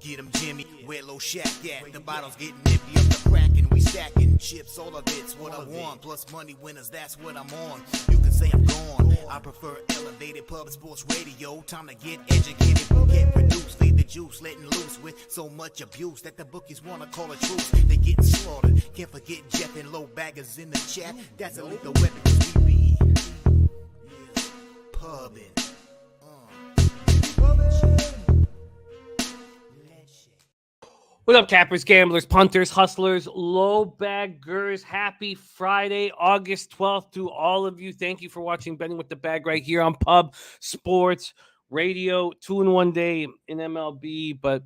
Get 'em Jimmy, where low shack at. The bottles getting empty up the crack and we stacking chips. All of it's what I want. Plus money winners, that's what I'm on. You can say I'm gone. I prefer elevated pub sports radio. Time to get educated, get produced. Leave the juice, letting loose with so much abuse that the bookies wanna call a truce. They getting slaughtered. Can't forget Jeff and low baggers in the chat. That's a lethal weapon 'cause we be pubbing. What up, cappers, gamblers, punters, hustlers, low baggers? Happy Friday, August 12th to all of you. Thank you for watching Betting with the Bag right here on Pub Sports Radio. 2-1 day in MLB, but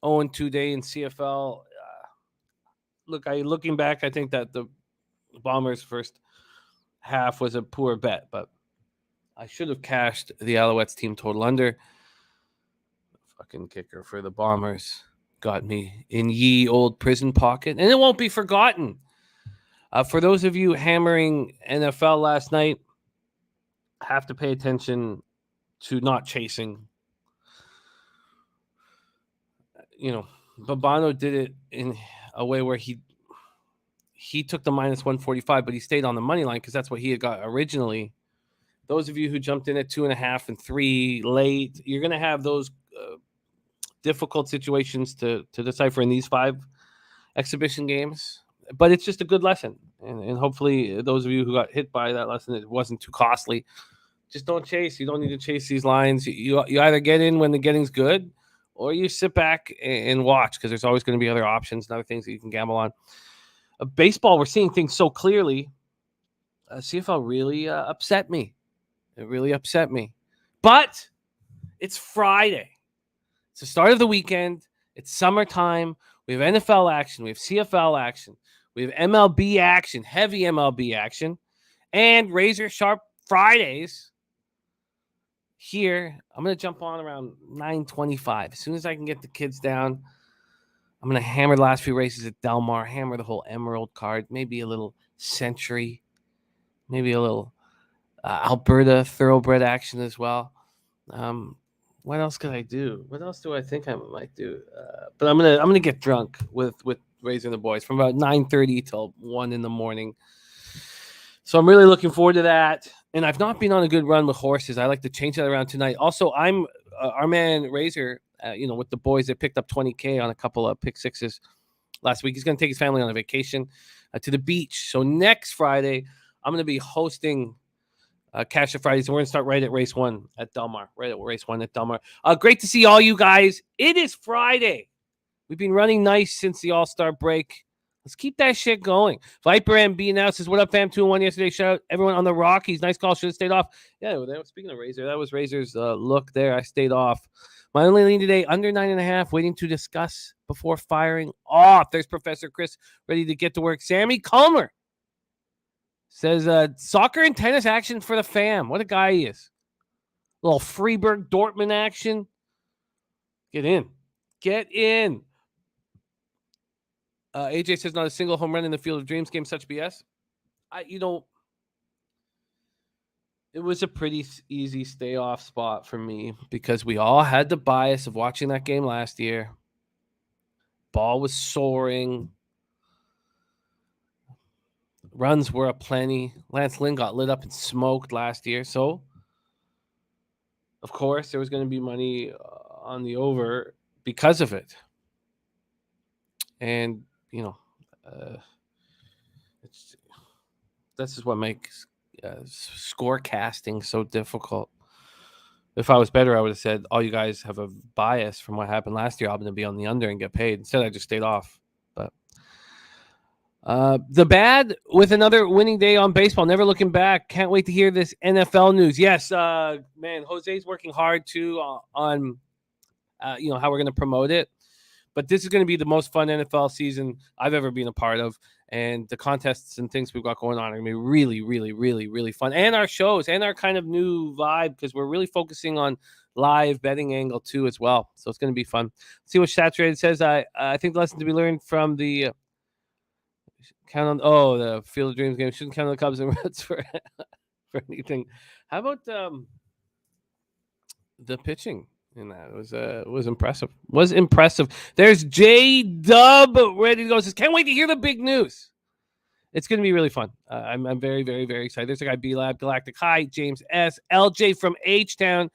0-2 day in CFL. Looking back, I think that the Bombers' first half was a poor bet, but I should have cashed the Alouettes team total under. Fucking kicker for the Bombers got me in ye old prison pocket, and it won't be forgotten. For those of you hammering NFL last night, have to pay attention to not chasing. Babano did it in a way where he took the minus 145, but he stayed on the money line because that's what he had got originally. Those of you who jumped in at 2.5 and 3 late, you're going to have those difficult situations to decipher in these 5 exhibition games, but it's just a good lesson, and hopefully those of you who got hit by that lesson, it wasn't too costly. Just don't chase. You don't need to chase these lines. You either get in when the getting's good, or you sit back and watch, because there's always going to be other options and other things that you can gamble on. Baseball, we're seeing things so clearly. CFL really upset me. It really upset me, but it's Friday. It's the start of the weekend. It's summertime. We have NFL action. We have CFL action. We have MLB action, heavy MLB action, and razor sharp Fridays here. I'm going to jump on around 9:25. As soon as I can get the kids down, I'm going to hammer the last few races at Del Mar, hammer the whole Emerald card, maybe a little Century, maybe a little Alberta thoroughbred action as well. What else could I do? What else do I think I might do? But I'm gonna get drunk with raising the boys from about 9:30 till 1 in the morning. So I'm really looking forward to that. And I've not been on a good run with horses. I like to change that around tonight. Also, I'm our man Razor. With the boys, they picked up $20K on a couple of pick sixes last week. He's gonna take his family on a vacation to the beach. So next Friday, I'm gonna be hosting Cash of Fridays. We're going to start right at race 1 at Del Mar. Great to see all you guys. It is Friday. We've been running nice since the All-Star break. Let's keep that shit going. Viper MB announces, what up, fam? 2-1 yesterday. Shout out everyone on the Rockies. Nice call. Should have stayed off. Yeah, speaking of Razor, that was Razor's look there. I stayed off. My only lean today, under 9.5, waiting to discuss before firing off. There's Professor Chris ready to get to work. Sammy Comer says, soccer and tennis action for the fam. What a guy he is. A little Freiburg Dortmund action. Get in. AJ says, not a single home run in the Field of Dreams game. Such BS. It was a pretty easy stay off spot for me because we all had the bias of watching that game last year. Ball was soaring. Runs were aplenty. Lance Lynn got lit up and smoked last year. So, of course, there was going to be money on the over because of it. And, this is what makes score casting so difficult. If I was better, I would have said, all you guys have a bias from what happened last year. I'm going to be on the under and get paid. Instead, I just stayed off. But the bad with another winning day on baseball. Never looking back. Can't wait to hear this NFL news. Yes, man, Jose's working hard too on how we're going to promote it. But this is going to be the most fun NFL season I've ever been a part of. And the contests and things we've got going on are going to be really, really, really, really fun. And our shows and our kind of new vibe, because we're really focusing on live betting angle too as well. So it's going to be fun. Let's see what Saturated says. I think the lesson to be learned from the the Field of Dreams game. Shouldn't count on the Cubs and Reds for anything. How about the pitching in that. It was impressive. Was impressive. There's J Dub ready to go. Says, can't wait to hear the big news. It's going to be really fun. I'm very, very, very excited. There's a guy, B Lab, Galactic High, James S, LJ from H Town.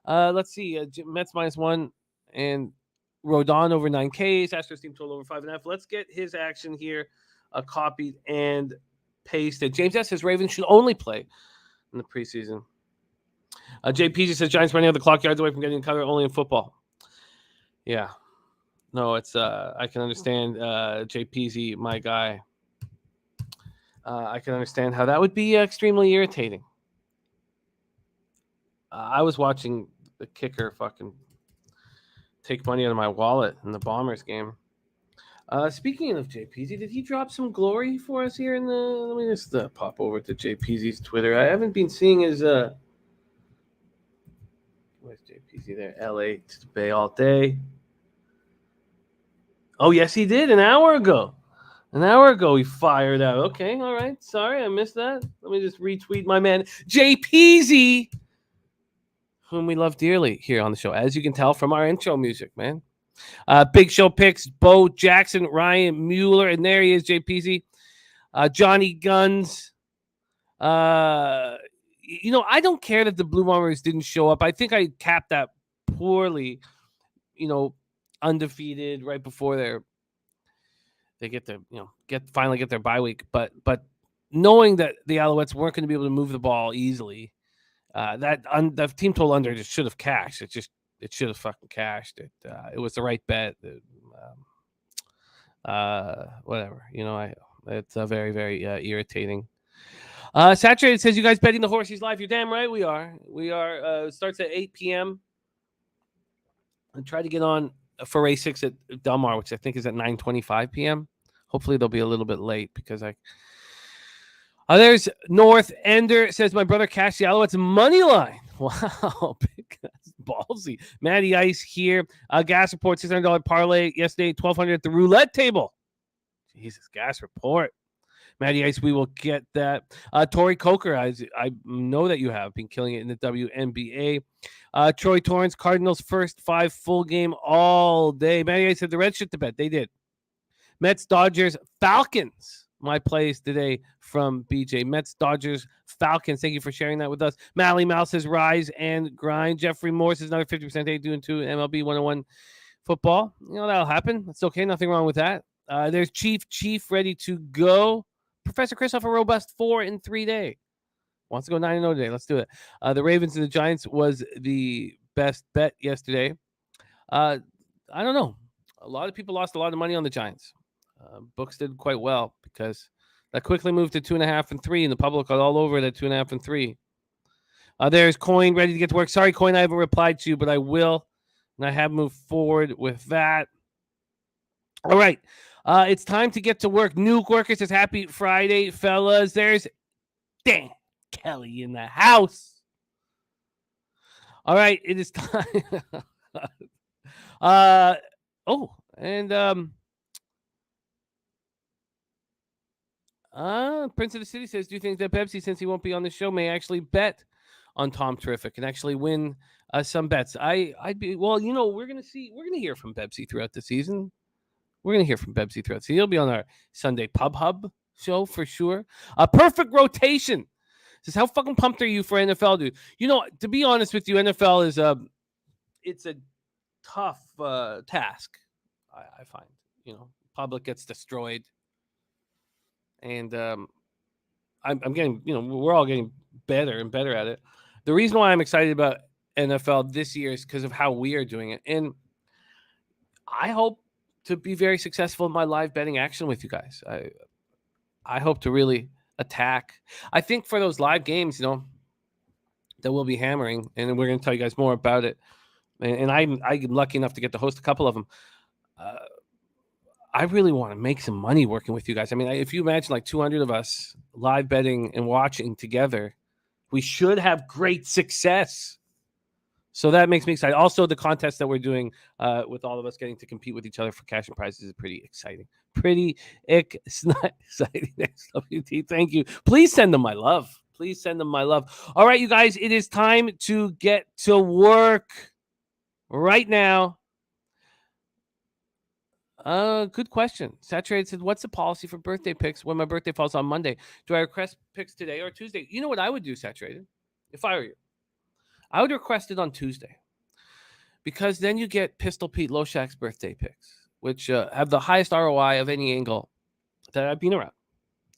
Let's see, Mets -1 and Rodon over 9Ks. Astros team total over 5.5. Let's get his action here, copied and pasted. James S says Ravens should only play in the preseason. JPG says Giants running out the clock yards away from getting covered only in football. Yeah, no, it's I can understand JPZ, my guy. I can understand how that would be extremely irritating. I was watching the kicker fucking take money out of my wallet in the Bombers game. Speaking of JPZ, did he drop some glory for us here in the? Let me just pop over to JPZ's Twitter. I haven't been seeing his. Where's JPZ there? LA to the Bay all day. Oh yes, he did an hour ago. An hour ago, he fired out. Okay, all right. Sorry, I missed that. Let me just retweet my man, JPZ, whom we love dearly here on the show, as you can tell from our intro music, man. Big Show picks, Bo Jackson, Ryan Mueller, and there he is, JPZ. Johnny Guns. I don't care that the Blue Bombers didn't show up. I think I capped that poorly, undefeated right before they get their, finally get their bye week. But knowing that the Alouettes weren't going to be able to move the ball easily, the team total under just should have cashed. It should have fucking cashed. It was the right bet. Whatever. It's very, very irritating. Saturated says, you guys betting the horses live? You're damn right we are. We are. Starts at 8 p.m. And try to get on for race 6 at Del Mar, which I think is at 9:25 p.m. Hopefully they'll be a little bit late because there's North Ender says, my brother cashed the Alouettes money line. Wow, big, that's ballsy. Matty Ice here. Gas report, $600 parlay yesterday, $1,200 at the roulette table. Jesus, gas report. Matty Ice, we will get that. Tori Coker, I know that you have been killing it in the WNBA. Troy Torrance, Cardinals first 5 full game all day. Matty Ice said the Reds shit to bet. They did. Mets, Dodgers, Falcons. My plays today from BJ. Mets, Dodgers, Falcons. Thank you for sharing that with us. Mally Mouse says rise and grind. Jeffrey Morse is another 50% day doing 2 MLB 101 football. That'll happen. It's okay. Nothing wrong with that. There's Chief ready to go. Professor Chris off a robust 4-3 day. Wants to go 9-0 today. Let's do it. The Ravens and the Giants was the best bet yesterday. I don't know. A lot of people lost a lot of money on the Giants. Books did quite well because that quickly moved to 2.5 and 3, and the public got all over it at 2.5 and 3. There's Coin ready to get to work. Sorry, Coin, I haven't replied to you, but I will, and I have moved forward with that. All right, it's time to get to work. Nuke Worker says, happy Friday, fellas. There's Dan Kelly in the house. All right, it is time. Prince of the City says, do you think that Pepsi, since he won't be on the show, may actually bet on Tom Terrific and actually win some bets? We're going to hear from Pepsi throughout the season. He'll be on our Sunday Pub Hub show for sure. Perfect Rotation says, how fucking pumped are you for NFL, dude? To be honest with you, NFL is it's a tough task. I find, public gets destroyed. And I'm getting, we're all getting better and better at it. The reason why I'm excited about NFL this year is because of how we are doing it. And I hope to be very successful in my live betting action with you guys. I hope to really attack. I think for those live games, that we'll be hammering, and we're going to tell you guys more about it. And I'm lucky enough to get to host a couple of them. I really want to make some money working with you guys. I mean, if you imagine like 200 of us live betting and watching together, we should have great success. So that makes me excited. Also, the contest that we're doing with all of us getting to compete with each other for cash and prizes is pretty exciting. Pretty exciting. XWT, thank you. Please send them my love. All right, you guys, it is time to get to work. right now. Good question. Saturated said, "What's the policy for birthday picks when my birthday falls on Monday? Do I request picks today or Tuesday?" You know what I would do, Saturated, if I were you? I would request it on Tuesday because then you get Pistol Pete Loshak's birthday picks, which have the highest ROI of any angle that I've been around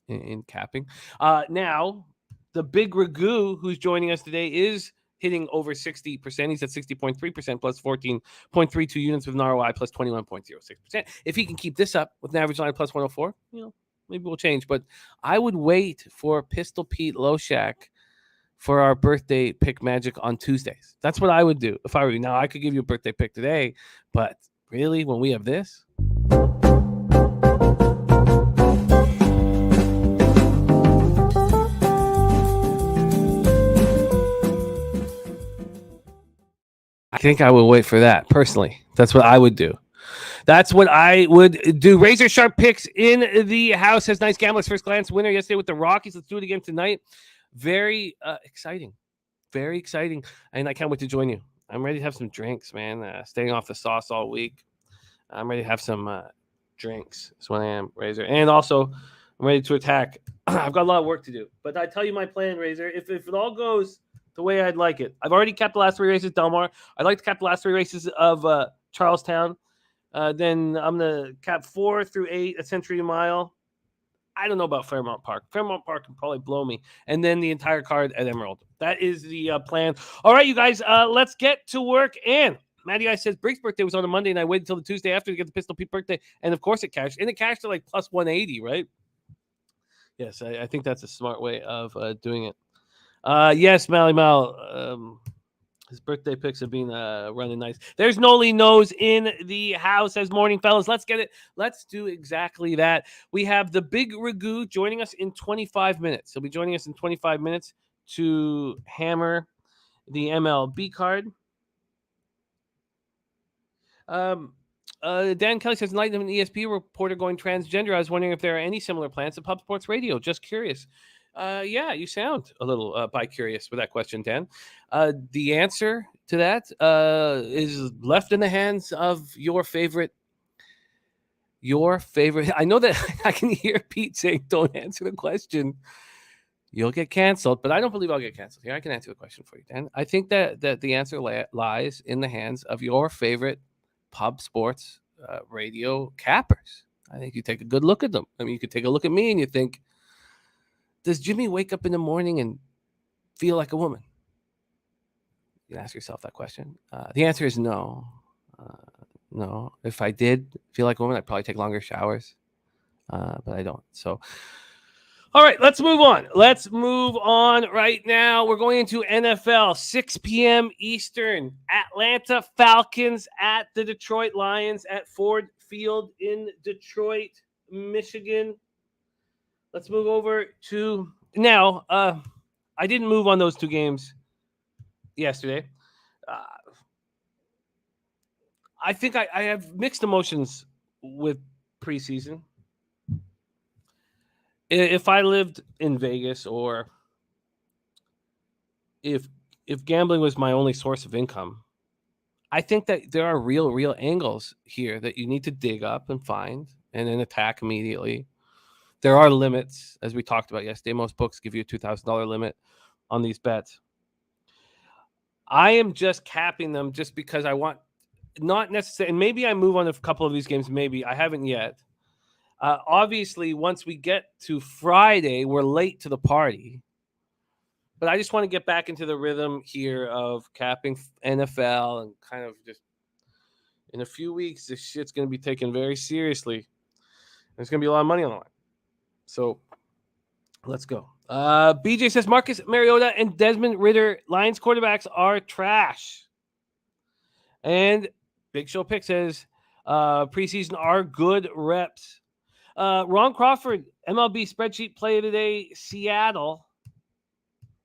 in capping. Now, the Big Ragoo, who's joining us today, is hitting over 60%. He's at 60.3% plus 14.32 units with an ROI plus 21.06%. If he can keep this up with an average line plus 104, maybe we'll change. But I would wait for Pistol Pete Loshak for our birthday pick magic on Tuesdays. That's what I would do if I were you. Now, I could give you a birthday pick today, but really, when we have this, I think I would wait for that personally. That's what I would do. That's what I would do. Razor sharp picks in the house. Has nice gamblers first glance winner yesterday with the Rockies. Let's do it again tonight. Very exciting. Very exciting. And I can't wait to join you. I'm ready to have some drinks, man. Staying off the sauce all week. I'm ready to have some drinks. That's what I am, Razor. And also, I'm ready to attack. I've got a lot of work to do. But I tell you my plan, Razor. If it all goes the way I'd like it, I've already capped the last 3 races, Delmar. I'd like to cap the last 3 races of Charlestown. Then I'm going to cap 4 through 8 at Century Mile. I don't know about Fairmount Park. Fairmount Park can probably blow me. And then the entire card at Emerald. That is the plan. All right, you guys, let's get to work. And Matty I says Briggs' birthday was on a Monday, and I waited until the Tuesday after to get the Pistol Pete birthday. And, of course, it cashed. And it cashed to like plus 180, right? Yes, I think that's a smart way of doing it. Yes, Mally Mal. His birthday picks have been running nice. There's Noli Nose in the house. As morning, fellas. Let's get it. Let's do exactly that. We have the Big Ragoo joining us in 25 minutes. He'll be joining us in 25 minutes to hammer the MLB card. Dan Kelly says, Enlightenment ESP reporter going transgender. I was wondering if there are any similar plans at Pub Sports Radio. Just curious. Yeah, you sound a little bi-curious with that question, Dan. The answer to that is left in the hands of your favorite. I know that I can hear Pete saying, don't answer the question. You'll get canceled, but I don't believe I'll get canceled here. I can answer the question for you, Dan. I think that the answer lies in the hands of your favorite Pub Sports Radio cappers. I think you take a good look at them. I mean, you could take a look at me and you think, does Jimmy wake up in the morning and feel like a woman? You can ask yourself that question. The answer is no. No. If I did feel like a woman, I'd probably take longer showers. But I don't. So, all right, let's move on. Let's move on right now. We're going into NFL, 6 p.m. Eastern. Atlanta Falcons at the Detroit Lions at Ford Field in Detroit, Michigan. Let's move over to now. I didn't move on those 2 games yesterday. I think I have mixed emotions with preseason. If I lived in Vegas, or if gambling was my only source of income, I think that there are real angles here that you need to dig up and find and then attack immediately. There are limits, as we talked about yesterday. Most books give you a $2,000 limit on these bets. I am just capping them just because I want, not necessarily, and maybe I move on a couple of these games. Maybe I haven't yet. Obviously, once we get to Friday, we're late to the party. But I just want to get back into the rhythm here of capping NFL and kind of just in a few weeks, this shit's going to be taken very seriously. There's going to be a lot of money on the line. So let's go. BJ says Marcus Mariota and Desmond Ridder, Lions quarterbacks, are trash. And Big Show Pick says preseason are good reps. Ron Crawford, MLB spreadsheet play today, Seattle.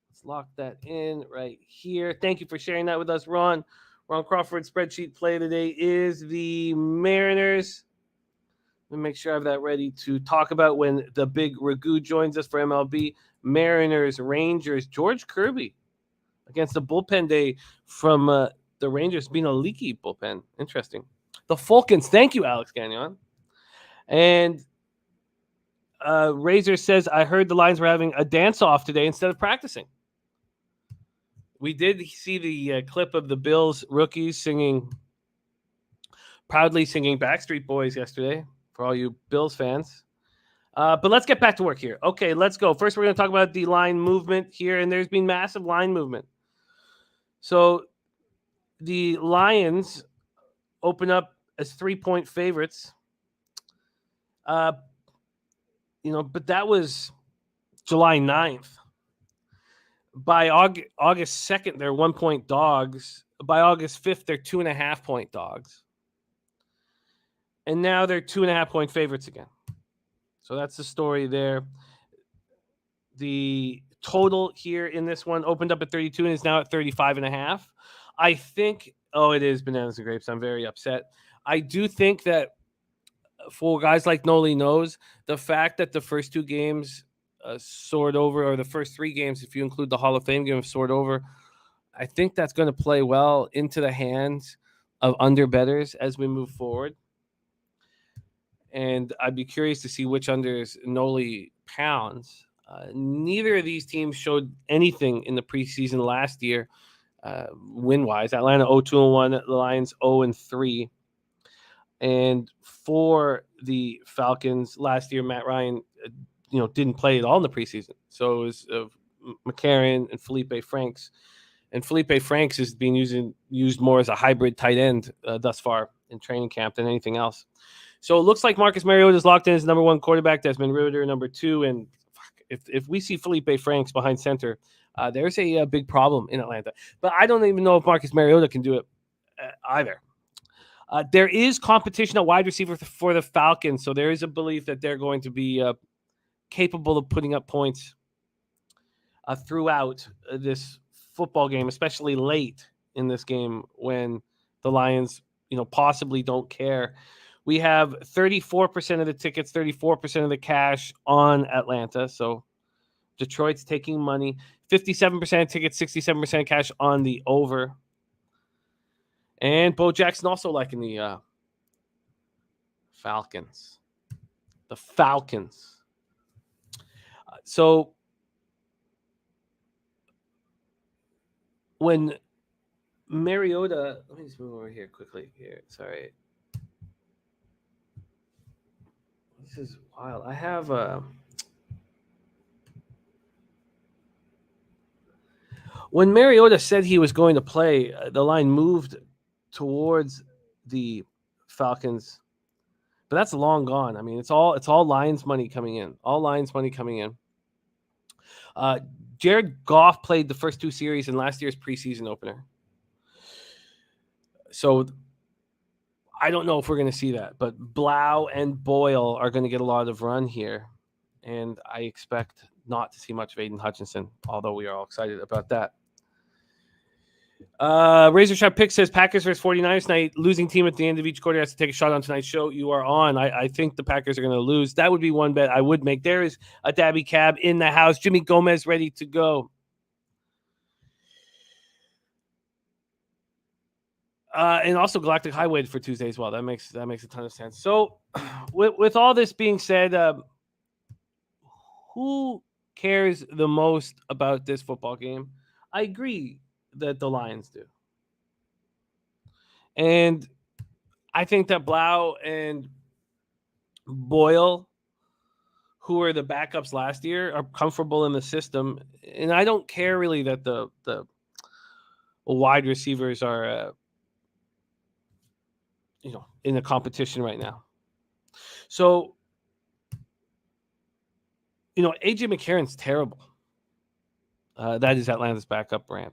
Let's lock that in right here. Thank you for sharing that with us, Ron. Ron Crawford spreadsheet play today is the Mariners. Let me make sure I have that ready to talk about when the Big Ragoo joins us for MLB. Mariners, Rangers, George Kirby against the bullpen day from the Rangers being a leaky bullpen. Interesting. The Falcons. Thank you, Alex Gagnon. And Razor says, I heard the Lions were having a dance-off today instead of practicing. We did see the clip of the Bills rookies proudly singing Backstreet Boys yesterday for all you Bills fans. But let's get back to work here. Okay, let's go. First, we're going to talk about the line movement here, and there's been massive line movement. So the Lions open up as 3-point favorites. But that was July 9th. By August 2nd, they're 1-point dogs. By August 5th, they're 2.5-point dogs. And now they're 2.5-point favorites again. So that's the story there. The total here in this one opened up at 32 and is now at 35.5. I think, it is bananas and grapes. I'm very upset. I do think that for guys like Noli knows, the fact that the first 2 games soared over, or the first 3 games, if you include the Hall of Fame game, soared over, I think that's going to play well into the hands of underbettors as we move forward. And I'd be curious to see which unders Noli pounds. Neither of these teams showed anything in the preseason last year, win-wise. Atlanta 0-2-1, the Lions 0-3. And for the Falcons last year, Matt Ryan, didn't play at all in the preseason. So it was McCarron and Felipe Franks. And Felipe Franks is being used more as a hybrid tight end thus far in training camp than anything else. So it looks like Marcus Mariota is locked in as number 1 quarterback. Desmond Ridder, number 2. And if we see Felipe Franks behind center, there's a big problem in Atlanta. But I don't even know if Marcus Mariota can do it either. There is competition at wide receiver for the Falcons, so there is a belief that they're going to be capable of putting up points throughout this football game, especially late in this game when the Lions, possibly don't care. We have 34% of the tickets, 34% of the cash on Atlanta. So Detroit's taking money. 57% of tickets, 67% cash on the over. And Bo Jackson also liking the Falcons. The Falcons. So when Mariota, let me just move over here quickly here. Sorry. This is wild. I have when Mariota said he was going to play, the line moved towards the Falcons, but that's long gone. I mean, it's all Lions money coming in. All Lions money coming in. Jared Goff played the first 2 series in last year's preseason opener. So I don't know if we're going to see that, but Blau and Boyle are going to get a lot of run here, and I expect not to see much of Aiden Hutchinson, although we are all excited about that. Razor Shot Pick says Packers versus 49ers tonight. Losing team at the end of each quarter has to take a shot on tonight's show. You are on. I think the Packers are going to lose. That would be one bet I would make. There is a Dabby Cab in the house. Jimmy Gomez ready to go. And also Galactic Highway for Tuesday as well. That makes a ton of sense. So with all this being said, who cares the most about this football game? I agree that the Lions do. And I think that Blau and Boyle, who were the backups last year, are comfortable in the system. And I don't care really that the wide receivers are in a competition right now. So, AJ McCarron's terrible. That is Atlanta's backup brand.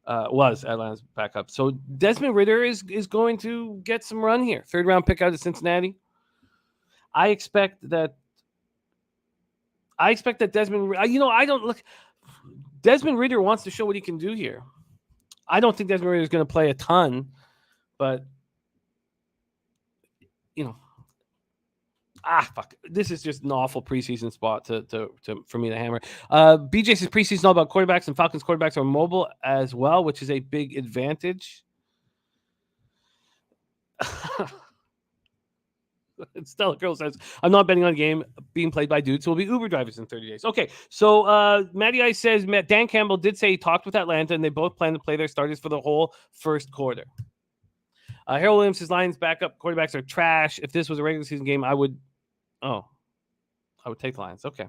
Was Atlanta's backup. So Desmond Ridder is going to get some run here. 3rd round pick out of Cincinnati. I expect that Desmond, Desmond Ridder wants to show what he can do here. I don't think Desmond Ridder is going to play a ton, but Fuck. This is just an awful preseason spot for me to hammer. BJ says preseason all about quarterbacks, and Falcons quarterbacks are mobile as well, which is a big advantage. Stella Girl says, I'm not betting on a game being played by dudes who will be Uber drivers in 30 days. Okay, so Matty Ice says, Dan Campbell did say he talked with Atlanta, and they both plan to play their starters for the whole first quarter. Harold Williams says, Lions backup quarterbacks are trash. If this was a regular season game, I would take the Lions. Okay.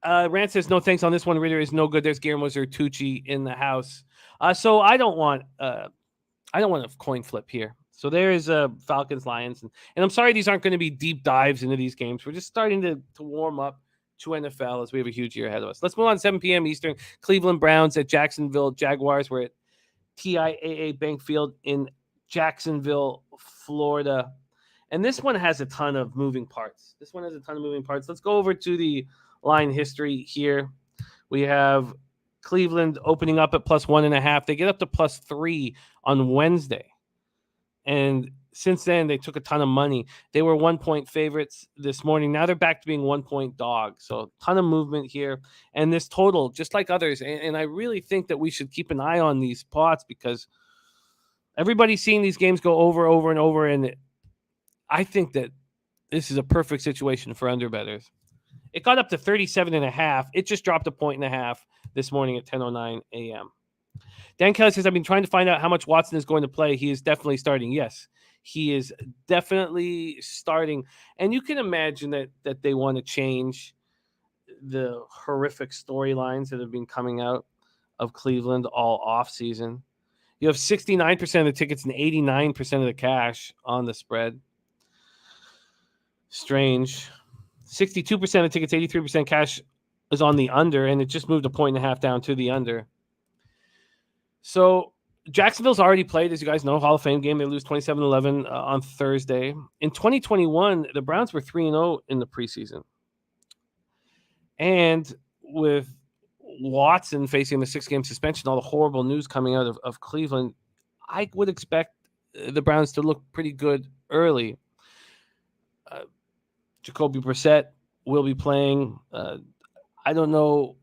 Rand says, no thanks on this one. Ritter is no good. There's Guillermo Zertucci in the house. So I don't want a coin flip here. So there is Falcons, Lions. And I'm sorry these aren't going to be deep dives into these games. We're just starting to warm up to NFL as we have a huge year ahead of us. Let's move on 7 p.m. Eastern. Cleveland Browns at Jacksonville Jaguars. We're at TIAA Bank Field in Jacksonville, Florida. And this one has a ton of moving parts. Let's go over to the line history here. We have Cleveland opening up at +1.5. They get up to +3 on Wednesday. And since then, they took a ton of money. They were 1-point favorites this morning. Now they're back to being 1-point dogs. So a ton of movement here. And this total, just like others, and I really think that we should keep an eye on these spots because everybody's seeing these games go over and over. And I think that this is a perfect situation for underbettors. It got up to 37.5. It just dropped 1.5 this morning at 10:09 a.m. Dan Kelly says, I've been trying to find out how much Watson is going to play. He is definitely starting. Yes, he is definitely starting. And you can imagine that they want to change the horrific storylines that have been coming out of Cleveland all offseason. You have 69% of the tickets and 89% of the cash on the spread. Strange. 62% of tickets, 83% cash is on the under, and it just moved 1.5 down to the under. So Jacksonville's already played, as you guys know, Hall of Fame game. They lose 27-11 on Thursday. In 2021, the Browns were 3-0 in the preseason. And with Watson facing the 6-game suspension, all the horrible news coming out of Cleveland, I would expect the Browns to look pretty good early. Jacoby Brissett will be playing. I don't know.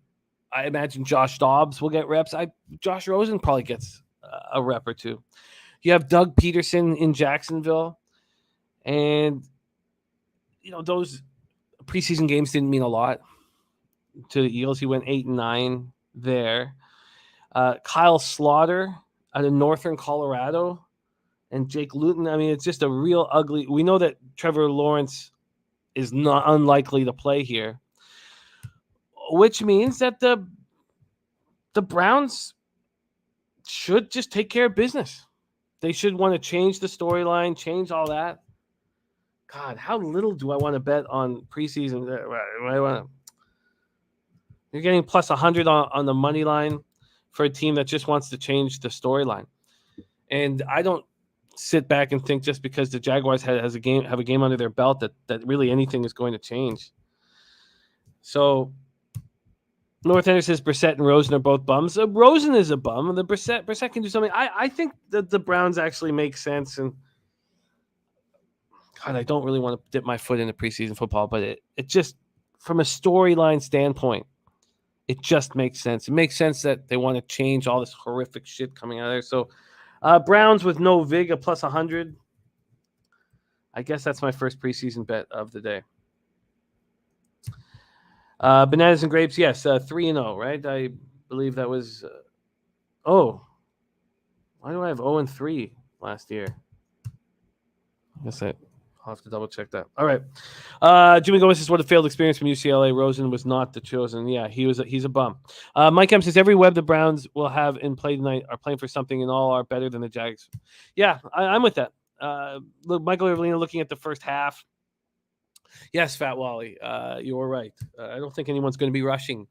I imagine Josh Dobbs will get reps. Josh Rosen probably gets a rep or two. You have Doug Peterson in Jacksonville. And, those preseason games didn't mean a lot to the Eagles. He went 8-9 there. Kyle Slaughter out of Northern Colorado and Jake Luton. I mean, it's just a real ugly. We know that Trevor Lawrence is not unlikely to play here, which means that the Browns should just take care of business. They should want to change the storyline, change all that. God, how little do I want to bet on preseason? You're getting +100 on the money line for a team that just wants to change the storyline. And I don't sit back and think just because the Jaguars have a game under their belt that really anything is going to change. So North Ender says Brissett and Rosen are both bums. Rosen is a bum, and the Brissett can do something. I think that the Browns actually make sense. And God, I don't really want to dip my foot into preseason football, but it just, from a storyline standpoint, it just makes sense. It makes sense that they want to change all this horrific shit coming out of there. So Browns with no vig, a +100. I guess that's my first preseason bet of the day. Bananas and grapes, yes, 3-0, right? I believe that was. Why do I have 0-3 last year? I guess I'll have to double check that. All right. Jimmy Gomez says, what a failed experience from UCLA. Rosen was not the chosen. Yeah, he's a bum. Mike M says, every web the Browns will have in play tonight are playing for something and all are better than the Jags. Yeah, I'm with that. Look, Michael Evelina looking at the first half. Yes, Fat Wally, you're right. I don't think anyone's going to be rushing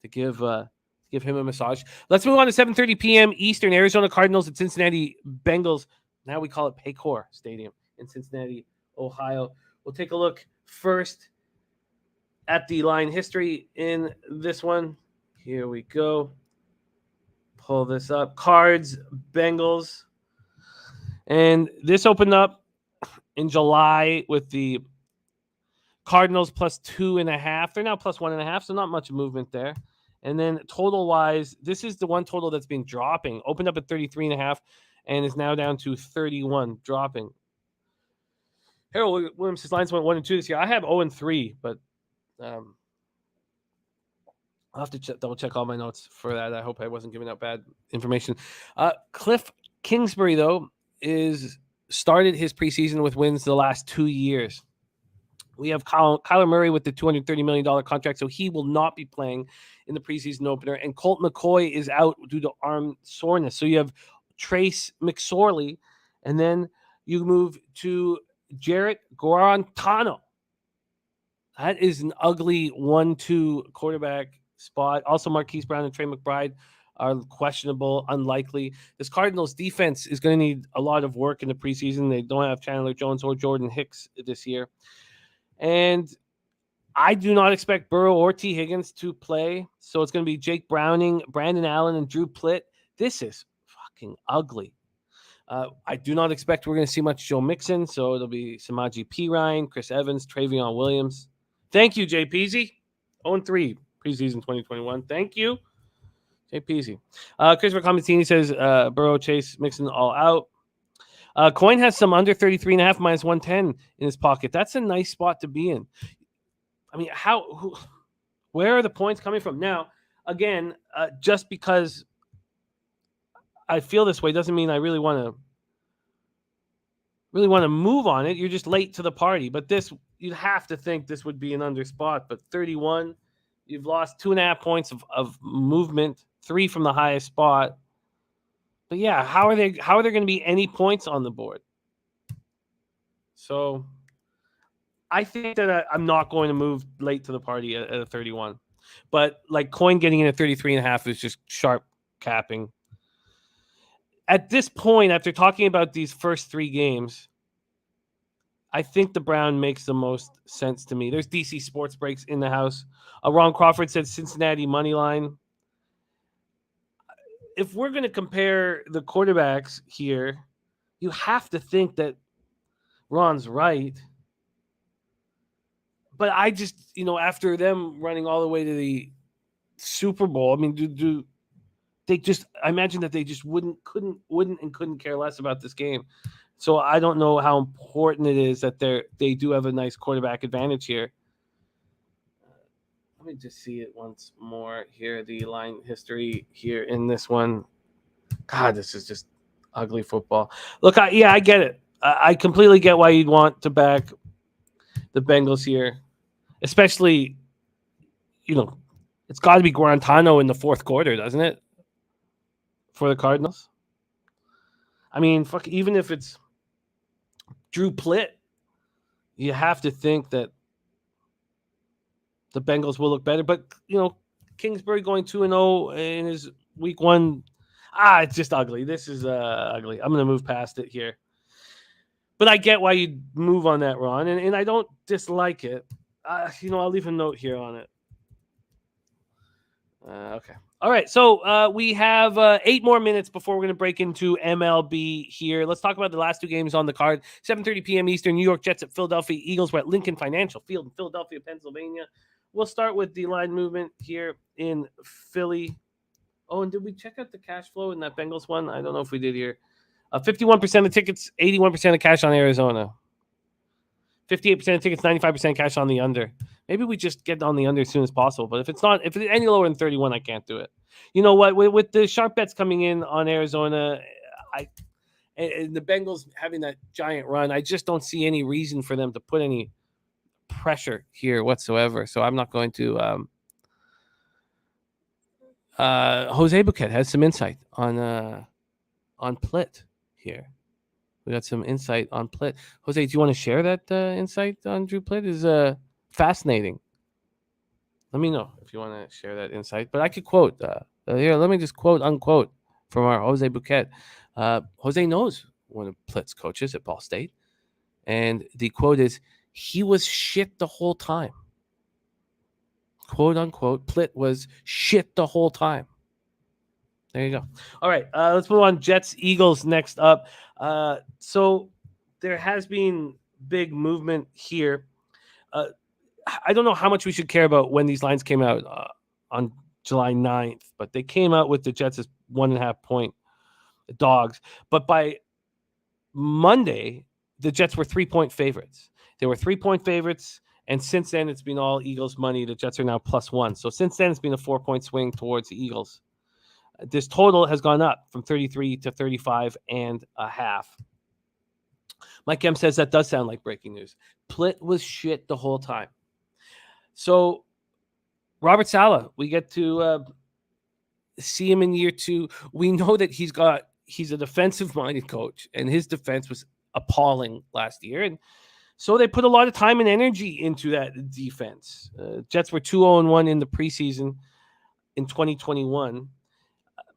to give him a massage. Let's move on to 7:30 p.m. Eastern. Arizona Cardinals at Cincinnati Bengals. Now we call it Paycor Stadium in Cincinnati, Ohio. We'll take a look first at the line history in this one. Here we go. Pull this up. Cards, Bengals. And this opened up in July with the Cardinals plus 2.5. They're now plus 1.5, so not much movement there. And then total wise, this is the one total that's been dropping. Opened up at 33.5 and is now down to 31, dropping. Harold Williams' lines went 1 and 2 this year. I have 0 and 3, but I'll have to double check all my notes for that. I hope I wasn't giving out bad information. Cliff Kingsbury, though, is started his preseason with wins the last 2 years. We have Kyler Murray with the $230 million contract, so he will not be playing in the preseason opener. And Colt McCoy is out due to arm soreness. So you have Trace McSorley, and then you move to Jarrett Guarantano. That is an ugly 1-2 quarterback spot. Also, Marquise Brown and Trey McBride are questionable, unlikely. This Cardinals defense is going to need a lot of work in the preseason. They don't have Chandler Jones or Jordan Hicks this year. And I do not expect Burrow or T. Higgins to play. So it's going to be Jake Browning, Brandon Allen, and Drew Plitt. This is fucking ugly. I do not expect we're going to see much Joe Mixon. So it'll be Samaje Perine, Chris Evans, Travion Williams. Thank you, Jay Peasy. 0-3 preseason 2021. Thank you, Jay Peasy. Christopher Comentini says Burrow, Chase, Mixon all out. Coin has some under 33.5 minus 110 in his pocket. That's a nice spot to be in. I mean, where are the points coming from? Now, again, just because I feel this way doesn't mean I really want to move on it. You're just late to the party. But this, you'd have to think this would be an under spot. But 31, you've lost 2.5 points of movement, 3 from the highest spot. But yeah, how are there going to be any points on the board? So I think that I'm not going to move late to the party at a 31. But like Coin getting in at 33.5 is just sharp capping. At this point, after talking about these first 3 games, I think the Brown makes the most sense to me. There's DC Sports Breaks in the house. Ron Crawford said Cincinnati money line. If we're going to compare the quarterbacks here, you have to think that Ron's right. But I just, after them running all the way to the Super Bowl, I mean, I imagine that they just couldn't care less about this game. So I don't know how important it is that they do have a nice quarterback advantage here. Let me just see it once more here. The line history here in this one. God, this is just ugly football. Look, I get it. I completely get why you'd want to back the Bengals here, especially, it's got to be Guarantano in the fourth quarter, doesn't it? For the Cardinals. I mean, even if it's Drew Plitt, you have to think that the Bengals will look better. But, Kingsbury going 2-0 in his week 1. It's just ugly. This is ugly. I'm going to move past it here. But I get why you'd move on that, Ron. And I don't dislike it. I'll leave a note here on it. Okay. All right. So we have 8 more minutes before we're going to break into MLB here. Let's talk about the last 2 games on the card. 7:30 p.m. Eastern, New York Jets at Philadelphia Eagles. We're at Lincoln Financial Field in Philadelphia, Pennsylvania. We'll start with the line movement here in Philly. Oh, and did we check out the cash flow in that Bengals one? I don't know if we did here. 51% of tickets, 81% of cash on Arizona. 58% of tickets, 95% cash on the under. Maybe we just get on the under as soon as possible. But if it's any lower than 31, I can't do it. You know what? With the sharp bets coming in on Arizona, and the Bengals having that giant run, I just don't see any reason for them to put any pressure here whatsoever. So I'm not going to. Jose Buquet has some insight on Plitt here. We got some insight on Plitt. Jose, do you want to share that insight on Drew Plitt? Is fascinating. Let me know if you want to share that insight. But I could quote here. Let me just quote unquote from our Jose Buquet. Jose knows one of Plitt's coaches at Ball State, and the quote is, "He was shit the whole time." Quote unquote. Plitt was shit the whole time. There you go. All right, let's move on. Jets, Eagles next up. So there has been big movement here. I don't know how much we should care about when these lines came out on July 9th, but they came out with the Jets as 1.5 point dogs. But by Monday, the Jets were 3-point favorites. They were 3-point favorites, and since then, it's been all Eagles money. The Jets are now +1. So since then, it's been a 4-point swing towards the Eagles. This total has gone up from 33 to 35.5. Mike M says that does sound like breaking news. Plitt was shit the whole time. So Robert Saleh, we get to see him in year 2. We know that he's a defensive-minded coach, and his defense was appalling last year. And so they put a lot of time and energy into that defense. Jets were 2-0-1 in the preseason in 2021,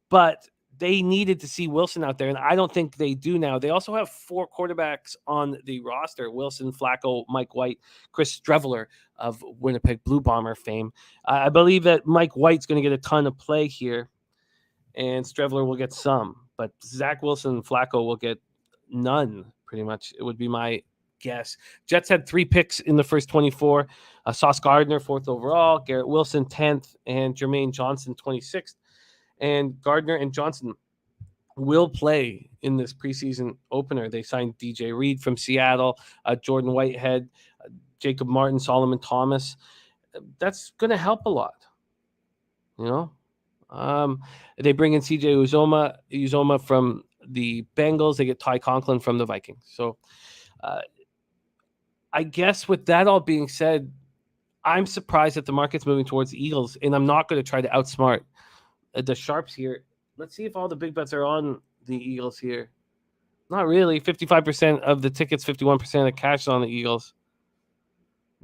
but they needed to see Wilson out there, and I don't think they do now. They also have 4 quarterbacks on the roster: Wilson, Flacco, Mike White, Chris Streveler of Winnipeg Blue Bomber fame. I believe that Mike White's going to get a ton of play here, and Streveler will get some. But Zach Wilson and Flacco will get none, pretty much. It would be my guess. Jets had 3 picks in the first 24. Sauce Gardner, 4th overall, Garrett Wilson, 10th, and Jermaine Johnson, 26th. And Gardner and Johnson will play in this preseason opener. They signed DJ Reed from Seattle, Jordan Whitehead, Jacob Martin, Solomon Thomas. That's going to help a lot, you know. They bring in CJ Uzoma from the Bengals. They get Ty Conklin from the Vikings. So I guess with that all being said, I'm surprised that the market's moving towards the Eagles, and I'm not going to try to outsmart the sharps here. Let's see if all the big bets are on the Eagles here. Not really. 55% of the tickets, 51% of the cash is on the Eagles.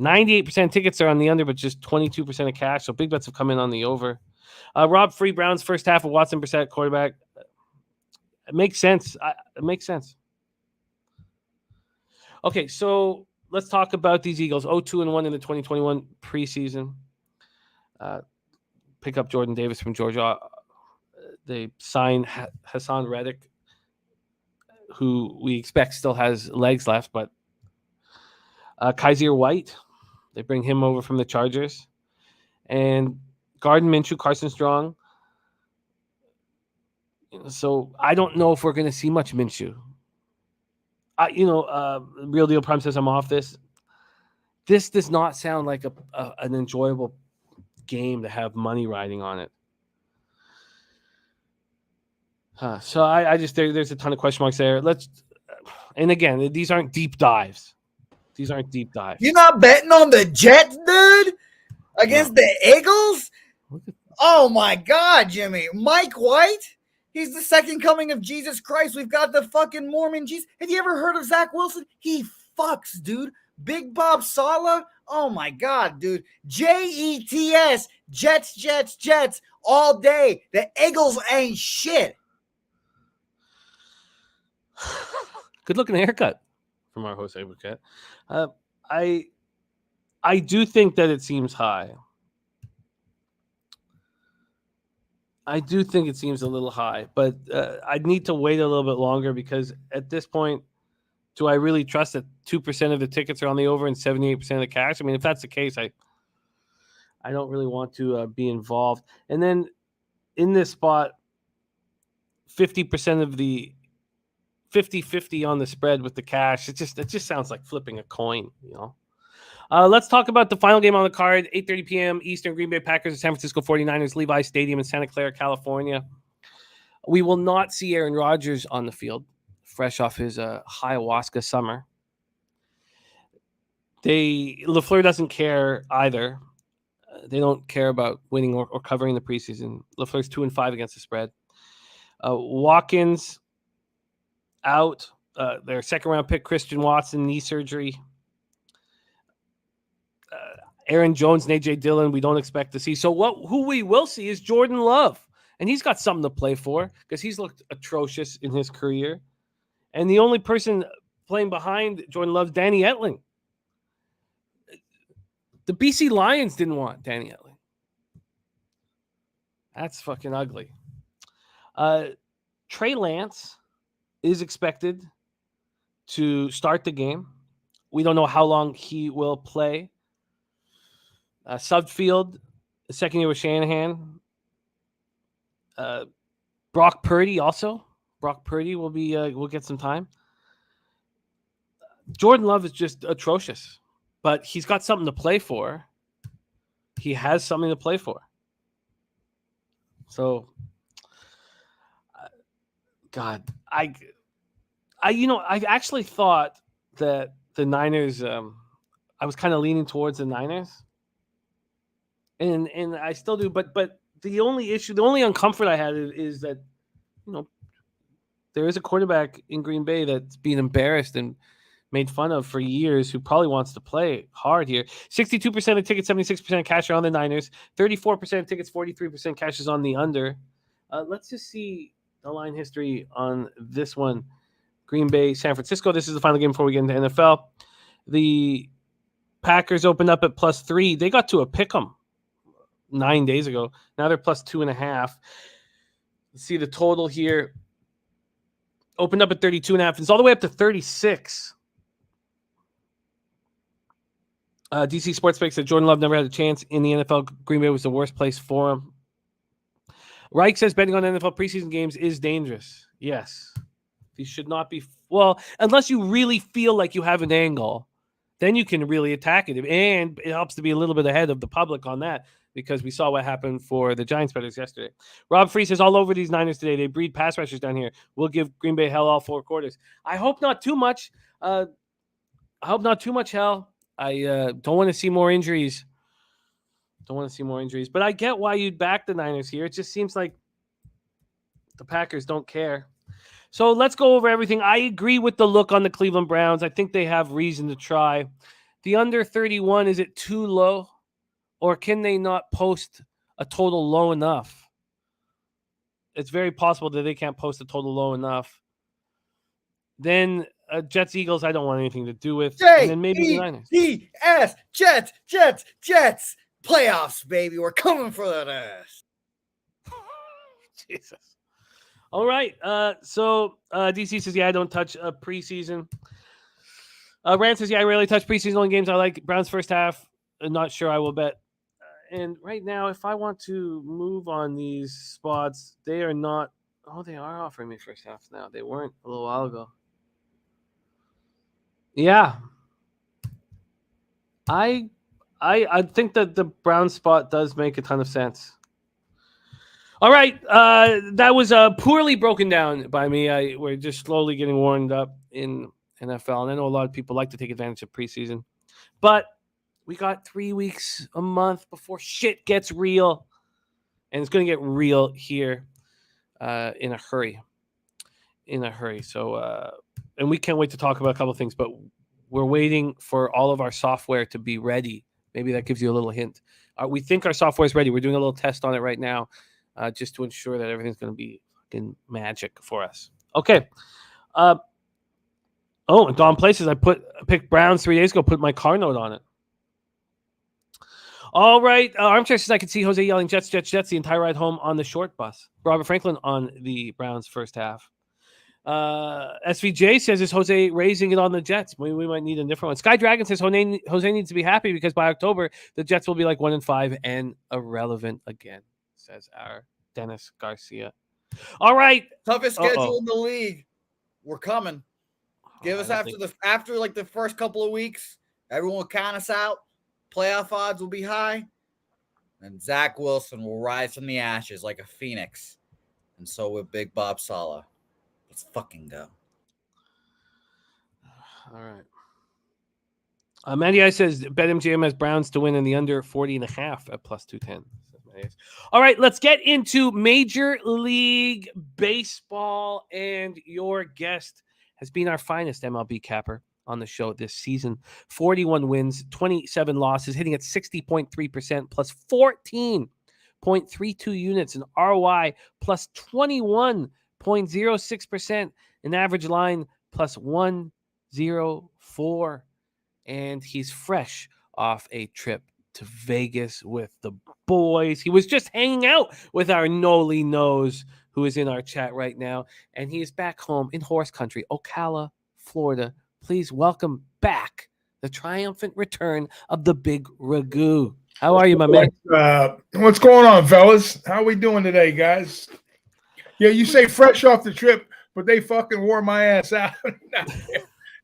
98% tickets are on the under, but just 22% of cash. So big bets have come in on the over. Rob Free Browns first half of Watson Brissett quarterback. It makes sense. It makes sense. Okay, so let's talk about these Eagles. 0-2-1 in the 2021 preseason. Pick up Jordan Davis from Georgia. They sign Hassan Reddick, who we expect still has legs left, but Kaiser White, they bring him over from the Chargers. And Gardner Minshew, Carson Strong. So I don't know if we're going to see much Minshew. Real Deal Prime says I'm off this. This does not sound like an enjoyable game to have money riding on it. So I just there's a ton of question marks there. And again, these aren't deep dives. You're not betting on the Jets, dude, against the Eagles? Oh my God, Jimmy. Mike White? He's the second coming of Jesus Christ. We've got the fucking Mormon Jesus. Have you ever heard of Zach Wilson? He fucks, dude. Big Bob Saleh? Oh my God, dude. Jets, Jets, all day. The Eagles ain't shit. Good looking haircut from our Jose Buquet. I do think that it seems high. I do think it seems a little high, but I'd need to wait a little bit longer because at this point, do I really trust that 2% of the tickets are on the over and 78% of the cash? I mean, if that's the case, I don't really want to be involved. And then in this spot, 50% of the 50-50 on the spread with the cash. It just sounds like flipping a coin, you know. Let's talk about the final game on the card. 8:30 p.m. Eastern, Green Bay Packers and San Francisco 49ers, Levi Stadium in Santa Clara, California. We will not see Aaron Rodgers on the field, fresh off his ayahuasca summer. LaFleur doesn't care either. They don't care about winning or covering the preseason. LaFleur's 2-5 against the spread. Watkins out. Their second-round pick, Christian Watson, knee surgery. Aaron Jones and A.J. Dillon, we don't expect to see. So who we will see is Jordan Love. And he's got something to play for because he's looked atrocious in his career. And the only person playing behind Jordan Love, Danny Etling. The BC Lions didn't want Danny Etling. That's fucking ugly. Trey Lance is expected to start the game. We don't know how long he will play. Sudfield, the second year with Shanahan. Brock Purdy also. Brock Purdy will get some time. Jordan Love is just atrocious, but he's got something to play for. He has something to play for. So, God, I actually thought that the Niners. I was kind of leaning towards the Niners, and I still do. But the only uncomfort I had is that, there is a quarterback in Green Bay that's being embarrassed and made fun of for years, who probably wants to play hard here. 62% of tickets, 76% cash are on the Niners. 34% of tickets, 43% cash is on the under. Let's just see the line history on this one. Green Bay, San Francisco. This is the final game before we get into NFL. The Packers opened up at +3. They got to a pick'em 9 days ago. Now they're +2.5. Let's see the total here. Opened up at 32.5. It's all the way up to 36. DC Sports Picks said Jordan Love never had a chance in the NFL. Green Bay was the worst place for him. Reich says betting on NFL preseason games is dangerous. Yes. These should not be. Well, unless you really feel like you have an angle, then you can really attack it. And it helps to be a little bit ahead of the public on that, because we saw what happened for the Giants bettors yesterday. Rob Free says all over these Niners today. They breed pass rushers down here. We'll give Green Bay hell all 4 quarters. I hope not too much. Hell. I don't want to see more injuries. But I get why you'd back the Niners here. It just seems like the Packers don't care. So let's go over everything. I agree with the look on the Cleveland Browns. I think they have reason to try. The under 31, is it too low? Or can they not post a total low enough? It's very possible that they can't post a total low enough. Then Jets, Eagles, I don't want anything to do with. And then maybe the Niners. J-E-S, Jets. Playoffs, baby. We're coming for that ass. Jesus. All right. So DC says, I don't touch preseason. Rand says, I rarely touch preseason. Only games I like. Browns first half. I'm not sure I will bet. And right now, if I want to move on these spots, they are not. Oh, they are offering me first half now. They weren't a little while ago. Yeah. I think that the Brown spot does make a ton of sense. All right. That was poorly broken down by me. We're just slowly getting warmed up in NFL. And I know a lot of people like to take advantage of preseason. But we got 3 weeks, a month before shit gets real. And it's going to get real here in a hurry. So, and we can't wait to talk about a couple of things, but we're waiting for all of our software to be ready. Maybe that gives you a little hint. We think our software is ready. We're doing a little test on it right now, just to ensure that everything's going to be fucking magic for us. Okay. And Don Places, I picked Browns 3 days ago, put my car note on it. All right. Armchair says I could see Jose yelling Jets the entire ride home on the short bus. Robert Franklin on the Browns first half. SVJ says, is Jose raising it on the Jets? We might need a different one. Sky Dragon says Jose needs to be happy because by October, the Jets will be like 1-5 and irrelevant again, says our Dennis Garcia. All right. Toughest schedule in the league. We're coming. Give us after the first couple of weeks. Everyone will count us out. Playoff odds will be high. And Zach Wilson will rise from the ashes like a phoenix. And so will Big Bob Saleh. Let's fucking go. All right. Mandy I says BetMGM has Browns to win in the under 40.5 at +210. All right, let's get into Major League Baseball, and your guest has been our finest MLB capper on the show this season. 41 wins, 27 losses, hitting at 60.3%, plus 14.32 units, an ROI plus 21.06%, an average line plus 104. And he's fresh off a trip to Vegas with the boys. He was just hanging out with our Noli Nose, who is in our chat right now. And he is back home in horse country, Ocala, Florida. Please welcome back the triumphant return of the Big Ragoo. How are you, my man? What's going on, fellas? How we doing today, guys? Yeah, you say fresh off the trip, but they fucking wore my ass out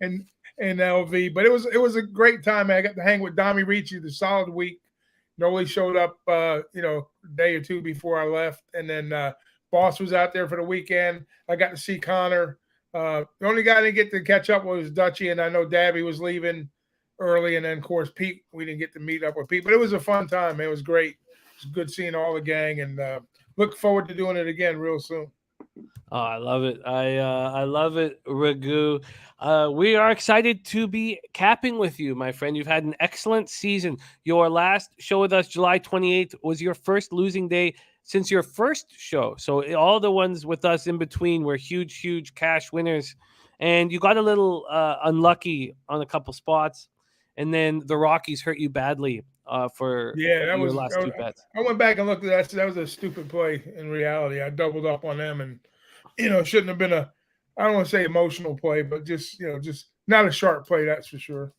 in LV. But it was a great time. I got to hang with Dami Ricci the solid week. Nobody showed up, a day or two before I left, and then Boss was out there for the weekend. I got to see Connor. The only guy I didn't get to catch up with was Dutchie, and I know Dabby was leaving early, and then of course Pete. We didn't get to meet up with Pete, but it was a fun time. It was great. It was good seeing all the gang, and look forward to doing it again real soon. Oh, I love it. I love it, Ragu. We are excited to be capping with you, my friend. You've had an excellent season. Your last show with us, July 28th, was your first losing day since your first show. So all the ones with us in between were huge cash winners. And you got a little unlucky on a couple spots. And then the Rockies hurt you badly for your last two bets. I went back and looked at that. So that was a stupid play in reality. I doubled up on them and, shouldn't have been I don't want to say emotional play, but just not a sharp play, that's for sure.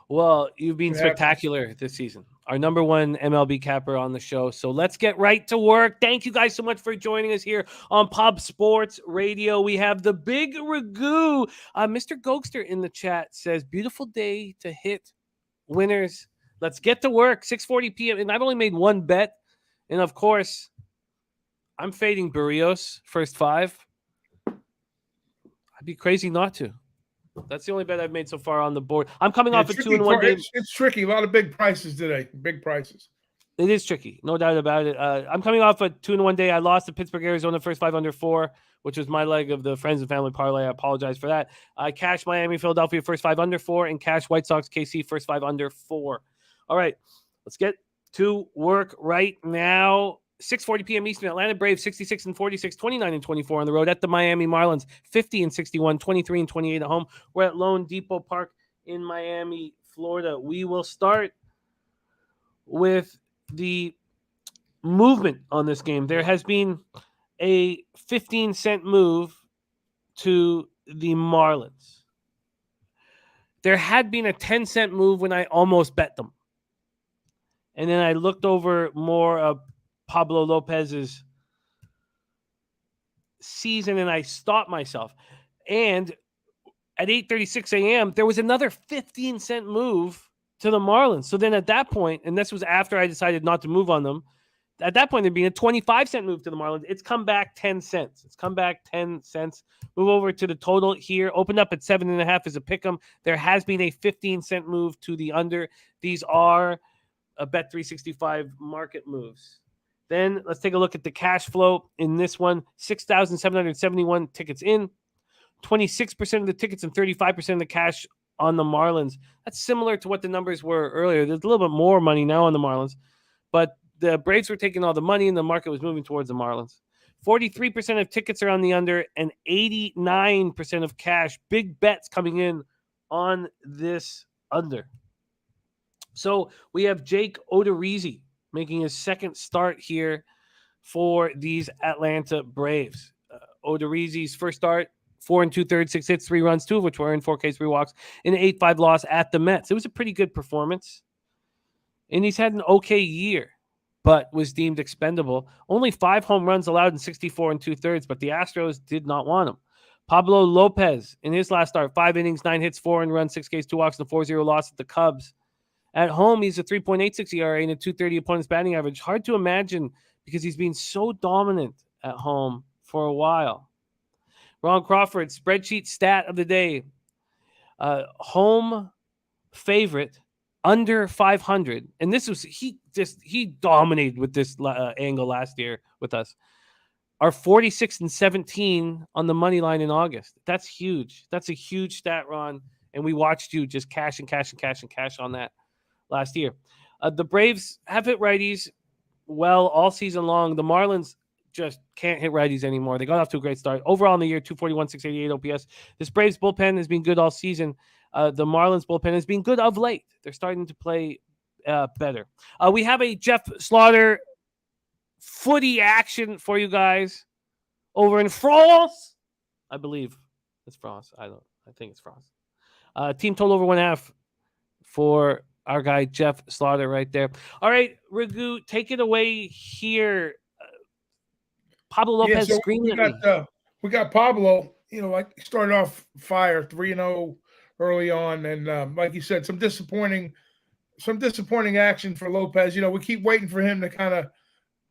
Well, you've been spectacular this season. Our number one MLB capper on the show. So let's get right to work. Thank you guys so much for joining us here on Pub Sports Radio. We have the Big Ragoo. Mr. Gokster in the chat says, beautiful day to hit winners. Let's get to work. 6:40 p.m. And I've only made one bet. And of course, I'm fading Barrios first five. I'd be crazy not to. That's the only bet I've made so far on the board. I'm coming off a 2-1 game. It's tricky. A lot of big prices today. Big prices. It is tricky. No doubt about it. I'm coming off a 2-1 day. I lost to Pittsburgh, Arizona, first 5 under 4, which was my leg of the friends and family parlay. I apologize for that. I cashed Miami, Philadelphia, first 5 under 4, and cashed White Sox, KC, first 5 under 4. All right. Let's get to work right now. 6:40 p.m. Eastern, Atlanta Braves 66-46, 29-24 on the road at the Miami Marlins, 50-61, 23-28 at home. We're at Lone Depot Park in Miami, Florida. We will start with the movement on this game. There has been a 15-cent move to the Marlins. There had been a 10-cent move when I almost bet them. And then I looked over more of Pablo Lopez's season, and I stopped myself. And at 8:36 a.m., there was another 15-cent move to the Marlins. So then at that point, and this was after I decided not to move on them, at that point, there'd be a 25-cent move to the Marlins. It's come back 10 cents. It's come back 10 cents. Move over to the total here. Opened up at 7.5 as a pick'em. There has been a 15-cent move to the under. These are a Bet365 market moves. Then let's take a look at the cash flow in this one. 6,771 tickets in, 26% of the tickets and 35% of the cash on the Marlins. That's similar to what the numbers were earlier. There's a little bit more money now on the Marlins, but the Braves were taking all the money and the market was moving towards the Marlins. 43% of tickets are on the under and 89% of cash. Big bets coming in on this under. So we have Jake Odorizzi making his second start here for these Atlanta Braves. Odorizzi's first start, 4 2/3, 6 hits, 3 runs, 2 of which were in 4Ks, 3 walks, in an 8-5 loss at the Mets. It was a pretty good performance. And he's had an okay year, but was deemed expendable. Only 5 home runs allowed in 64 2/3, but the Astros did not want him. Pablo Lopez, in his last start, 5 innings, 9 hits, 4 runs, 6 Ks, 2 walks, and a 4-0 loss at the Cubs. At home, he's a 3.86 ERA and a 230 opponent's batting average. Hard to imagine because he's been so dominant at home for a while. Ron Crawford, spreadsheet stat of the day. Home favorite under 500. And this was, he dominated with this angle last year with us. Are 46-17 on the money line in August. That's huge. That's a huge stat, Ron. And we watched you just cash on that last year. The Braves have hit righties well all season long. The Marlins just can't hit righties anymore. They got off to a great start. Overall in the year, 241, 688 OPS. This Braves bullpen has been good all season. The Marlins bullpen has been good of late. They're starting to play better. We have a Jeff Slaughter footy action for you guys over in France. I believe it's France. I think it's France. Team total over 1.5. for our guy Jeff Slaughter right there. All right, Ragu, take it away here. Pablo Lopez so screaming at me. We got Pablo. Like started off fire 3-0 early on, and like you said, some disappointing action for Lopez. We keep waiting for him to kind of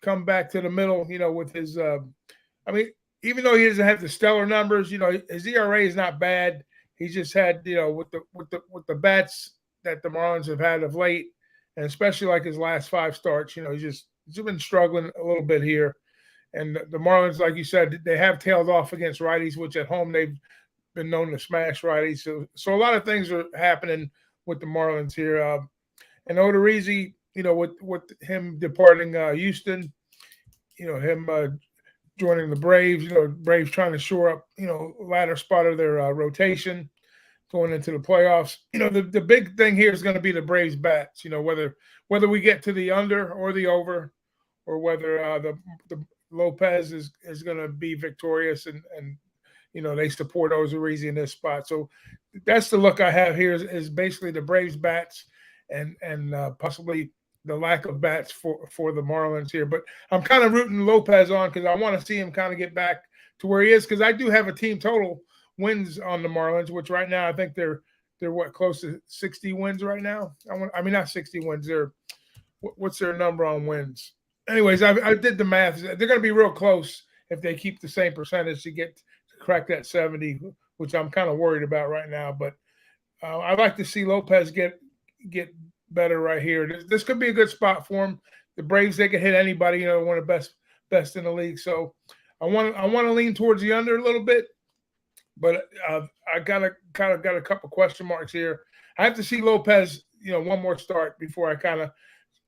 come back to the middle. With his, even though he doesn't have the stellar numbers, his ERA is not bad. He's just had, with the bats that the Marlins have had of late, and especially like his last 5 starts, he's been struggling a little bit here. And the Marlins, like you said, they have tailed off against righties, which at home they've been known to smash righties. So a lot of things are happening with the Marlins here. And Odorizzi, with him departing Houston, him joining the Braves, Braves trying to shore up, latter spot of their rotation going into the playoffs. The big thing here is going to be the Braves bats, whether we get to the under or the over, or whether the Lopez is going to be victorious and they support Odorizzi in this spot. So that's the look I have here is basically the Braves bats and possibly the lack of bats for the Marlins here. But I'm kind of rooting Lopez on because I want to see him kind of get back to where he is, because I do have a team total wins on the Marlins, which right now I think they're close to 60 wins right now. Not 60 wins. What's their number on wins? Anyways, I did the math. They're going to be real close if they keep the same percentage to crack that 70, which I'm kind of worried about right now. But I'd like to see Lopez get better right here. This could be a good spot for him. The Braves, they can hit anybody. One of the best in the league. So I want to lean towards the under a little bit, but I got a couple question marks here. I have to see Lopez, one more start before I kind of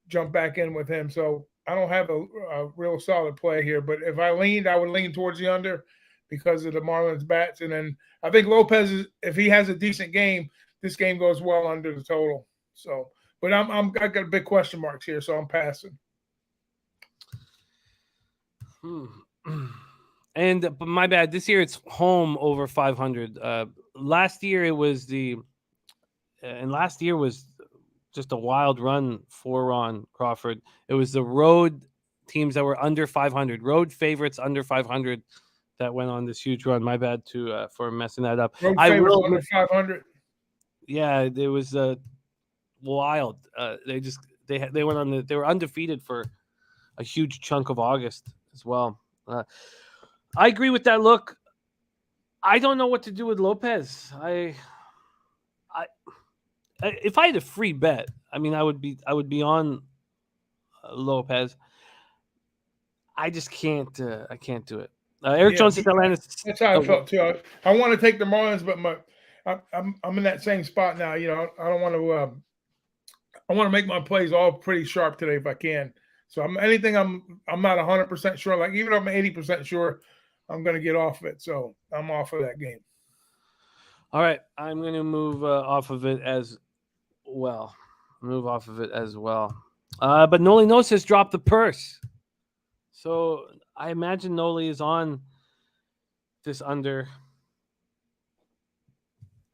jump back in with him. So I don't have a real solid play here, but if I leaned, I would lean towards the under because of the Marlins bats. And then I think Lopez, if he has a decent game, this game goes well under the total. So, but I got big question marks here, so I'm passing. And but my bad. This year it's home over 500. Last year it was last year was just a wild run for Ron Crawford. It was the road teams that were under 500, road favorites under 500 that went on this huge run. My bad for messing that up. Road favorites under 500. Yeah, it was wild. They went on they were undefeated for a huge chunk of August as well. I agree with that look. I don't know what to do with Lopez. If I had a free bet, I would be on Lopez. I just can't. I can't do it. Eric Jones at Atlanta. That's how I felt too. I want to take the Marlins, but I'm in that same spot now. I don't want to. I want to make my plays all pretty sharp today if I can. So I'm not 100% sure. Like even if I'm 80% sure, I'm going to get off of it. So I'm off of that game. All right, I'm going to move off of it as well. But Noli Nos dropped the purse. So I imagine Noli is on this under.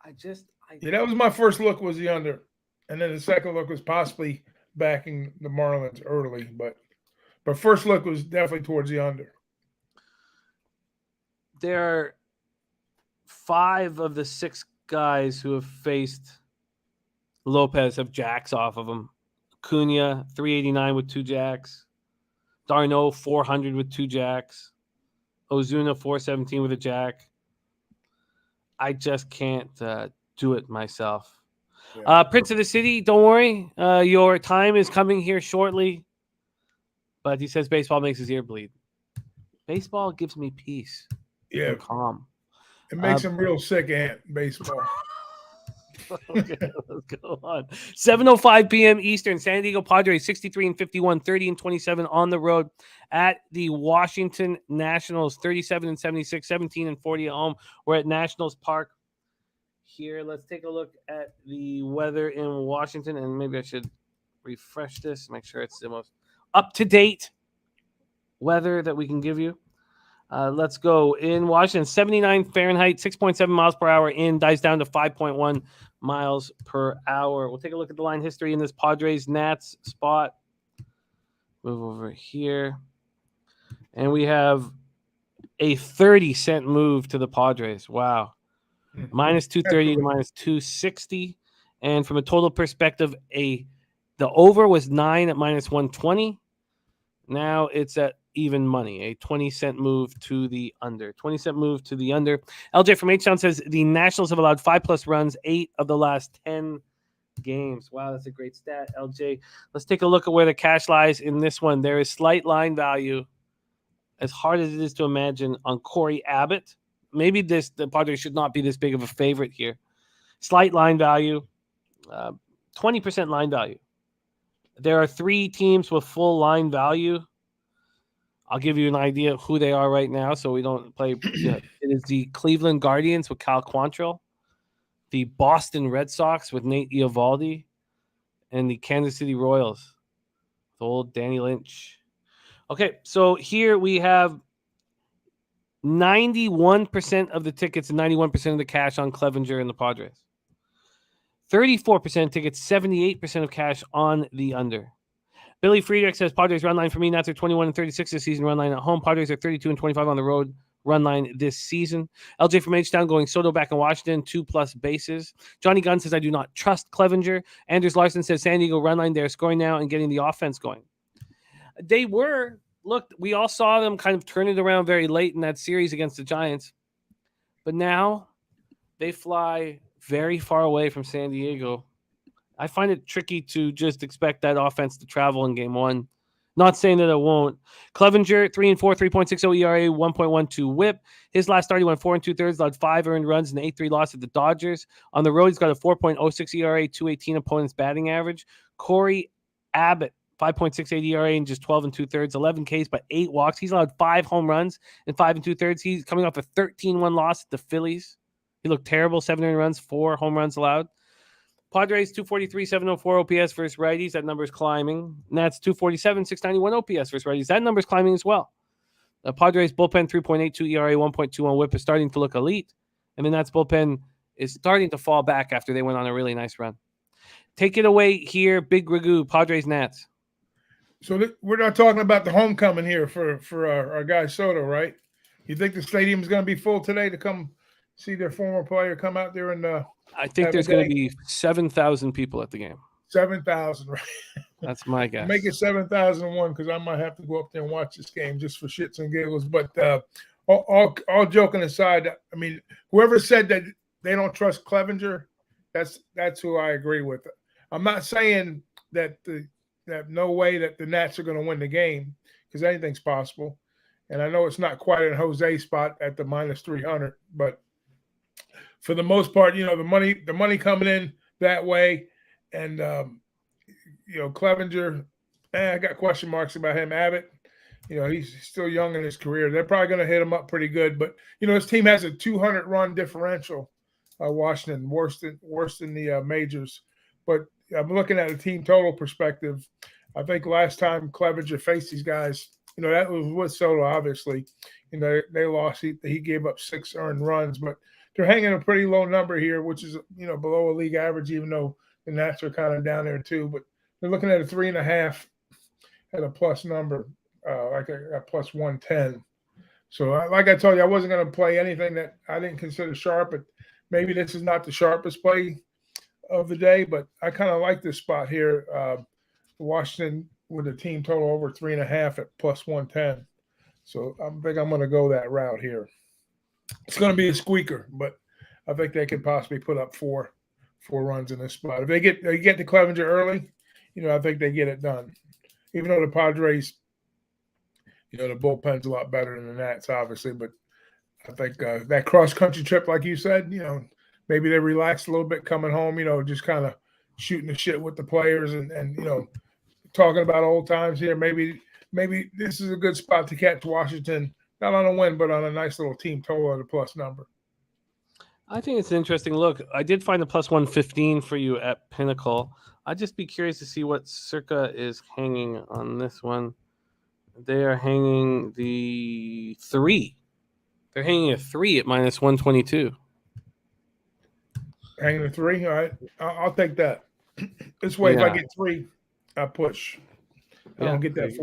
That was my first look, was the under. And then the second look was possibly backing the Marlins early. But first look was definitely towards the under. There are 5 of the 6 guys who have faced Lopez have jacks off of him. Acuna, 389 with 2 jacks. Darno, 400 with 2 jacks. Ozuna, 417 with a jack. I just can't do it myself. Yeah. Prince of the City, don't worry. Your time is coming here shortly. But he says baseball makes his ear bleed. Baseball gives me peace. Yeah. And calm. It makes him real sick, baseball. Okay, let's go on. 7:05 p.m. Eastern. San Diego Padres 63-51, 30-27 on the road at the Washington Nationals. 37-76, 17-40 at home. We're at Nationals Park here. Let's take a look at the weather in Washington, and maybe I should refresh this, make sure it's the most up-to-date weather that we can give you. Let's go. In Washington, 79 Fahrenheit, 6.7 miles per hour in, dies down to 5.1 miles per hour. We'll take a look at the line history in this Padres-Nats spot. Move over here. And we have a 30-cent move to the Padres. Wow. Minus 230 to minus 260. And from a total perspective, the over was 9 at minus 120. Now it's at even money, a 20-cent move to the under. 20-cent move to the under. LJ from H-Town says the Nationals have allowed 5+ runs 8 of the last 10 games. Wow, that's a great stat, LJ. Let's take a look at where the cash lies in this one. There is slight line value, as hard as it is to imagine, on Corey Abbott. Maybe the Padres should not be this big of a favorite here. Slight line value, 20% line value. There are 3 teams with full line value. I'll give you an idea of who they are right now so we don't play. It is the Cleveland Guardians with Cal Quantrill, the Boston Red Sox with Nate Eovaldi, and the Kansas City Royals with old Danny Lynch. Okay, so here we have 91% of the tickets and 91% of the cash on Clevenger and the Padres. 34% tickets, 78% of cash on the under. Billy Friedrich says Padres run line for me. Nats are 21-36 this season. Run line at home. Padres are 32-25 on the road. Run line this season. LJ from H-Town going Soto back in Washington, 2+ bases. Johnny Gunn says I do not trust Clevenger. Anders Larson says San Diego run line. They're scoring now and getting the offense going. They were. Look, we all saw them kind of turn it around very late in that series against the Giants. But now they fly very far away from San Diego. I find it tricky to just expect that offense to travel in game 1. Not saying that it won't. Clevenger, 3-4, 3.60 ERA, 1.12 whip. His last start, he went 4 2/3, allowed 5 earned runs, and 8-3 loss at the Dodgers. On the road, he's got a 4.06 ERA, 218 opponent's batting average. Corey Abbott, 5.68 ERA in just 12 2/3, 11 Ks, but 8 walks. He's allowed 5 home runs in 5 2/3. He's coming off a 13-1 loss at the Phillies. He looked terrible, 7 earned runs, 4 home runs allowed. Padres, 243, 704 OPS versus righties. That number is climbing. Nats, 247, 691 OPS versus righties. That number is climbing as well. The Padres bullpen, 3.82 ERA, 1.21 whip is starting to look elite. And the Nats bullpen is starting to fall back after they went on a really nice run. Take it away here, Big Ragoo, Padres, Nats. So we're not talking about the homecoming here for our guy Soto, right? You think the stadium is going to be full today to come see their former player come out there and I think there's going to be 7,000 people at the game. 7,000, right? That's my guess. Make it 7,001 because I might have to go up there and watch this game just for shits and giggles. But all joking aside, I mean, whoever said that they don't trust Clevenger, that's who I agree with. I'm not saying that no way that the Nats are going to win the game because anything's possible. And I know it's not quite in Jose's spot at the minus 300, but for the most part, you know, the money coming in that way, and you know, Clevenger, I got question marks about him. Abbott, you know, he's still young in his career. They're probably going to hit him up pretty good, but you know, his team has a 200-run differential. Washington, worse than the majors. But I'm looking at a team total perspective. I think last time Clevenger faced these guys, you know, that was with Soto, obviously. You know, they lost. He gave up 6 earned runs, but they're hanging a pretty low number here, which is, you know, below a league average, even though the Nats are kind of down there too. But they're looking at a 3.5 at a plus number, like a plus 110. So like I told you, I wasn't going to play anything that I didn't consider sharp, but maybe this is not the sharpest play of the day, but I kind of like this spot here. Washington with a team total over 3.5 at plus 110. So I think I'm going to go that route here. It's going to be a squeaker, but I think they could possibly put up four runs in this spot. If they get to Clevenger early, you know, I think they get it done. Even though the Padres, you know, the bullpen's a lot better than the Nats, obviously, but I think that cross-country trip, like you said, you know, maybe they relaxed a little bit coming home, you know, just kind of shooting the shit with the players and you know, talking about old times here. Maybe this is a good spot to catch Washington, not on a win, but on a nice little team total at a plus number. I think it's an interesting look. I did find a plus 115 for you at Pinnacle. I'd just be curious to see what Circa is hanging on this one. They are hanging the 3. They're hanging a 3 at minus 122. Hanging the 3. All right, I'll take that. This way, if I get 3, I push. I don't get that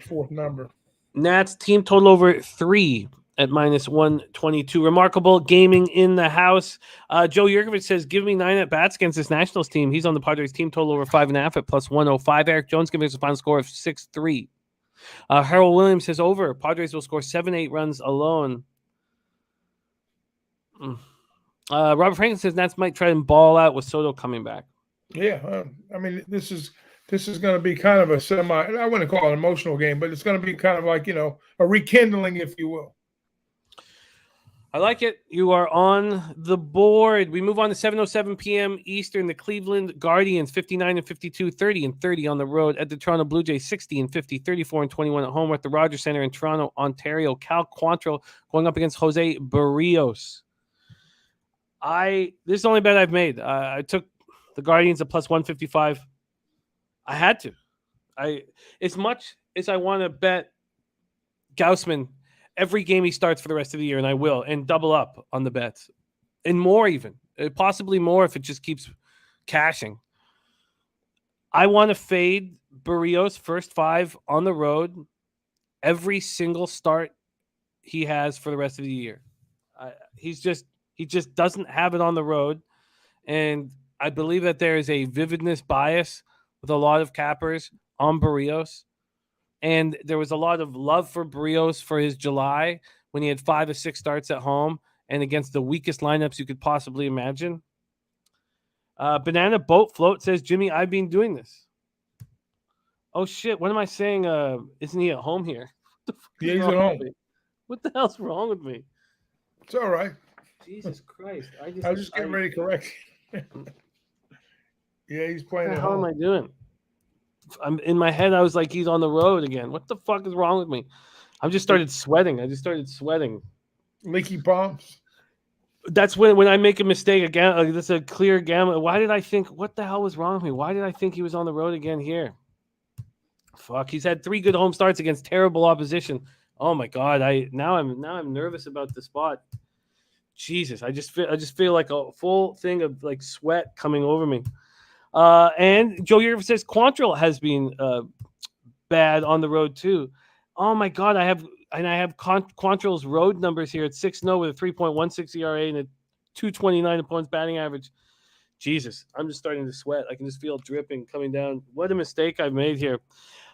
fourth number. Nats team total over 3 at minus 122. Remarkable gaming in the house. Joe Yurkovich says, give me 9 at bats against this Nationals team. He's on the Padres team total over 5.5 at plus 105. Eric Jones giving us a final score of 6-3. Harold Williams says over. Padres will score 7-8 runs alone. Robert Franklin says Nats might try and ball out with Soto coming back. Yeah, I mean, this is going to be kind of a I wouldn't call it an emotional game, but it's going to be kind of like, a rekindling, if you will. I like it. You are on the board. We move on to 7:07 p.m. Eastern. The Cleveland Guardians 59-52, 30-30 on the road at the Toronto Blue Jays, 60-50, 34-21 at home. We're at the Rogers Center in Toronto, Ontario. Cal Quantrill going up against Jose Barrios. This is the only bet I've made. I took the Guardians at plus 155. I had to. As much as I want to bet Gausman every game he starts for the rest of the year, and I will, and double up on the bets, and more even, possibly more if it just keeps cashing. I want to fade Barrios first 5 on the road every single start he has for the rest of the year. He just doesn't have it on the road, and I believe that there is a vividness bias with a lot of cappers on Barrios. And there was a lot of love for Barrios for his July when he had 5 or 6 starts at home and against the weakest lineups you could possibly imagine. Banana Boat Float says, Jimmy, I've been doing this. Oh, shit. What am I saying? Isn't he at home here? Yeah, he's at home. What the hell's wrong with me? It's all right. Jesus Christ. I was just getting ready to correct you. Yeah, he's playing at home. What the hell am I doing? I'm in my head. I was like, he's on the road again. What the fuck is wrong with me? I just started sweating. Leaky palms. That's when I make a mistake again. That's a clear gamma. Why did I think? What the hell was wrong with me? Why did I think he was on the road again here? Fuck. He's had 3 good home starts against terrible opposition. Oh my god. Now I'm nervous about the spot. Jesus. I just feel like a full thing of like sweat coming over me. And Joe Yurkovich says Quantrill has been bad on the road too. Oh my god, I have Quantrill's road numbers here at 6-0 with a 3.16 ERA and a 229 opponent's batting average. Jesus, I'm just starting to sweat. I can just feel it dripping coming down. What a mistake I've made here.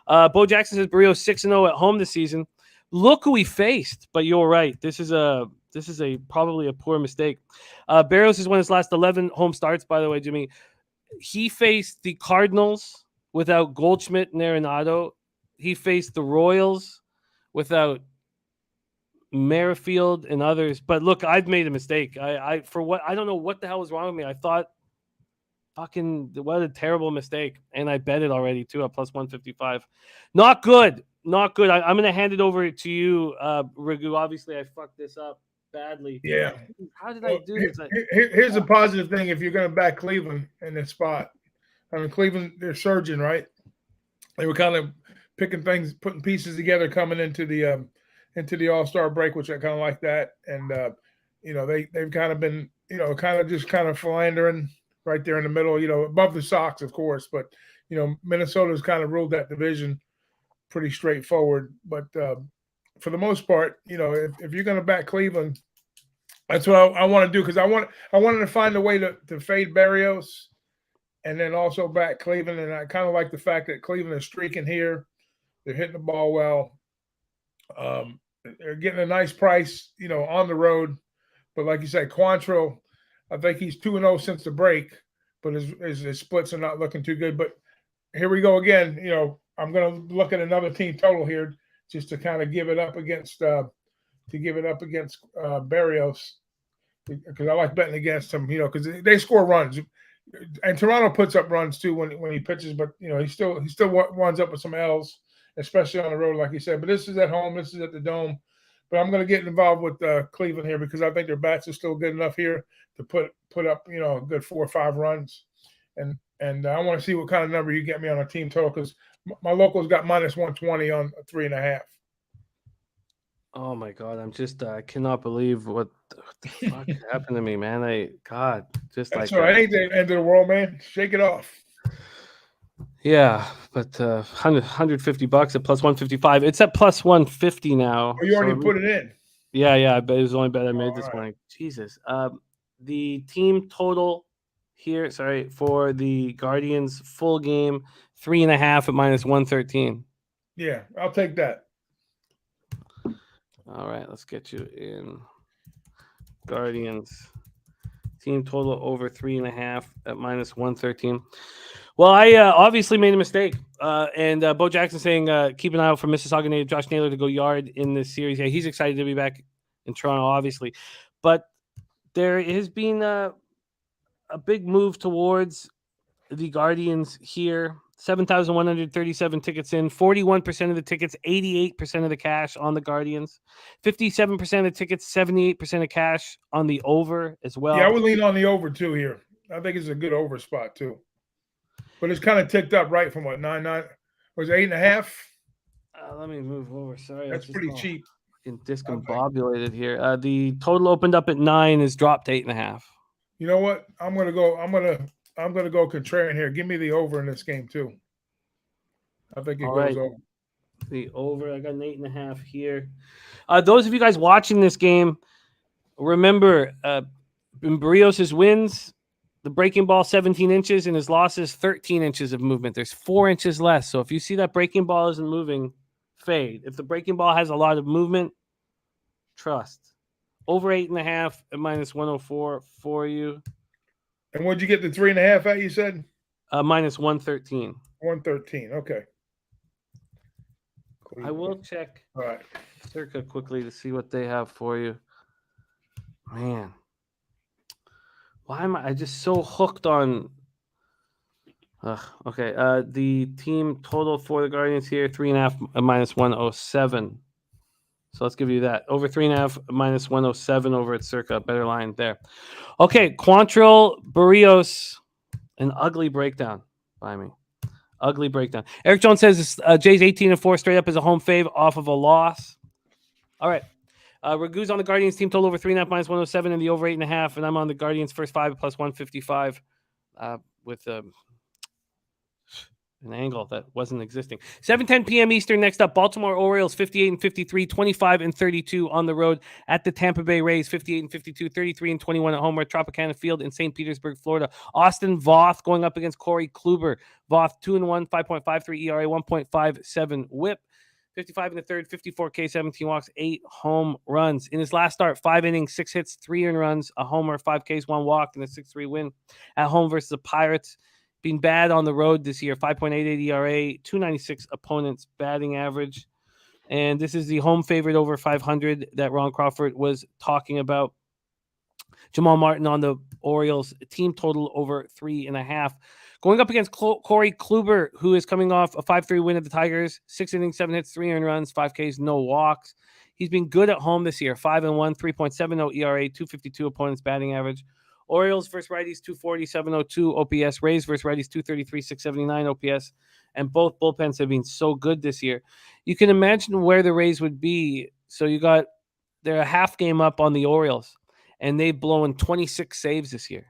Bo Jackson says Barrios 6-0 at home this season. Look who he faced, but you're right. This is probably a poor mistake. Barrios has won his last 11 home starts, by the way, Jimmy. He faced the Cardinals without Goldschmidt and Arenado. He faced the Royals without Merrifield and others. But look, I've made a mistake. I don't know what the hell was wrong with me. I thought, what a terrible mistake. And I bet it already too at plus 155. Not good. I'm going to hand it over to you, Ragu. Obviously, I fucked this up badly. Yeah. How did I do this? Here's a positive thing if you're going to back Cleveland in this spot. I mean, Cleveland, they're surging, right? They were kind of picking things, putting pieces together coming into the All-Star break, which I kind of like that. And, they've kind of been, kind of philandering right there in the middle, above the Sox, of course. But, Minnesota's kind of ruled that division pretty straightforward. But, for the most part, if you're going to back Cleveland, that's what I want to do because I wanted to find a way to fade Barrios and then also back Cleveland. And I kind of like the fact that Cleveland is streaking here. They're hitting the ball well. They're getting a nice price, on the road. But like you said, Quantrill, I think he's 2-0 since the break, but his splits are not looking too good. But here we go again. I'm going to look at another team total here, just to kind of give it up against Barrios, because I like betting against him, because they score runs, and Toronto puts up runs too when he pitches, but he still winds up with some L's, especially on the road, like you said. But this is at home, this is at the Dome. But I'm going to get involved with Cleveland here because I think their bats are still good enough here to put up a good 4 or 5 runs, and I want to see what kind of number you get me on a team total because My locals got -120 on 3.5. Oh my God, I'm just I cannot believe what the fuck happened to me, man. Just That's like all right. Ain't the end of the world, man. Shake it off. yeah, but $150 at +155. It's at +150 now. Oh, you already So put it in. yeah, I bet it was the only bet I made All this right. morning. Jesus. The team total here, sorry, for the Guardians full game 3.5 at -113. Yeah, I'll take that. All right, let's get you in. Guardians team total over 3.5 at -113. Well, I obviously made a mistake. And Bo Jackson saying keep an eye out for Mississauga native Josh Naylor to go yard in this series. Yeah, he's excited to be back in Toronto, obviously. But there has been a big move towards the Guardians here. 7,137 tickets in, 41% of the tickets, 88% of the cash on the Guardians, 57% of the tickets, 78% of cash on the over as well. Yeah, I would lean on the over too here. I think it's a good over spot too. But it's kind of ticked up right from what 9.9 was 8.5. Let me move over. Sorry, That's pretty cheap. Fucking discombobulated here. The total opened up at 9, is dropped to 8.5. You know what? I'm gonna go contrarian here. Give me the over in this game too. I think it goes over. The over. I got an 8.5 here. Those of you guys watching this game, remember in Barrios' wins, the breaking ball 17 inches, and his losses 13 inches of movement. There's 4 inches less. So if you see that breaking ball isn't moving, fade. If the breaking ball has a lot of movement, trust. Over 8.5 at -104 for you. And what'd you get the 3.5 at? You said -113. 113. Okay. I will check All right. Circa quickly to see what they have for you. Man, why am I just so hooked on? Okay. The team total for the Guardians here 3.5 at -107. So let's give you that. Over 3.5 -107 over at Circa. Better line there. Okay, Quantrill Barrios, an ugly breakdown by me. Ugly breakdown. Eric Jones says Jay's 18-4 straight up as a home fave off of a loss. All right. Ragu's on the Guardians team total over 3.5 -107 and the over 8.5. And I'm on the Guardians first 5 +155 with an angle that wasn't existing. 7:10 p.m. Eastern. Next up, Baltimore Orioles 58-53, 25-32 on the road at the Tampa Bay Rays 58-52, 33-21 at home at Tropicana Field in St. Petersburg, Florida. Austin Voth going up against Corey Kluber. Voth 2-1, 5.53 ERA, 1.57 WHIP. 55 in the third, 54 K, 17 walks, 8 home runs. In his last start, 5 innings, 6 hits, 3 earned runs, a homer, 5 Ks, 1 walk, and a 6-3 win at home versus the Pirates. Been bad on the road this year, 5.88 ERA, 296 opponents batting average. And this is the home favorite over 500 that Ron Crawford was talking about. Jamal Martin on the Orioles, team total over 3.5. Going up against Corey Kluber, who is coming off a 5-3 win at the Tigers, 6 innings, 7 hits, 3 earned runs, 5 Ks, no walks. He's been good at home this year, 5-1, 3.70 ERA, 252 opponents batting average. Orioles versus righties, 240, 702 OPS. Rays versus righties, 233, 679 OPS. And both bullpens have been so good this year. You can imagine where the Rays would be. So they're a half game up on the Orioles, and they've blown 26 saves this year.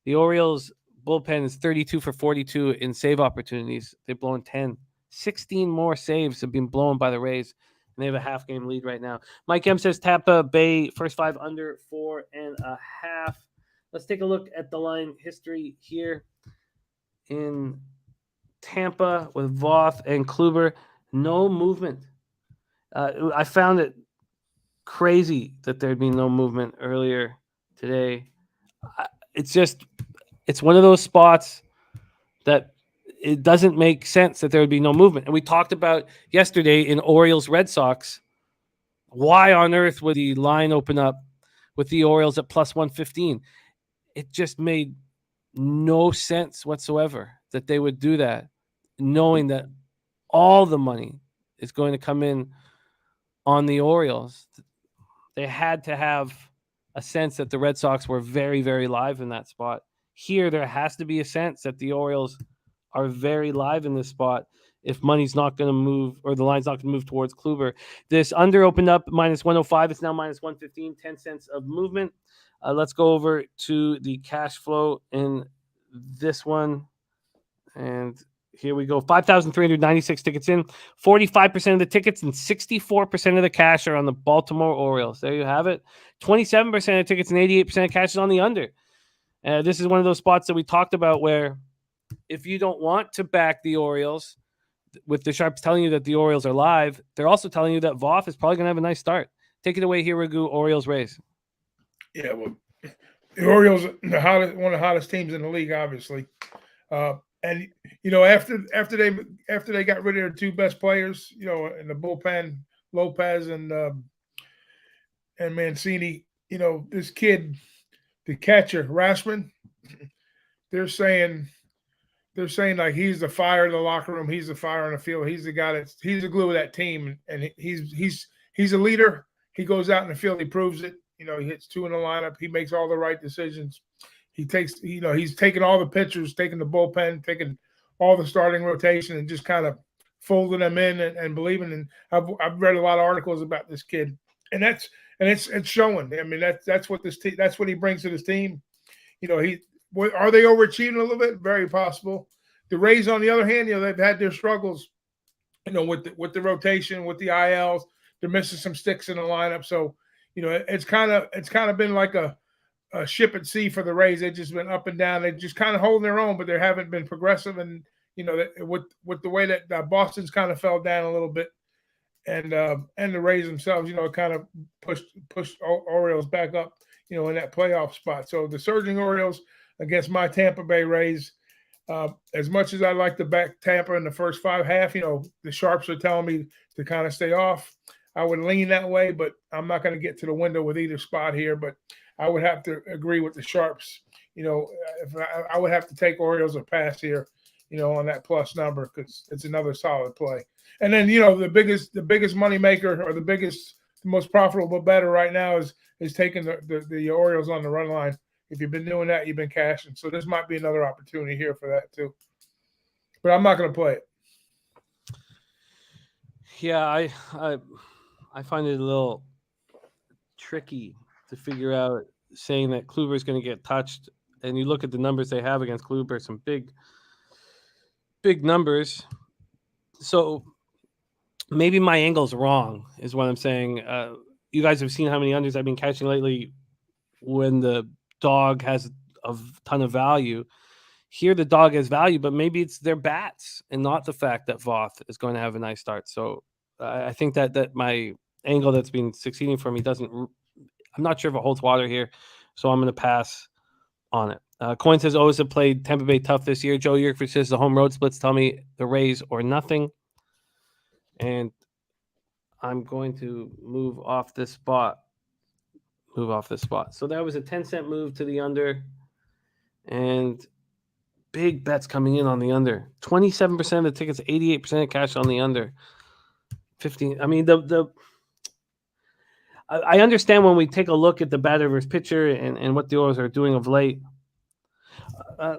The Orioles bullpen is 32 for 42 in save opportunities. They've blown 10. 16 more saves have been blown by the Rays, and they have a half game lead right now. Mike M says Tampa Bay first 5 under 4.5. Let's take a look at the line history here in Tampa with Voth and Kluber. No movement. I found it crazy that there'd be no movement earlier today. It's one of those spots that it doesn't make sense that there would be no movement. And we talked about yesterday in Orioles Red Sox, why on earth would the line open up with the Orioles at +115? It just made no sense whatsoever that they would do that, knowing that all the money is going to come in on the Orioles. They had to have a sense that the Red Sox were very, very live in that spot. Here, there has to be a sense that the Orioles are very live in this spot if money's not going to move or the line's not going to move towards Kluber. This under opened up -105. It's now -115, 10 cents of movement. Let's go over to the cash flow in this one. And here we go. 5,396 tickets in. 45% of the tickets and 64% of the cash are on the Baltimore Orioles. There you have it. 27% of tickets and 88% of cash is on the under. This is one of those spots that we talked about where if you don't want to back the Orioles, with the sharps telling you that the Orioles are live, they're also telling you that Voth is probably going to have a nice start. Take it away here, Ragu. Orioles Rays. Yeah, well, the Orioles are one of the hottest teams in the league, obviously. And after they got rid of their two best players, in the bullpen, Lopez and Mancini, this kid, the catcher, Rashman, they're saying like he's the fire in the locker room, he's the fire on the field, he's the guy he's the glue of that team, and he's a leader. He goes out in the field, he proves it. He hits 2 in the lineup, he makes all the right decisions. He's taking all the pitchers, taking the bullpen, taking all the starting rotation, and just kind of folding them in and believing. And I've read a lot of articles about this kid, and it's showing. I mean, that's what that's what he brings to this team. Are they overachieving a little bit? Very possible. The Rays, on the other hand, they've had their struggles, with the rotation, with the ILs. They're missing some sticks in the lineup, so it's kind of been like a ship at sea for the Rays. They've just been up and down. They're just kind of holding their own, but they haven't been progressive. And with the way that Boston's kind of fell down a little bit, and the Rays themselves, kind of pushed Orioles back up, in that playoff spot. So the surging Orioles against my Tampa Bay Rays. As much as I like to back Tampa in the first 5 half, the sharps are telling me to kind of stay off. I would lean that way, but I'm not going to get to the window with either spot here. But I would have to agree with the sharps. If I would have to take Orioles or pass here, on that plus number, because it's another solid play. And then the biggest money maker, or the most profitable better right now is taking the Orioles on the run line. If you've been doing that, you've been cashing. So this might be another opportunity here for that too. But I'm not going to play it. Yeah, I find it a little tricky to figure out saying that Kluber is going to get touched. And you look at the numbers they have against Kluber, some big numbers. So maybe my angle's wrong, is what I'm saying. You guys have seen how many unders I've been catching lately when the dog has a ton of value. Here the dog has value, but maybe it's their bats and not the fact that Voth is going to have a nice start. So I think that my angle that's been succeeding for me I'm not sure if it holds water here, so I'm going to pass on it. Coin says O's have played Tampa Bay tough this year. Joe Yerkford says the home road splits tell me the Rays or nothing. And I'm going to move off this spot. So that was a 10-cent move to the under, and big bets coming in on the under. 27% of the tickets, 88% of cash on the under. 15. I mean, I understand when we take a look at the batter versus pitcher and what the Orioles are doing of late.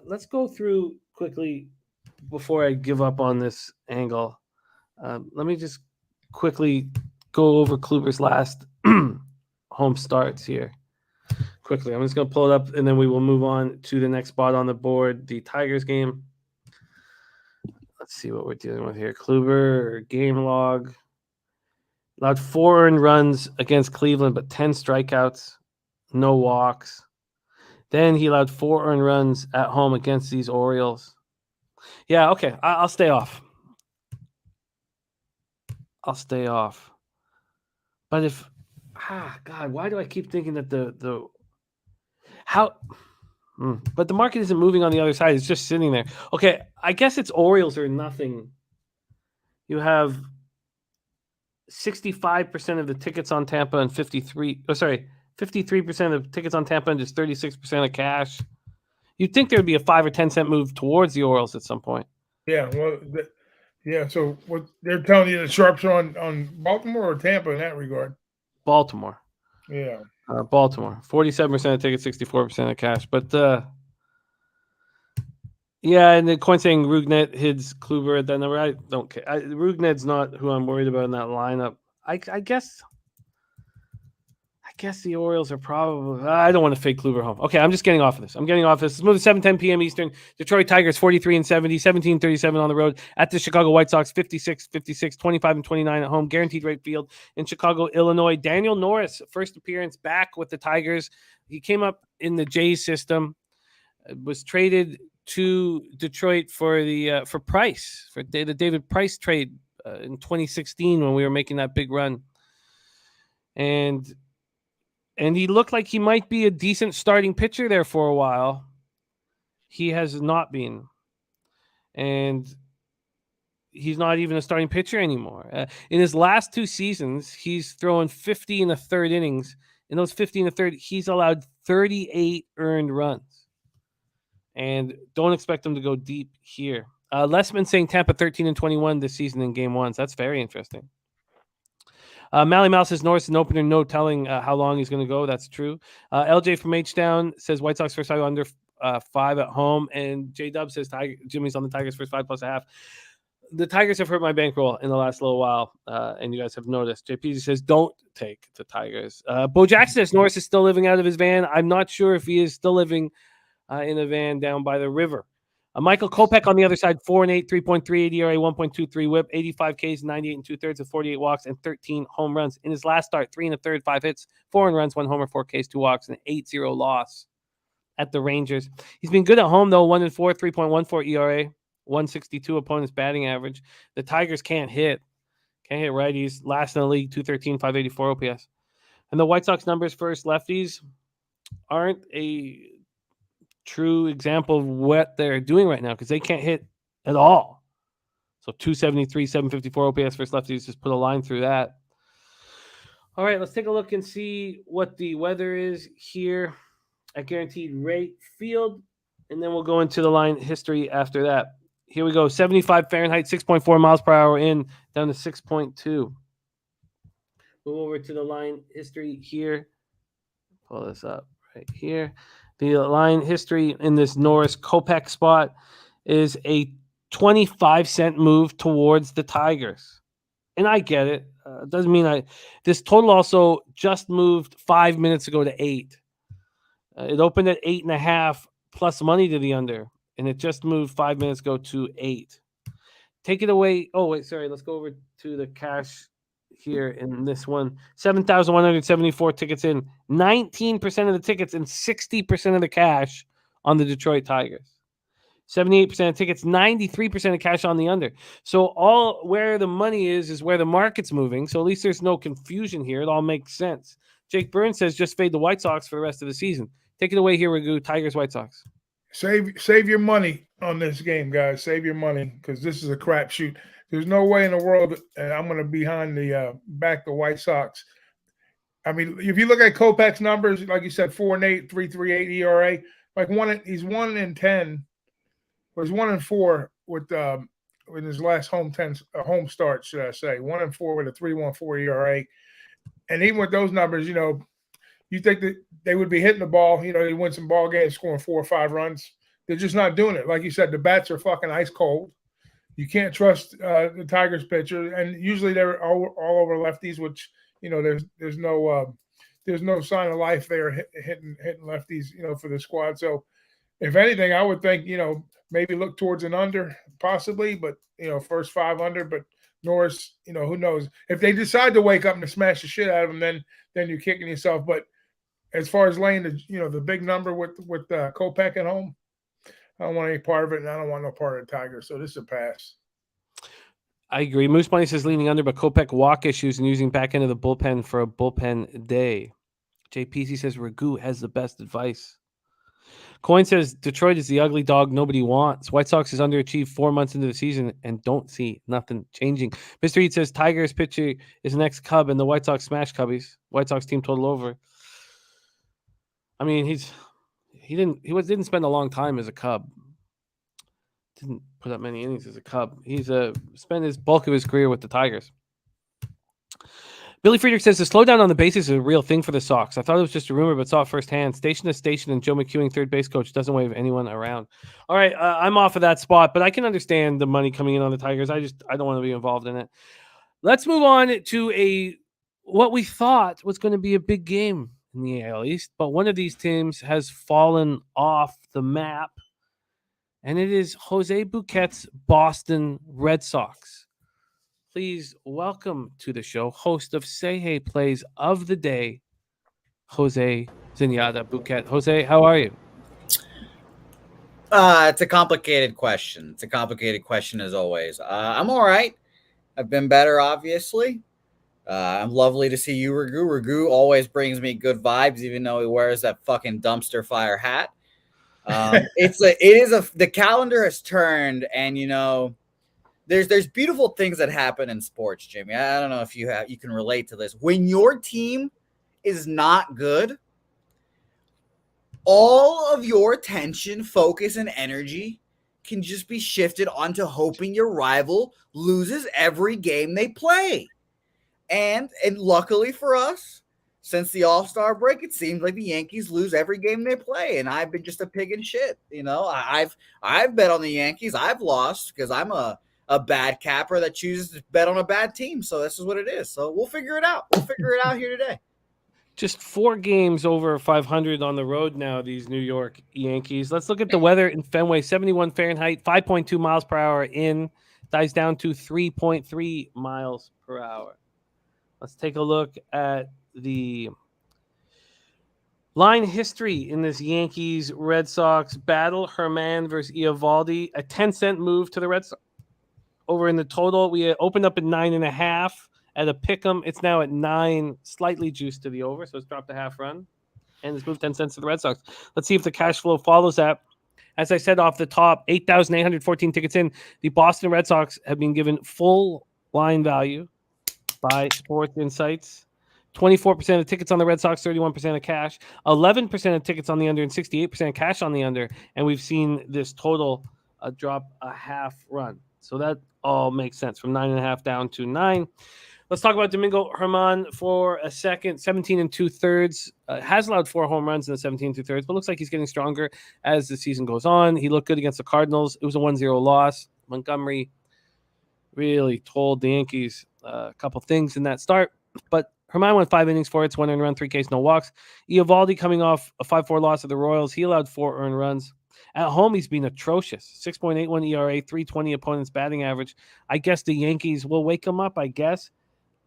Let's go through quickly before I give up on this angle. Let me just quickly go over Kluber's last home starts here. Quickly, I'm just going to pull it up, and then we will move on to the next spot on the board, the Tigers game. Let's see what we're dealing with here. Kluber, game log. Allowed 4 earned runs against Cleveland, but 10 strikeouts, no walks. Then he allowed 4 earned runs at home against these Orioles. Yeah, okay, I'll stay off. But if, God, why do I keep thinking that but the market isn't moving on the other side. It's just sitting there. Okay, I guess it's Orioles or nothing. You have 65% of the tickets on Tampa and 53% of the tickets on Tampa and just 36% of cash. You'd think there'd be a 5 or 10 cent move towards the Orioles at some point. Yeah, well, so what they're telling you, the sharps are on Baltimore or Tampa in that regard? Baltimore. Yeah. Baltimore. 47% of tickets, 64% of cash. But, Yeah, and the coin saying Rugnet hits Kluber at that number. I don't care. Rugnet's not who I'm worried about in that lineup. I guess the Orioles are probably. I don't want to fake Kluber home. Okay, I'm just getting off of this. Let's move to 7:10 p.m. Eastern. Detroit Tigers 43-70, 17-37 on the road at the Chicago White Sox 56-56, 25-29 at home. Guaranteed rate field in Chicago, Illinois. Daniel Norris, first appearance back with the Tigers. He came up in the Jays system. Was traded to Detroit for the David Price trade in 2016 when we were making that big run, and he looked like he might be a decent starting pitcher there for a while. He has not been, and he's not even a starting pitcher anymore. In his last 2 seasons, he's thrown 50 in the third innings. In those 50 in the third, he's allowed 38 earned runs. And don't expect them to go deep here. Lessman saying Tampa 13-21 this season in game 1. So that's very interesting. Mally Mouse says Norris an opener, no telling how long he's going to go. That's true. LJ from H-Town says White Sox first 5 under 5 at home. And J-Dub says Jimmy's on the Tigers first 5+ a half. The Tigers have hurt my bankroll in the last little while, and you guys have noticed. JP says don't take the Tigers. Bo Jackson says Norris is still living out of his van. I'm not sure if he is still living in a van down by the river. Michael Kopech on the other side, 4-8, 3.38 ERA, 1.23 WHIP, 85 Ks, 98 2/3 with 48 walks, and 13 home runs. In his last start, 3 1/3, 5 hits, 4 runs, 1 homer, 4 Ks, 2 walks, and an 8-0 loss at the Rangers. He's been good at home though, 1-4, 3.14 ERA, 162 opponent's batting average. The Tigers can't hit righties. Last in the league, 213, 584 OPS. And the White Sox numbers first lefties aren't a true example of what they're doing right now because they can't hit at all. So 273, 754 OPS versus lefties. Just put a line through that. All right, let's take a look and see what the weather is here at Guaranteed Rate Field, and then we'll go into the line history after that. Here we go. 75 Fahrenheit, 6.4 miles per hour in, down to 6.2. Move over to the line history here. Pull this up right here. The line history in this Norris Kopech spot is a 25-cent move towards the Tigers. And I get it. Doesn't mean this total also just moved 5 minutes ago to 8. It opened at 8.5 plus money to the under, and it just moved 5 minutes ago to 8. Take it away. Oh, wait, sorry. Let's go over to the cash here in this one. 7,174 tickets in. 19% of the tickets and 60% of the cash on the Detroit Tigers. 78% of tickets, 93% of cash on the under. So all where the money is where the market's moving. So at least there's no confusion here. It all makes sense. Jake Burns says just fade the White Sox for the rest of the season. Take it away here, Ragu. Tigers, White Sox. Save your money on this game, guys. Save your money because this is a crapshoot. There's no way in the world I'm going to be behind back the White Sox. I mean, if you look at Kopech's numbers, like you said, 4-8, 3.38 ERA. He's 1-10, or he's 1-4 with in his last home start, should I say? 1-4 with a 3.14 ERA. And even with those numbers, you think that they would be hitting the ball. He win some ball games, scoring 4 or 5 runs. They're just not doing it. Like you said, the bats are fucking ice cold. You can't trust the Tigers pitcher, and usually they're all over lefties, which there's no sign of life there hitting lefties, for the squad. So if anything, I would think maybe look towards an under possibly, but first 5 under. But Norris, who knows if they decide to wake up and to smash the shit out of him, then you're kicking yourself. But as far as laying the big number with Kopech at home, I don't want any part of it, and I don't want no part of the Tigers. So this is a pass. I agree. Moose Bunny says leaning under, but Kopech walk issues and using back into the bullpen for a bullpen day. JPC says Ragu has the best advice. Coin says Detroit is the ugly dog nobody wants. White Sox is underachieved 4 months into the season and don't see nothing changing. Mr. Eat says Tigers pitcher is an ex-Cub and the White Sox smash Cubbies. White Sox team total over. I mean, he didn't spend a long time as a Cub. Didn't put up many innings as a Cub. He's spent his bulk of his career with the Tigers. Billy Friedrich says the slowdown on the bases is a real thing for the Sox. I thought it was just a rumor, but saw it firsthand. Station to station, and Joe McEwing, third base coach, doesn't wave anyone around. All right, I'm off of that spot, but I can understand the money coming in on the Tigers. I don't want to be involved in it. Let's move on to what we thought was going to be a big game in the AL East, but one of these teams has fallen off the map, and it is Jose Bouquet's Boston Red Sox. Please welcome to the show, host of Say Hey Plays of the Day, Jose Zenyatta Bouquet. Jose, how are you? It's a complicated question. It's a complicated question as always. I'm all right. I've been better, obviously. I'm lovely to see you, Ragu. Ragu always brings me good vibes, even though he wears that fucking dumpster fire hat. The calendar has turned, and you know, there's beautiful things that happen in sports, Jimmy. I don't know if you can relate to this. When your team is not good, all of your attention, focus, and energy can just be shifted onto hoping your rival loses every game they play. And luckily for us, since the All-Star break, it seems like the Yankees lose every game they play, and I've been just a pig in shit. You know, I've bet on the Yankees. I've lost because I'm a bad capper that chooses to bet on a bad team. So this is what it is. So we'll figure it out. We'll figure it out here today. Just 4 games over 500 on the road now, these New York Yankees. Let's look at the weather in Fenway. 71 Fahrenheit, 5.2 miles per hour in, dies down to 3.3 miles per hour. Let's take a look at the line history in this Yankees-Red Sox battle. Herman versus Eovaldi, a 10-cent move to the Red Sox. Over in the total, we opened up at 9.5 at a pick'em. It's now at 9, slightly juiced to the over, so it's dropped a half run. And it's moved 10 cents to the Red Sox. Let's see if the cash flow follows that. As I said off the top, 8,814 tickets in. The Boston Red Sox have been given full line value by Sports Insights. 24% of tickets on the Red Sox, 31% of cash, 11% of tickets on the under, and 68% cash on the under. And we've seen this total drop a half run. So that all makes sense from 9.5 down to 9. Let's talk about Domingo Germán for a second. 17 2/3. Has allowed 4 home runs in the 17 2/3, but looks like he's getting stronger as the season goes on. He looked good against the Cardinals. It was a 1-0 loss. Montgomery really told the Yankees a couple things in that start, but Germán went 5 innings for it, 1 earned run, 3 Ks, no walks. Eovaldi coming off a 5-4 loss to the Royals. He allowed 4 earned runs. At home, he's been atrocious. 6.81 ERA, 320 opponent's batting average. I guess the Yankees will wake him up, I guess.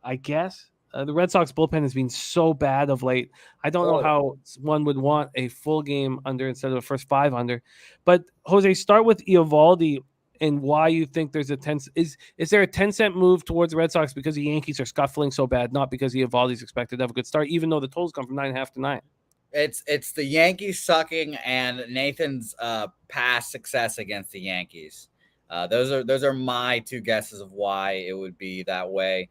The Red Sox bullpen has been so bad of late. I don't know how one would want a full game under instead of a first 5 under. But, Jose, start with Eovaldi and why you think there's a 10 is there a 10-cent move towards the Red Sox because the Yankees are scuffling so bad, not because Eovaldi's expected to have a good start, even though the totals come from 9.5 to 9. It's the Yankees sucking and Nathan's past success against the Yankees. Those are my 2 guesses of why it would be that way.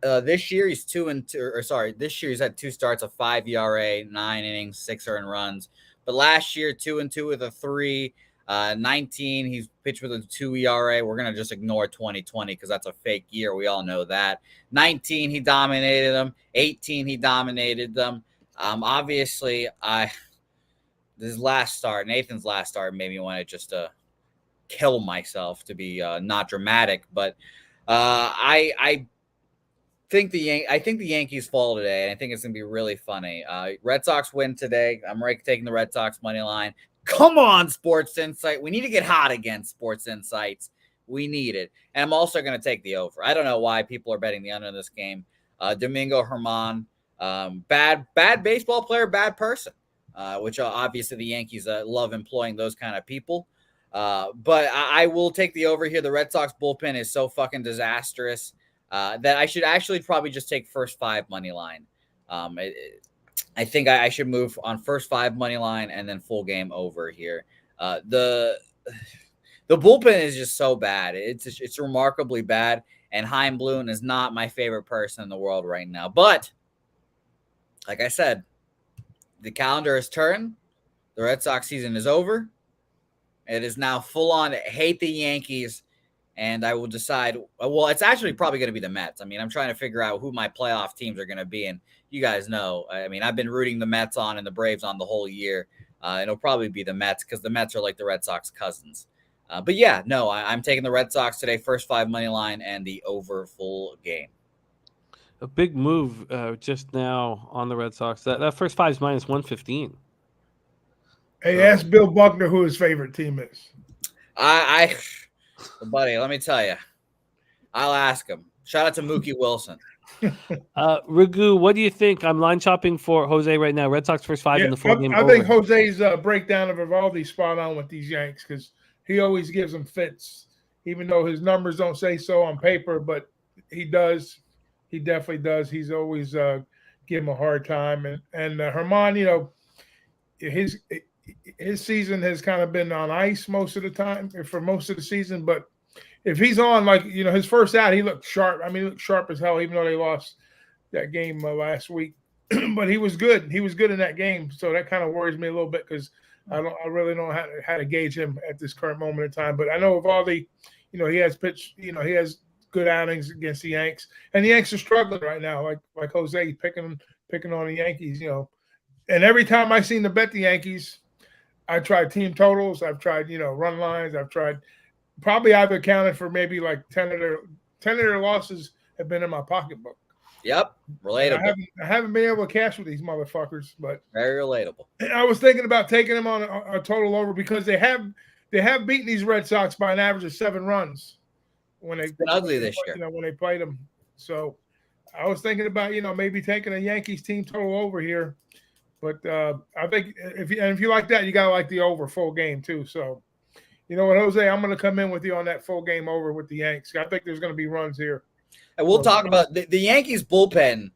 This year he's 2-2. This year he's had 2 starts, a 5 ERA, 9 innings, 6 earned runs. But last year 2-2 with a 3. 19 he's pitched with a 2 ERA. We're gonna just ignore 2020 because that's a fake year. We all know that. 19 he dominated them. 18 he dominated them. Obviously, Nathan's last start made me want to just kill myself, to be not dramatic, but I think the Yankees fall today, and I think it's gonna be really funny. Red Sox win today. I'm taking the Red Sox money line. Come on, Sports Insight. We need to get hot again, Sports Insights. We need it. And I'm also going to take the over. I don't know why people are betting the under in this game. Domingo Germán, bad baseball player, bad person, which obviously the Yankees love employing those kind of people. But I will take the over here. The Red Sox bullpen is so fucking disastrous that I should actually probably just take first 5 money line. I think I should move on first 5 money line and then full game over here. The bullpen is just so bad. It's remarkably bad. And Chaim Bloom is not my favorite person in the world right now. But like I said, the calendar has turned. The Red Sox season is over. It is now full on hate the Yankees and I will decide. Well, it's actually probably going to be the Mets. I mean, I'm trying to figure out who my playoff teams are going to be, and you guys know. I mean, I've been rooting the Mets on and the Braves on the whole year. It'll probably be the Mets because the Mets are like the Red Sox cousins. But yeah, no, I'm taking the Red Sox today, first 5 money line and the over full game. A big move just now on the Red Sox. That first 5 is minus 115. Hey, ask Bill Buckner who his favorite team is. Buddy, let me tell you, I'll ask him. Shout out to Mookie Wilson. Ragu, what do you think? I'm line chopping for Jose right now. Red Sox first 5 in the full game. I think Jose's breakdown of Evaldi's spot on with these Yanks because he always gives them fits, even though his numbers don't say so on paper, but he does. He definitely does. He's always give him a hard time. And Herman, you know, his season has kind of been on ice most of the time for most of the season. But if he's on, like, you know, his first out, he looked sharp. I mean, he looked sharp as hell, even though they lost that game last week. But he was good. He was good in that game. So that kind of worries me a little bit because I really don't know how to gauge him at this current moment in time. But I know Evaldi, you know, he has pitched, you know, he has good outings against the Yanks. And the Yanks are struggling right now, like Jose picking on the Yankees, you know. And every time I seen to bet the Yankees, I tried team totals. I've tried, you know, run lines. I've tried probably I've accounted for maybe like 10 of their losses have been in my pocketbook. Yep, relatable. I haven't been able to cash with these motherfuckers, but very relatable. And I was thinking about taking them on a total over because they have beaten these Red Sox by an average of 7 runs when they've been ugly this year. You know, when they played them. So I was thinking about, you know, maybe taking a Yankees team total over here. But I think if you like that, you gotta like the over full game too. So, you know what, Jose, I'm gonna come in with you on that full game over with the Yanks. I think there's gonna be runs here. And we'll talk about the Yankees bullpen.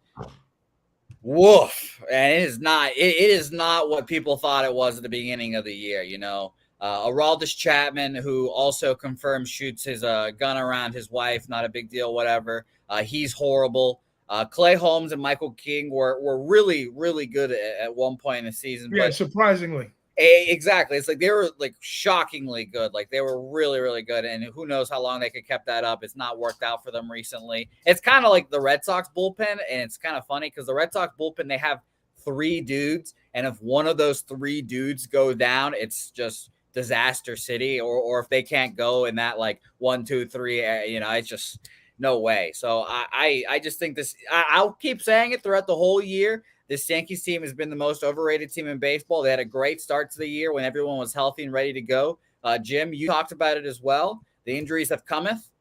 Woof, and it is not what people thought it was at the beginning of the year. You know, Aroldis Chapman, who also confirmed shoots his gun around his wife, not a big deal, whatever. He's horrible. Clay Holmes and Michael King were really, really good at one point in the season. Yeah, but surprisingly. Exactly. It's like they were like shockingly good. Like they were really, really good. And who knows how long they could kept that up. It's not worked out for them recently. It's kind of like the Red Sox bullpen. And it's kind of funny because the Red Sox bullpen, they have 3 dudes. And if one of those 3 dudes go down, it's just disaster city. Or if they can't go in that like 1, 2, 3, you know, it's just no way. So I just think this, I'll keep saying it throughout the whole year. This Yankees team has been the most overrated team in baseball. They had a great start to the year when everyone was healthy and ready to go. Jim, you talked about it as well. The injuries have cometh,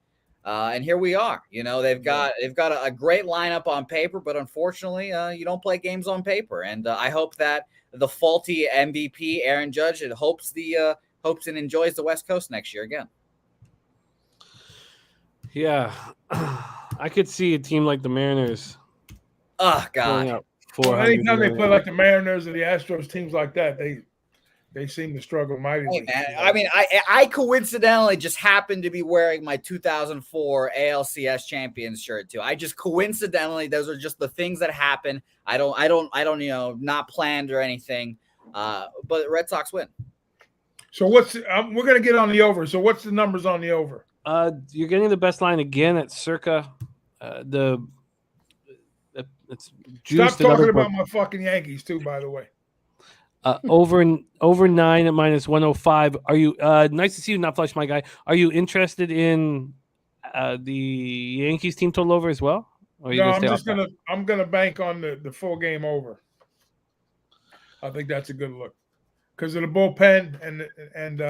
and here we are. You know, they've got a great lineup on paper, but unfortunately, you don't play games on paper. And I hope that the faulty MVP Aaron Judge hopes and enjoys the West Coast next year again. Yeah, I could see a team like the Mariners. Oh God. Well, anytime they play like the Mariners or the Astros, teams like that, they seem to struggle mightily. Hey, I mean, I coincidentally just happened to be wearing my 2004 ALCS champions shirt too. I just coincidentally, those are just the things that happen. I don't, you know, not planned or anything. But Red Sox win. So we're gonna get on the over. So what's the numbers on the over? You're getting the best line again at circa it's Stop talking about my fucking Yankees too, by the way. Over 9 at minus 105. Are you nice to see you, not flush, my guy? Are you interested in the Yankees team total over as well? Or No, I'm gonna bank on the full game over. I think that's a good look because of the bullpen and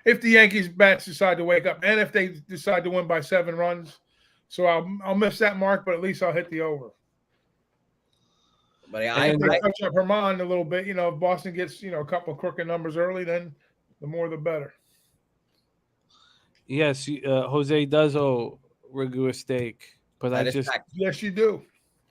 if the Yankees bats decide to wake up and if they decide to win by 7 runs, so I'll miss that mark, but at least I'll hit the over. But I touch up Herman a little bit. You know, if Boston gets, you know, a couple of crooked numbers early, then the more the better. Yes, Jose does owe Ragu a steak, but yes, you do.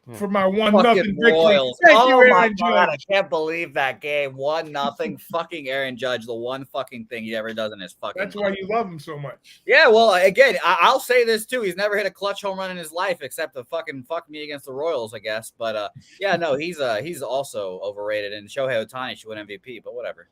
Yeah. For my 1-0 victory. Royals. Thank oh you, my Aaron God, Judge. I can't believe that game. 1-0 fucking Aaron Judge, the one fucking thing he ever does in his fucking That's why you love him so much. Yeah, well, again, I'll say this too. He's never hit a clutch home run in his life except to fucking fuck me against the Royals, I guess. But yeah, no, he's also overrated, and Shohei Ohtani should win MVP, but whatever.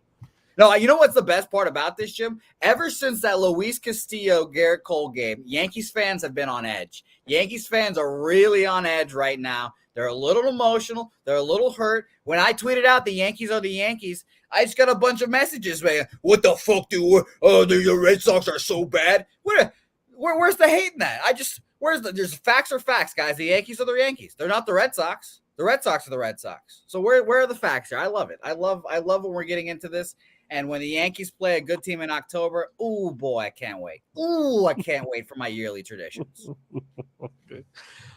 No, you know what's the best part about this, Jim? Ever since that Luis Castillo, Garrett Cole game, Yankees fans have been on edge. Yankees fans are really on edge right now. They're a little emotional. They're a little hurt. When I tweeted out the Yankees are the Yankees, I just got a bunch of messages, man. What the fuck, dude? Oh, the Red Sox are so bad. Where's the hate in that? There's facts are facts, guys. The Yankees are the Yankees. They're not the Red Sox. The Red Sox are the Red Sox. So where are the facts here? I love it. I love when we're getting into this. And when the Yankees play a good team in October, ooh, boy, I can't wait. Ooh, I can't wait for my yearly traditions.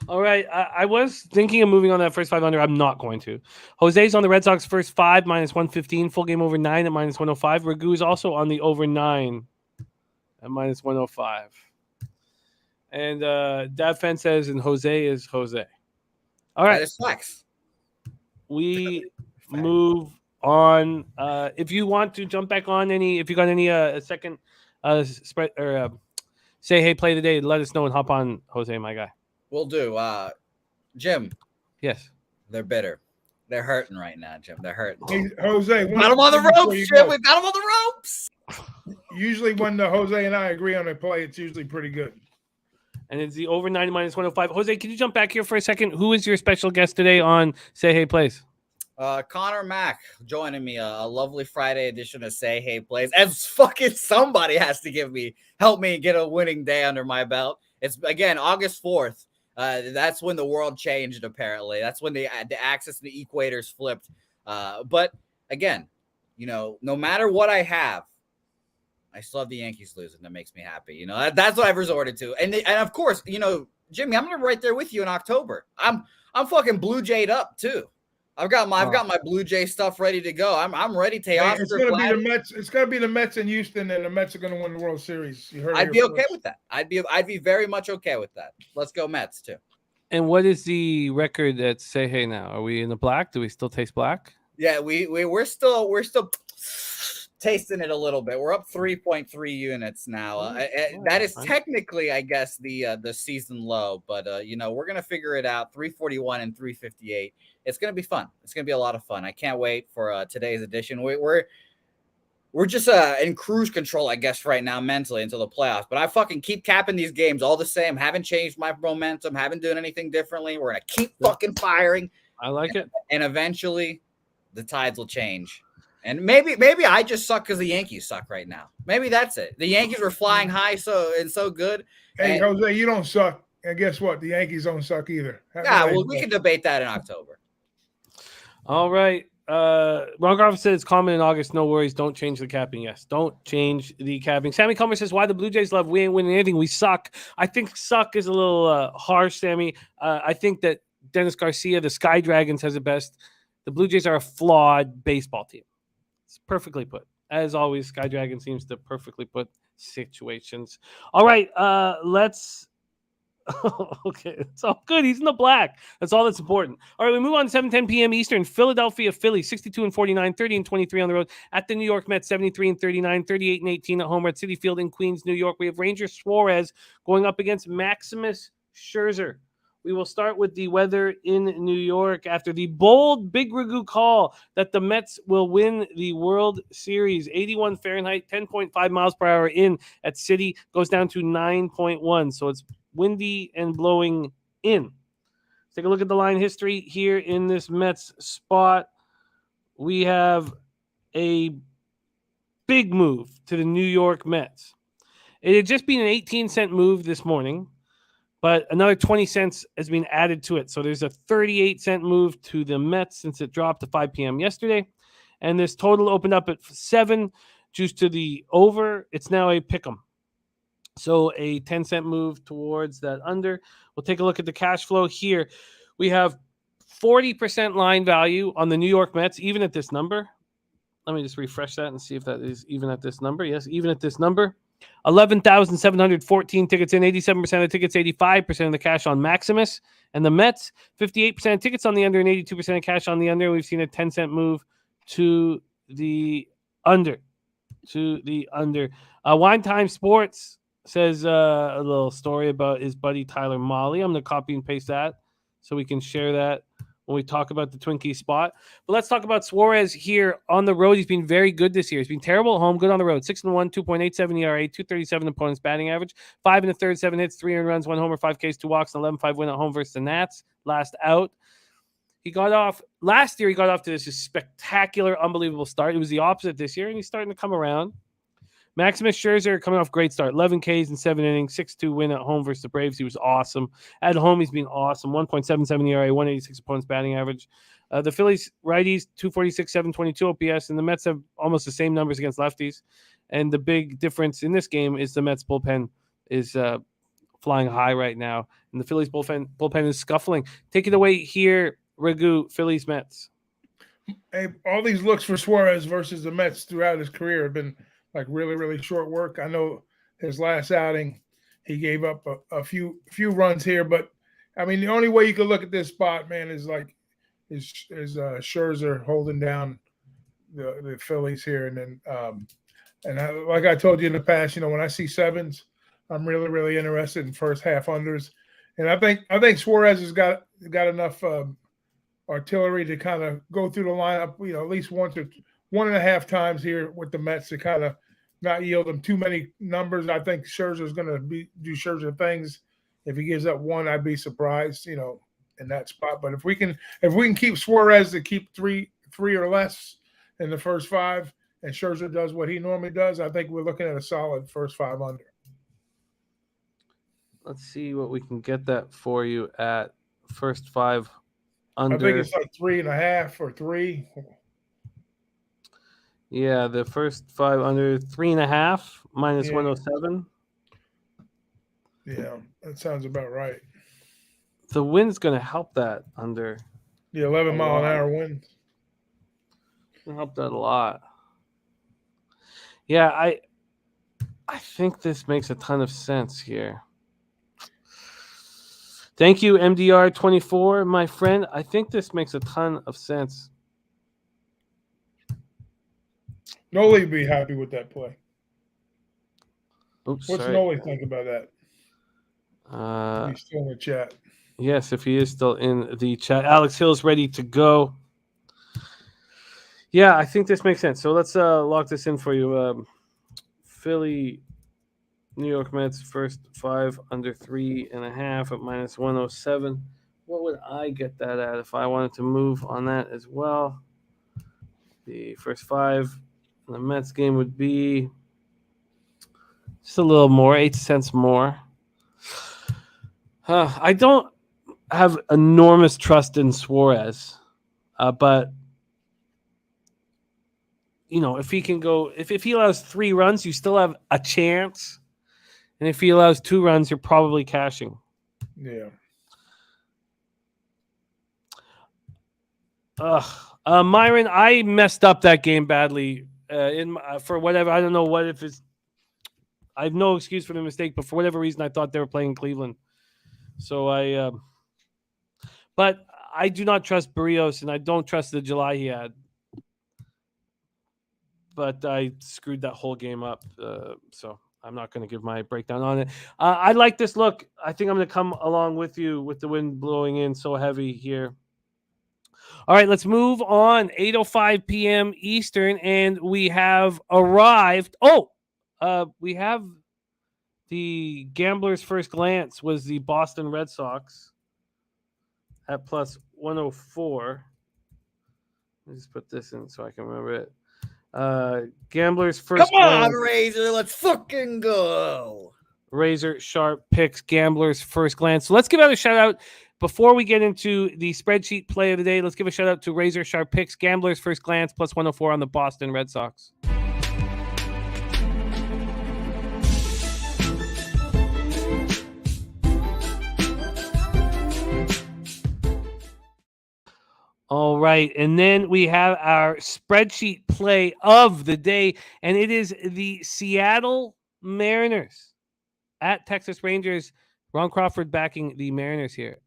All right. I was thinking of moving on that first 5 under. I'm not going to. Jose's on the Red Sox first 5, -115. Full game over 9 at -105. Ragu is also on the over 9 at -105. And Dad Fan says, and Jose is Jose. All right. That is facts. We move on. If you want to jump back on if you got any second spread or say hey play today, let us know and hop on, Jose, my guy. We'll do. Jim. Yes. They're bitter. They're hurting right now, Jim. They're hurting. Hey, Jose, Got them on the ropes, Jim. We got them on the ropes. Usually when Jose and I agree on a play, it's usually pretty good. And it's the over 9 -105. Jose, can you jump back here for a second? Who is your special guest today on Say Hey Plays? Connor Mack joining me, a lovely Friday edition of Say Hey Plays. As fucking somebody has to help me get a winning day under my belt. It's again August 4th. That's when the world changed. Apparently, that's when the axis and the equators flipped. But again, no matter what I have, I still have the Yankees losing. That makes me happy. That's what I've resorted to. And of course, Jimmy, I'm gonna be right there with you in October. I'm fucking Blue Jayed up too. I've got my Blue Jay stuff ready to go. I'm ready to it's gonna be the Mets. It's gonna be the Mets in Houston, and the Mets are gonna win the World Series. I'd be okay with that. I'd be very much okay with that. Let's go Mets too. And what is the record at Say Hey now? Are we in the black? Do we still taste black? Yeah, we're still tasting it a little bit. We're up 3.3 units now. That is technically, I guess, the season low, but we're gonna figure it out. 341 and 358. It's gonna be fun. It's gonna be a lot of fun. I can't wait for today's edition. We're just in cruise control, I guess, right now mentally until the playoffs. But I fucking keep capping these games all the same. Haven't changed my momentum. Haven't done anything differently. We're gonna keep fucking firing. I like it. And eventually, the tides will change. And maybe I just suck because the Yankees suck right now. Maybe that's it. The Yankees were flying high so good. Hey, Jose, you don't suck. And guess what? The Yankees don't suck either. We can debate that in October. All right. Ron Garvin said it's common in August. No worries. Don't change the capping. Yes. Don't change the capping. Sammy Comer says, why the Blue Jays love? We ain't winning anything. We suck. I think suck is a little harsh, Sammy. I think that Dennis Garcia, the Sky Dragons, has the best. The Blue Jays are a flawed baseball team. It's perfectly put. As always, Sky Dragon seems to perfectly put situations. All right. Let's. Okay, it's all good. He's in the black. That's all that's important. All right, we move on to 7:10 p.m. Eastern. Philadelphia Phillies 62 and 49, 30 and 23 on the road at the New York Mets 73 and 39, 38 and 18 at home at Citi Field in Queens, New York. We have Ranger Suarez going up against Maximus Scherzer. We will start with the weather in New York after the bold Big Ragoo call that the Mets will win the World Series. 81 Fahrenheit, 10.5 miles per hour in at Citi, goes down to 9.1. So it's windy and blowing in. Let's take a look at the line history here in this Mets spot. We have a big move to the New York Mets. It had just been an 18-cent move this morning, but another 20 cents has been added to it. So there's a 38-cent move to the Mets since it dropped to 5 p.m. yesterday. And this total opened up at 7, juice to the over. It's now a pick'em. So a 10-cent move towards that under. We'll take a look at the cash flow here. We have 40% line value on the New York Mets, even at this number. Let me just refresh that and see if that is even at this number. Yes, even at this number. 11,714 tickets in, 87% of the tickets, 85% of the cash on Maximus. And the Mets, 58% of tickets on the under and 82% of cash on the under. We've seen a 10-cent move to the under. Wine Time Sports says a little story about his buddy Tyler Molly. I'm going to copy and paste that so we can share that when we talk about the Twinkie spot. But let's talk about Suarez here on the road. He's been very good this year. He's been terrible at home, good on the road. 6-1, 2.87 ERA, 237 opponents batting average, 5 1/3, 7 hits, 3 earned runs, 1 homer, 5 Ks, 2 walks, and 11-5 win at home versus the Nats. Last out. Last year he got off to this spectacular, unbelievable start. It was the opposite this year, and he's starting to come around. Maximus Scherzer coming off great start. 11 Ks in 7 innings, 6-2 win at home versus the Braves. He was awesome. At home, he's been awesome. 1.77 ERA, 186 opponents batting average. The Phillies righties, 246, 722 OPS, and the Mets have almost the same numbers against lefties. And the big difference in this game is the Mets bullpen is flying high right now, and the Phillies bullpen is scuffling. Take it away here, Ragu, Phillies, Mets. Hey, all these looks for Suarez versus the Mets throughout his career have been like really, really short work. I know his last outing, he gave up a few runs here, but I mean, the only way you could look at this spot, man, is like is Scherzer holding down the Phillies here, and then like I told you in the past, when I see sevens, I'm really, really interested in first half unders, and I think Suarez has got enough artillery to kind of go through the lineup, at least 1.5 times here with the Mets to kind of not yield them too many numbers. I think Scherzer's going to do Scherzer things. If he gives up one, I'd be surprised, in that spot. But if we can keep Suarez to keep three or less in the first 5, and Scherzer does what he normally does, I think we're looking at a solid first 5 under. Let's see what we can get that for you at first 5 under. I think it's like 3.5 or 3. Yeah, the first 5 under 3.5 minus 107. Yeah, that sounds about right. The wind's going to help that under. The 11-mile-an-hour wind. It'll help that a lot. Yeah, I think this makes a ton of sense here. Thank you, MDR24, my friend. I think this makes a ton of sense. Noli would be happy with that play. Oops, What's sorry. Noli think about that? He's still in the chat. Yes, if he is still in the chat. Alex Hill's ready to go. Yeah, I think this makes sense. So let's lock this in for you. Philly, New York Mets, first 5 under 3.5 at minus 107. What would I get that at if I wanted to move on that as well? The first 5 in the Mets game would be just a little more, 8 cents more. I don't have enormous trust in Suarez, but if he can go, if he allows 3 runs, you still have a chance. And if he allows 2 runs, you're probably cashing. Yeah. Myron, I messed up that game badly. For whatever, I don't know what if it's. I have no excuse for the mistake, but for whatever reason, I thought they were playing Cleveland. So but I do not trust Barrios, and I don't trust the July he had. But I screwed that whole game up, so I'm not going to give my breakdown on it. I like this look. I think I'm going to come along with you with the wind blowing in so heavy here. All right, let's move on. 8:05 p.m. Eastern, and we have arrived. We have the gambler's first glance was the Boston Red Sox at plus 104. Let me just put this in so I can remember it. Gambler's first Come on, glance. Razor, let's fucking go. Razor Sharp picks Gambler's first glance. So let's give out a shout out before we get into the spreadsheet play of the day. Let's give a shout out to Razor Sharp picks Gambler's first glance plus 104 on the Boston Red Sox. All right, and then we have our spreadsheet play of the day, and it is the Seattle Mariners at Texas Rangers. Ron Crawford backing the Mariners here.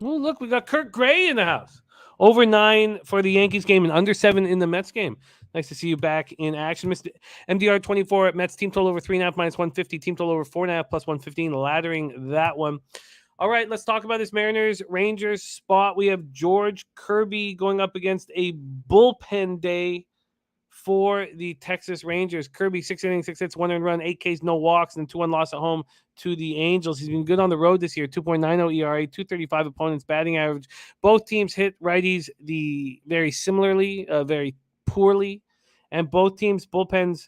Oh, look, we got Kurt Gray in the house. Over 9 for the Yankees game and under 7 in the Mets game. Nice to see you back in action. Mr. MDR 24 at Mets. Team total over 3.5 minus 150. Team total over 4.5 plus 115. Laddering that one. All right, let's talk about this Mariners Rangers spot. We have George Kirby going up against a bullpen day for the Texas Rangers. Kirby, 6 innings, 6 hits, 1 earned run, 8 Ks, no walks, and 2-1 loss at home to the Angels. He's been good on the road this year. 2.90 ERA, 235 opponents batting average. Both teams hit righties very similarly, very poorly, and both teams' bullpens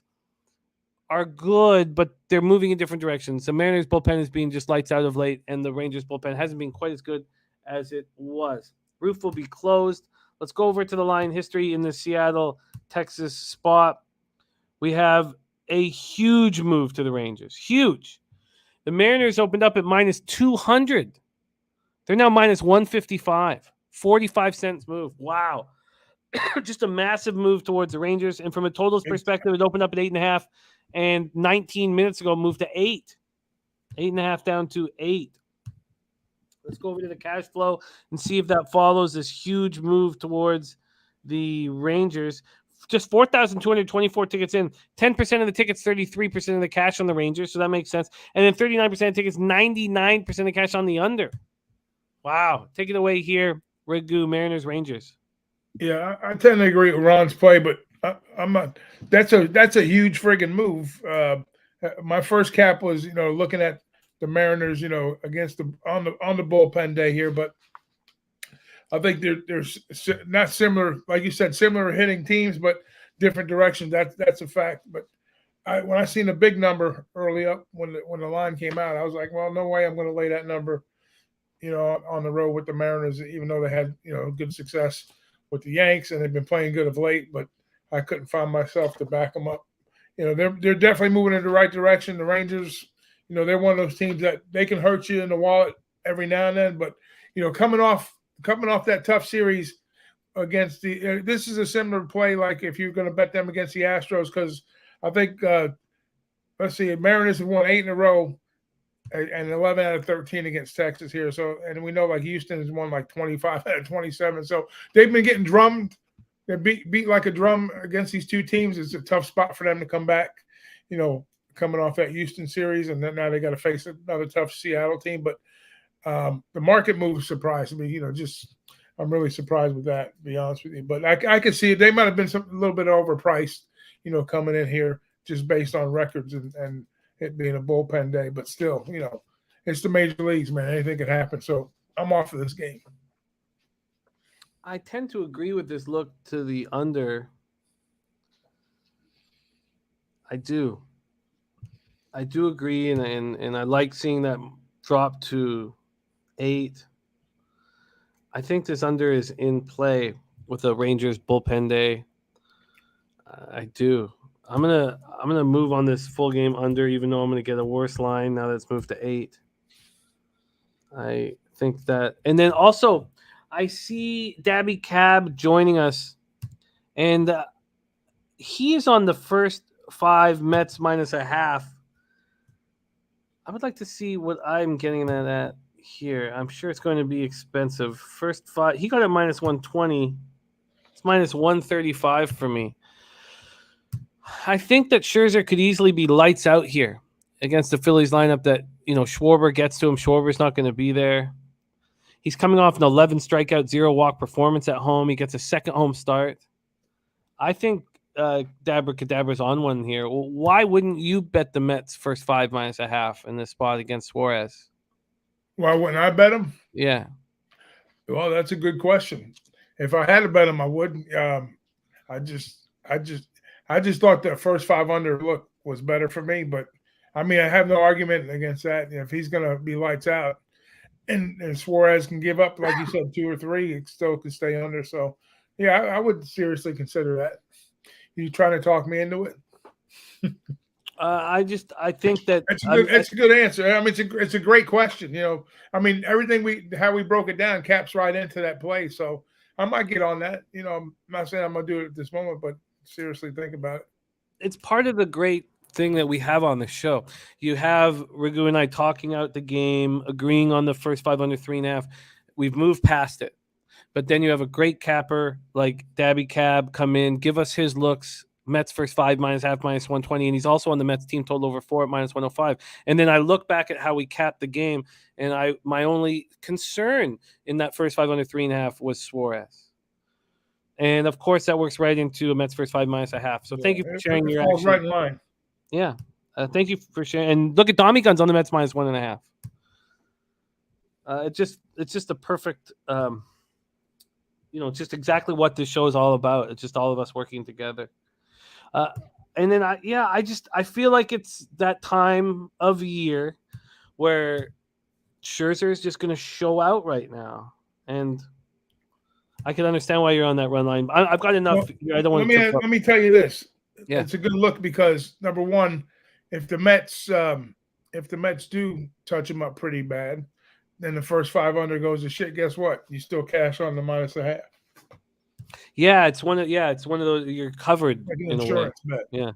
are good, but they're moving in different directions. The Mariners bullpen is being just lights out of late, and the Rangers bullpen hasn't been quite as good as it was. Roof will be closed. Let's go over to the line history in the Seattle, Texas spot. We have a huge move to the Rangers. Huge. The Mariners opened up at minus 200. They're now minus 155. 45 cents move. Wow. Just a massive move towards the Rangers. And from a totals perspective, it opened up at 8.5. And 19 minutes ago, moved to 8. 8.5 down to 8. Let's go over to the cash flow and see if that follows this huge move towards the Rangers. Just 4,224 tickets in. 10% of the tickets, 33% of the cash on the Rangers, so that makes sense. And then 39% of tickets, 99% of cash on the under. Wow. Take it away here, Ragu, Mariners, Rangers. Yeah, I tend to agree with Ron's play, but I'm not. That's a huge friggin' move. My first cap was, looking at the Mariners, against on the bullpen day here, but I think they're not similar, like you said, similar hitting teams, but different directions. That's a fact. But when I seen a big number early up when the line came out, I was like, well, no way I'm going to lay that number, on the road with the Mariners, even though they had good success with the Yanks and they've been playing good of late, but I couldn't find myself to back them up. They're definitely moving in the right direction. The Rangers, they're one of those teams that they can hurt you in the wallet every now and then, but coming off that tough series against this is a similar play like if you're going to bet them against the Astros, because I think let's see, Mariners have won 8 in a row and 11 out of 13 against Texas here. So, and we know like Houston has won like 25 out of 27. So they've been getting drummed. They're beat like a drum against these two teams. It's a tough spot for them to come back, coming off that Houston series, and then now they got to face another tough Seattle team. But the market move surprised me. I'm really surprised with that, to be honest with you. But I could see it. They might have been a little bit overpriced, coming in here just based on records and it being a bullpen day. But still, it's the major leagues, man. Anything could happen. So I'm off of this game. I tend to agree with this look to the under. I do agree, and I like seeing that drop to 8. I think this under is in play with the Rangers bullpen day. I do. I'm gonna move on this full game under, even though I'm gonna get a worse line now that it's moved to 8. I think that, and then also I see Dabby Cab joining us, and he is on the first 5 Mets minus a half. I would like to see what I'm getting that at here. I'm sure it's going to be expensive. First 5, he got it minus 120. It's minus 135 for me. I think that Scherzer could easily be lights out here against the Phillies lineup that, Schwarber gets to him. Schwarber's not going to be there. He's coming off an 11 strikeout, 0 walk performance at home. He gets a second home start. I think Dabracadabra's on one here. Well, why wouldn't you bet the Mets first 5 minus a half in this spot against Suarez? Why wouldn't I bet him? Yeah. Well, that's a good question. If I had to bet him, I would. I just thought that first 5 under look was better for me. But I mean, I have no argument against that. If he's going to be lights out, and Suarez can give up, like you said, 2 or 3, it still can stay under. So, yeah, I would seriously consider that. You trying to talk me into it? I think that it's a good answer. I mean, it's a great question. I mean, everything how we broke it down caps right into that play. So I might get on that. I'm not saying I'm gonna do it at this moment, but seriously think about it. It's part of the great thing that we have on the show. You have Ragu and I talking out the game, agreeing on the first 5 under 3.5. We've moved past it. But then you have a great capper like Dabby Cab come in, give us his looks. Mets first 5 -half -120, and he's also on the Mets team total over 4 at -105. And then I look back at how we capped the game, and my only concern in that first 5 under 3.5 was Suarez. And of course, that works right into a Mets first 5 -1/2. So thank you for sharing your falls action. right in line. Yeah, thank you for sharing. And look at Tommy Guns on the Mets -1.5. It's just a perfect, just exactly what this show is all about. It's just all of us working together. And then I feel like it's that time of year where Scherzer is just going to show out right now, and I can understand why you're on that run line. I've got enough. Well, I don't want to. Let me tell you this. Yeah. It's a good look because number one, if the Mets do touch them up pretty bad, then the first 5 under goes to shit. Guess what? You still cash on the -1/2. Yeah, it's one of those you're covered like an in insurance a way. bet. Yeah.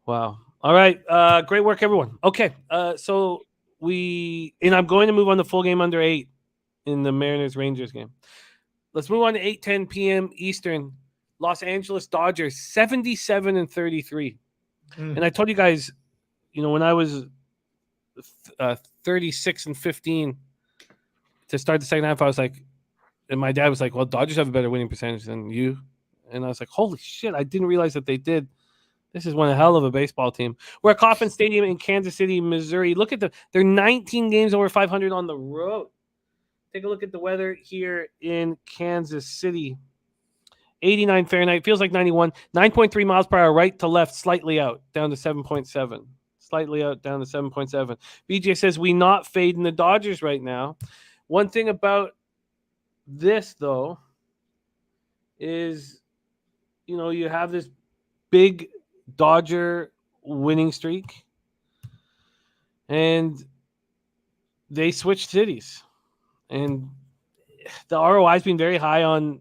Wow. All right. Great work, everyone. Okay. So I'm going to move on to full game under 8 in the Mariners-Rangers game. Let's move on to 8:10 p.m. Eastern. Los Angeles Dodgers 77-33. And I told you guys, when I was 36-15 to start the second half, I was like, and my dad was like, well, Dodgers have a better winning percentage than you. And I was like, holy shit, I didn't realize that they did. This is one hell of a baseball team. We're at Kauffman Stadium in Kansas City, Missouri. Look at they're 19 games over 500 on the road. Take a look at the weather here in Kansas City. 89 Fahrenheit, feels like 91. 9.3 miles per hour, right to left, slightly out, down to 7.7. Slightly out, down to 7.7. BJ says we not fading the Dodgers right now. One thing about this, though, is, you have this big Dodger winning streak, and they switched cities. And the ROI has been very high on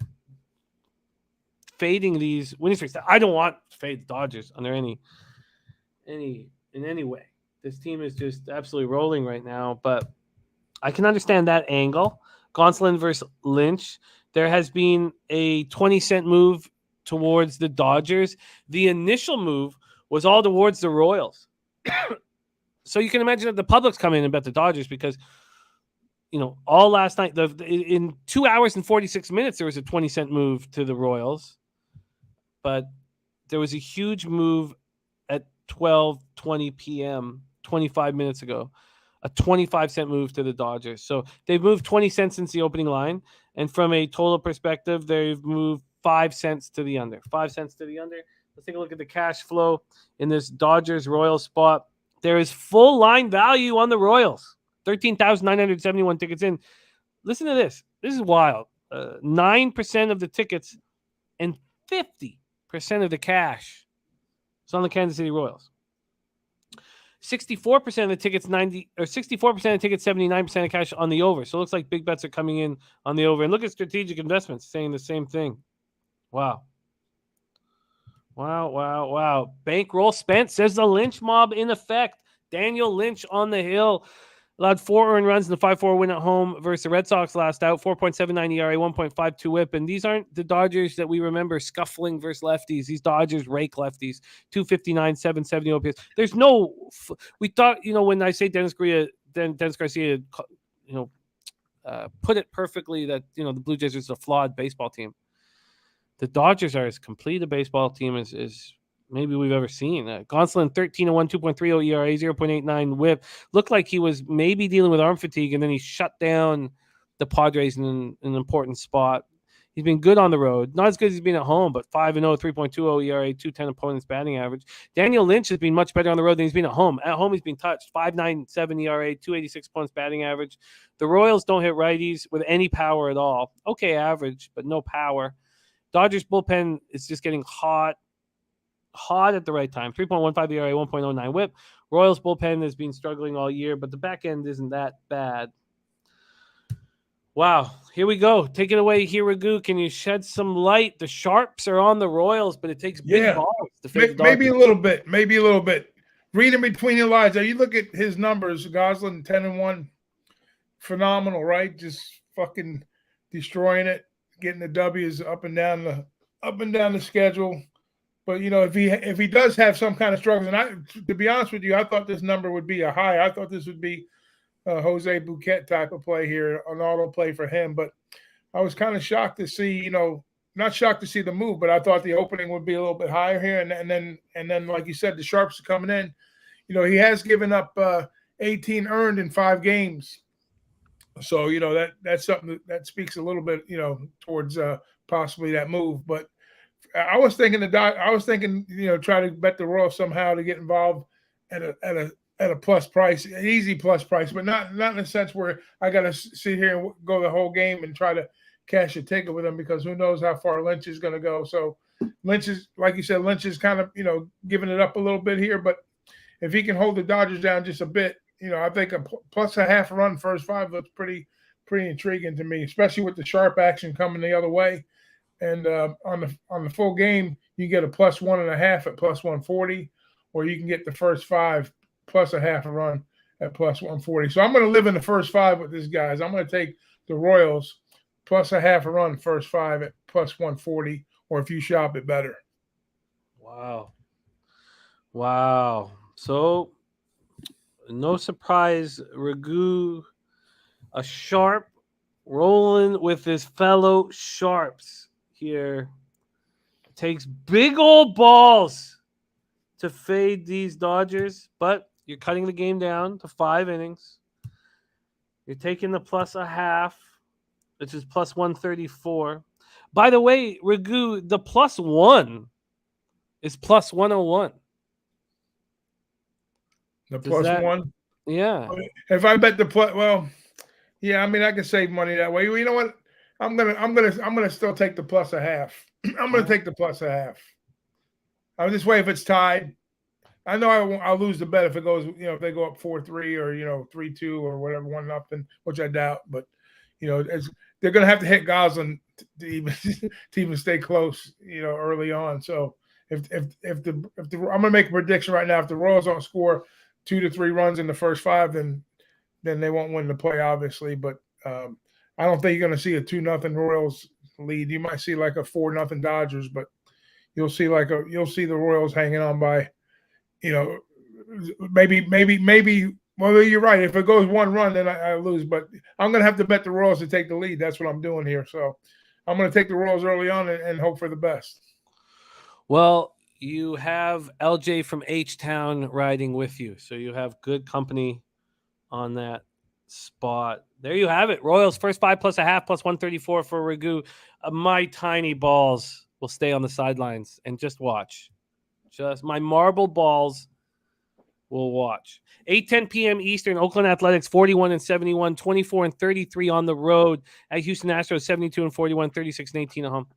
fading these winning streaks. I don't want to fade the Dodgers under in any way. This team is just absolutely rolling right now, but I can understand that angle. Gonsolin versus Lynch. There has been a 20-cent move towards the Dodgers. The initial move was all towards the Royals. So you can imagine that the public's come in and bet the Dodgers because, all last night, in 2 hours and 46 minutes, there was a 20-cent move to the Royals. But there was a huge move at 12:20 p.m., 25 minutes ago, a 25-cent move to the Dodgers. So they've moved 20 cents since the opening line. And from a total perspective, they've moved 5 cents to the under. 5 cents to the under. Let's take a look at the cash flow in this Dodgers-Royals spot. There is full line value on the Royals. 13,971 tickets in. Listen to this. This is wild. 9% of the tickets and 50% of the cash is on the Kansas City Royals. 64% of the tickets, 64% of the tickets, 79% of cash on the over. So it looks like big bets are coming in on the over. And look at Strategic Investments saying the same thing. Wow. Wow. Bankroll spent, says the Lynch mob in effect. Daniel Lynch on the hill. Allowed 4 earned runs in the 5-4 win at home versus the Red Sox last out. 4.79 ERA, 1.52 whip. And these aren't the Dodgers that we remember scuffling versus lefties. These Dodgers rake lefties. 259, 770 OPS. There's no – we thought, when I say Dennis Garcia, put it perfectly that, the Blue Jays is a flawed baseball team. The Dodgers are as complete a baseball team as maybe we've ever seen. Gonsolin, 13-1, 2.30 ERA, 0.89 whip. Looked like he was maybe dealing with arm fatigue, and then he shut down the Padres in an important spot. He's been good on the road. Not as good as he's been at home, but 5-0, 3.20 ERA, 210 opponents batting average. Daniel Lynch has been much better on the road than he's been at home. At home, he's been touched. 5.97 ERA, 286 opponents batting average. The Royals don't hit righties with any power at all. Okay, average, but no power. Dodgers bullpen is just getting hot at the right time. 3.15 ERA, 1.09 whip. Royals bullpen has been struggling all year, but the back end isn't that bad. Wow. Here we go. Take it away here, Ragu. Can you shed some light? The Sharps are on the Royals, but it takes big balls to face the maybe a little bit. Reading between the lines. Now you look at his numbers. Gonsolin 10-1. Phenomenal, right? Just fucking destroying it, getting the W's up and down the schedule. But if he does have some kind of struggles, and to be honest with you, I thought this number would be a high. I thought this would be a Jose Bouquet type of play here, an auto play for him. But I was kind of shocked to see, not shocked to see the move, but I thought the opening would be a little bit higher here. And then, like you said, the sharps are coming in. He has given up 18 earned in 5 games. So, that's something that speaks a little bit, towards possibly that move. But I was thinking, try to bet the Royals somehow to get involved at a plus price, an easy plus price, but not in a sense where I got to sit here and go the whole game and try to cash a ticket with them, because who knows how far Lynch is going to go. So Lynch is, like you said, Lynch is kind of, giving it up a little bit here, but if he can hold the Dodgers down just a bit, I think a plus a half run first 5 looks pretty intriguing to me, especially with the sharp action coming the other way. And on the full game, you get a plus 1.5 at plus 140, or you can get the first 5 plus a half a run at plus 140. So I'm going to live in the first 5 with these guys. I'm going to take the Royals plus a half a run first 5 at plus 140, or if you shop it, better. Wow. So no surprise, Ragu, a sharp, rolling with his fellow sharps here, takes big old balls to fade these Dodgers, but you're cutting the game down to 5 innings. You're taking the plus a half, which is plus 134. By the way, Ragu, the plus 1 is plus 101. The plus 1? Yeah. If I bet the plus, well, yeah, I mean, I can save money that way. You know what? I'm gonna still take the plus a half. I'm gonna take the plus a half. I'm this way if it's tied. I know I'll lose the bet if it goes, if they go up 4-3 or 3-2 or whatever, 1-0, which I doubt. But they're gonna have to hit Goslin to even stay close, early on. So if I'm gonna make a prediction right now, if the Royals don't score 2 to 3 runs in the first 5, then they won't win the play, obviously. But I don't think you're going to see a 2-0 Royals lead. You might see like a 4-0 Dodgers, but you'll see the Royals hanging on by, maybe. Well, you're right. If it goes 1 run, then I lose. But I'm going to have to bet the Royals to take the lead. That's what I'm doing here. So I'm going to take the Royals early on and hope for the best. Well, you have LJ from H-Town riding with you, so you have good company on that spot. There you have it. Royals first 5 plus a half plus 134 for Ragu. My tiny balls will stay on the sidelines and just watch. Just my marble balls will watch. 8:10 p.m. Eastern, Oakland Athletics 41-71, 24-33 on the road at Houston Astros 72-41, 36-18 at home.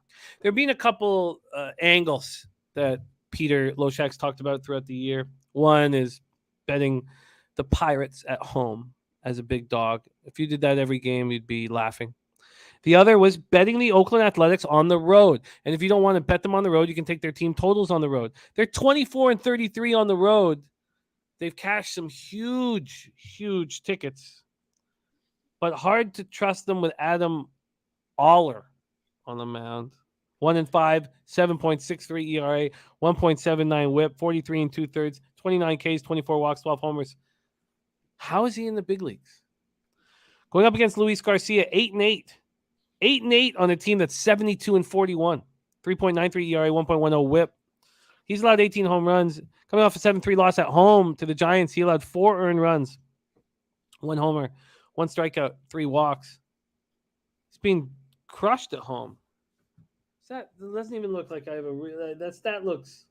There have been a couple angles that Peter Loshak's talked about throughout the year. One is betting the Pirates at home as a big dog. If you did that every game, you'd be laughing. The other was betting the Oakland Athletics on the road. And if you don't want to bet them on the road, you can take their team totals on the road. They're 24-33 on the road. They've cashed some huge, huge tickets, but hard to trust them with Adam Aller on the mound. 1-5, 7.63 ERA, 1.79 WHIP, 43 2/3, 29 Ks, 24 walks, 12 homers. How is he in the big leagues? Going up against Luis Garcia, 8-8. 8-8 on a team that's 72-41. 3.93 ERA, 1.10 WHIP. He's allowed 18 home runs. Coming off a 7-3 loss at home to the Giants, he allowed 4 earned runs. 1 homer, 1 strikeout, 3 walks. He's being crushed at home. That doesn't even look like I have that stat looks.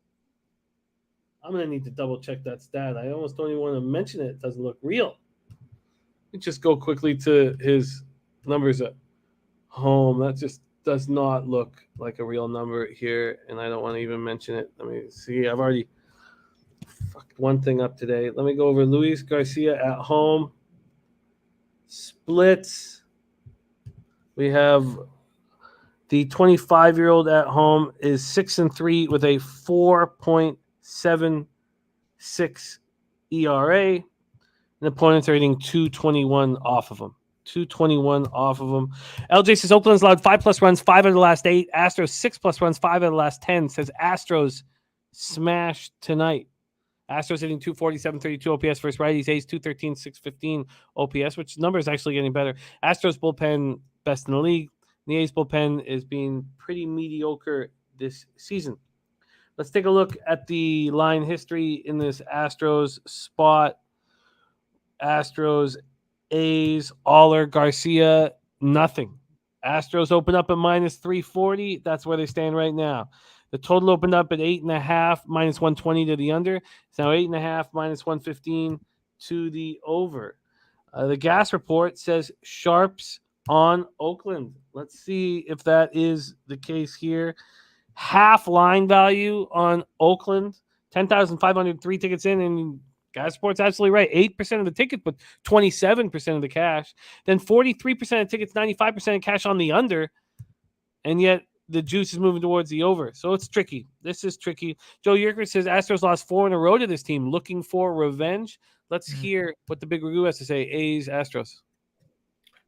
I'm going to need to double check that stat. I almost don't even want to mention it. It doesn't look real. Let me just go quickly to his numbers at home. That just does not look like a real number here, and I don't want to even mention it. Let me see. I've already fucked one thing up today. Let me go over Luis Garcia at home. Splits. We have the 25-year-old at home is 6-3 with a 4.76 ERA. And opponents are hitting 221 off of him. 221 off of them. LJ says Oakland's allowed 5+ runs, 5 out of the last 8. Astros 6+ runs, 5 out of the last 10. Says Astros smash tonight. Astros hitting 240, 732 OPS versus righties. A's 213, 615 OPS, which number is actually getting better. Astros bullpen best in the league. The A's bullpen is being pretty mediocre this season. Let's take a look at the line history in this Astros spot. Astros, A's, Aller, Garcia, nothing. Astros open up at minus 340. That's where they stand right now. The total opened up at 8.5, minus 120 to the under. It's now 8.5, minus 115 to the over. The gas report says sharps on Oakland. Let's see if that is the case here. Half line value on Oakland. 10,503 tickets in, and gas report's absolutely right. 8% of the tickets, but 27% of the cash. Then 43% of tickets, 95% of cash on the under, and yet the juice is moving towards the over. So it's tricky. This is tricky. Joe Yerker says Astros lost 4 in a row to this team, looking for revenge. Let's hear what the Big Ragoo has to say. A's, Astros.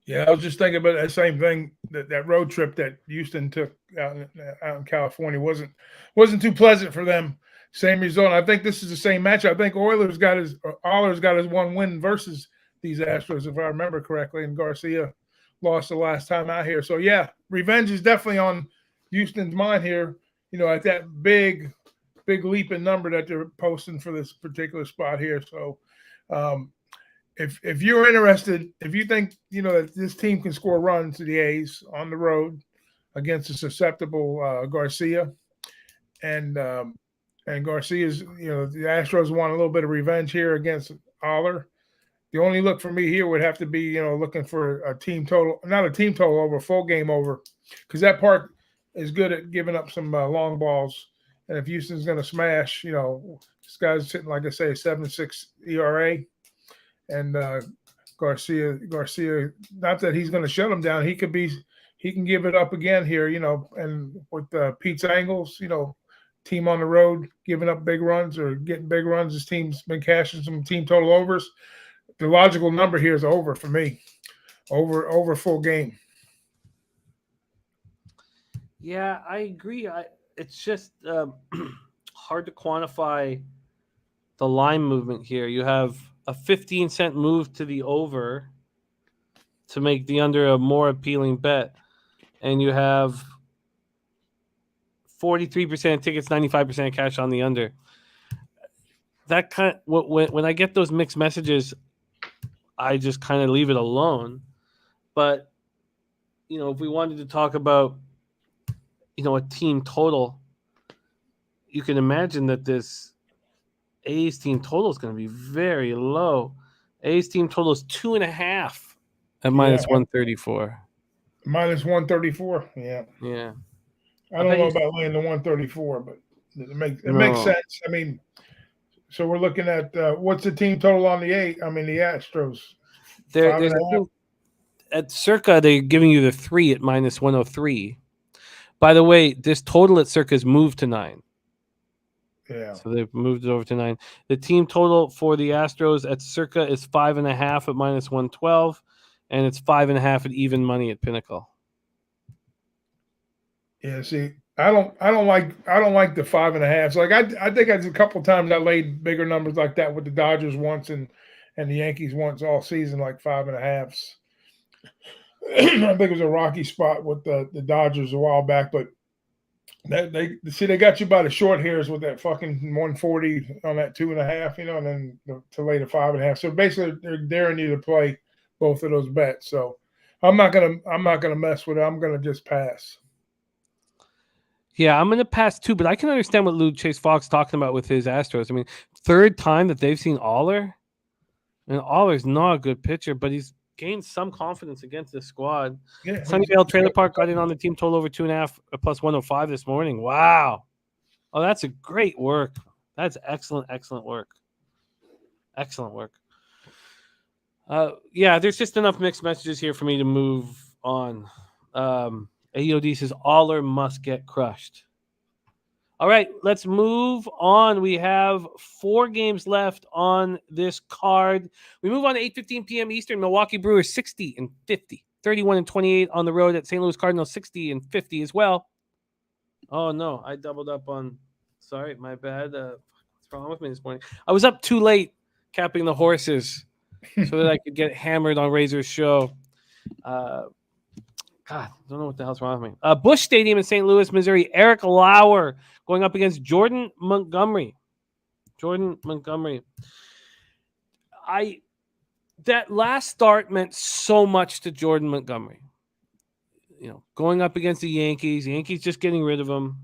Yeah, I was just thinking about that same thing. That road trip that Houston took out in California wasn't too pleasant for them. Same result. I think this is the same match. I think Aller's got his 1 win versus these Astros, if I remember correctly, and Garcia lost the last time out here. So yeah, revenge is definitely on Houston's mind here. You know, at that big leap in number that they're posting for this particular spot here. So if you're interested, if you think, you know, that this team can score runs to the A's on the road against a susceptible Garcia, and Garcia's, you know, the Astros want a little bit of revenge here against Aller. The only look for me here would have to be, you know, looking for a team total, not a team total over, full game over, because that part is good at giving up some long balls. And if Houston's going to smash, you know, this guy's sitting, like I say, 7.6 ERA. And Garcia, not that he's going to shut him down. He can give it up again here, you know, and with Pete's angles, you know, team on the road giving up big runs or getting big runs. This team's been cashing some team total overs. The logical number here is over for me. Over full game. Yeah, I agree. It's just hard to quantify the line movement here. You have a 15-cent move to the over to make the under a more appealing bet, and you have 43% tickets, 95% cash on the under. That when I get those mixed messages, I just kind of leave it alone. But you know, if we wanted to talk about, you know, a team total, you can imagine that this A's team total is going to be very low. A's team total is 2.5 at minus 134. Minus 134, yeah. Yeah. I don't know about laying the 134, but it makes sense. I mean, so we're looking at what's the team total on the Astros? There's at Circa, they're giving you the 3 at minus 103. By the way, this total at Circa has moved to 9. Yeah. So they've moved it over to 9. The team total for the Astros at Circa is 5.5 at minus 112, and it's 5.5 at even money at Pinnacle. Yeah, see, I don't like the 5.5. Like I think a couple times I laid bigger numbers like that with the Dodgers once and the Yankees once all season, like 5.5s. I think it was a rocky spot with the Dodgers a while back, but they got you by the short hairs with that fucking 140 on that 2.5, you know, and then to lay the 5.5. So basically, they're daring you to play both of those bets. So I'm not gonna mess with it. I'm gonna just pass. Yeah, I'm gonna pass too, but I can understand what Lou Chase Fox talking about with his Astros. I mean, third time that they've seen Aller, and Aller's not a good pitcher, but he's gained some confidence against the squad. Yeah, Sunnyvale Trailer Park got in on the team total over 2.5 plus 105 this morning. Wow. Oh, that's a great work. That's excellent work. Excellent work. Yeah, there's just enough mixed messages here for me to move on. AOD says Aller must get crushed. All right, let's move on. We have 4 games left on this card. We move on to 8:15 p.m. Eastern. Milwaukee Brewers 60-50, 31-28 on the road at St. Louis Cardinals 60-50 as well. Oh no, I doubled up on. Sorry, my bad. What's wrong with me this morning? I was up too late capping the horses so that I could get hammered on Razor's show. God, I don't know what the hell's wrong with me. Busch Stadium in St. Louis, Missouri. Eric Lauer going up against Jordan Montgomery. That last start meant so much to Jordan Montgomery. You know, going up against the Yankees just getting rid of him,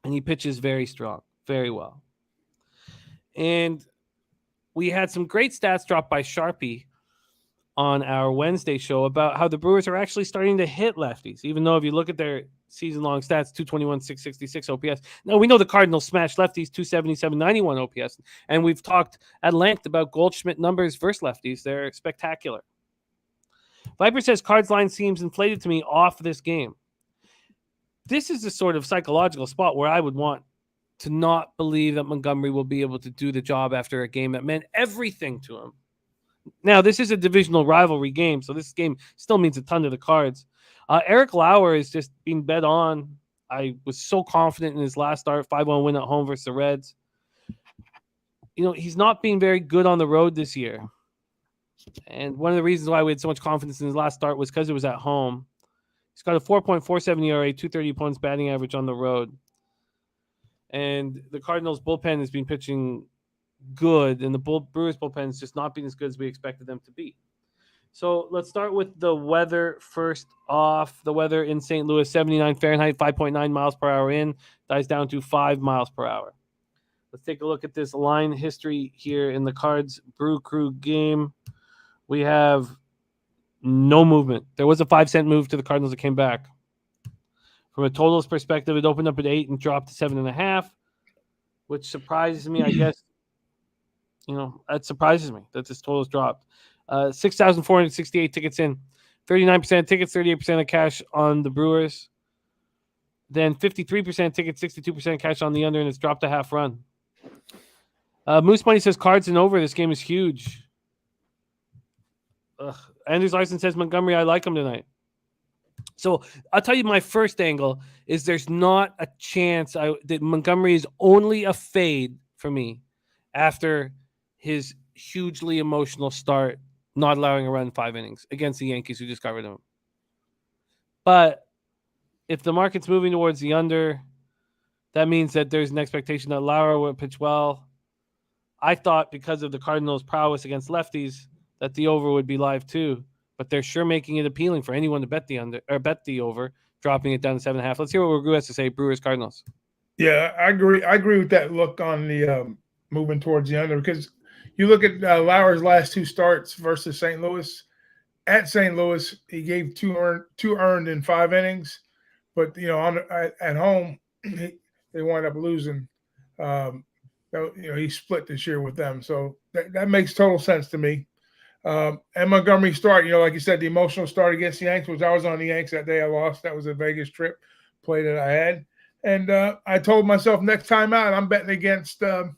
and he pitches very strong, very well. And we had some great stats dropped by Sharpie on our Wednesday show about how the Brewers are actually starting to hit lefties, even though if you look at their season-long stats, 221, 666 OPS. Now, we know the Cardinals smash lefties, 277, 91 OPS, and we've talked at length about Goldschmidt numbers versus lefties. They're spectacular. Viper says, Cards line seems inflated to me off this game. This is the sort of psychological spot where I would want to not believe that Montgomery will be able to do the job after a game that meant everything to him. Now, this is a divisional rivalry game, so this game still means a ton to the Cards. Eric Lauer is just being bet on. I was so confident in his last start, 5-1 win at home versus the Reds. You know, he's not being very good on the road this year. And one of the reasons why we had so much confidence in his last start was because it was at home. He's got a 4.47 ERA, 230 opponents batting average on the road. And the Cardinals bullpen has been pitching good, and the Brewers bullpen is just not being as good as we expected them to be. So let's start with the weather first off. The weather in St. Louis, 79 Fahrenheit, 5.9 miles per hour in, dies down to 5 miles per hour. Let's take a look at this line history here in the Cards Brew Crew game. We have no movement. There was a 5-cent move to the Cardinals that came back. From a totals perspective, it opened up at 8 and dropped to 7.5, which surprises me, I guess. You know, that surprises me that this total's dropped. 6,468 tickets in. 39% tickets, 38% of cash on the Brewers. Then 53% tickets, 62% cash on the under, and it's dropped a half run. Moose Money says Cards and over. This game is huge. Anders Larson says Montgomery, I like him tonight. So I'll tell you my first angle is there's not a chance that Montgomery is only a fade for me after his hugely emotional start, not allowing a run 5 innings against the Yankees who just got rid of him. But if the market's moving towards the under, that means that there's an expectation that Lauer will pitch well. I thought because of the Cardinals' prowess against lefties that the over would be live too, but they're sure making it appealing for anyone to bet the under or bet the over, dropping it down to 7.5. Let's hear what Ragu has to say. Brewers Cardinals. Yeah, I agree with that look on the moving towards the under, because you look at Lauer's last 2 starts versus St. Louis. At St. Louis, he gave two earned in 5 innings, but you know, at home they wound up losing. He split this year with them, so that makes total sense to me. And Montgomery start, like you said, the emotional start against the Yanks, which I was on the Yanks that day. I lost. That was a Vegas trip play that I had, and I told myself next time out I'm betting against them.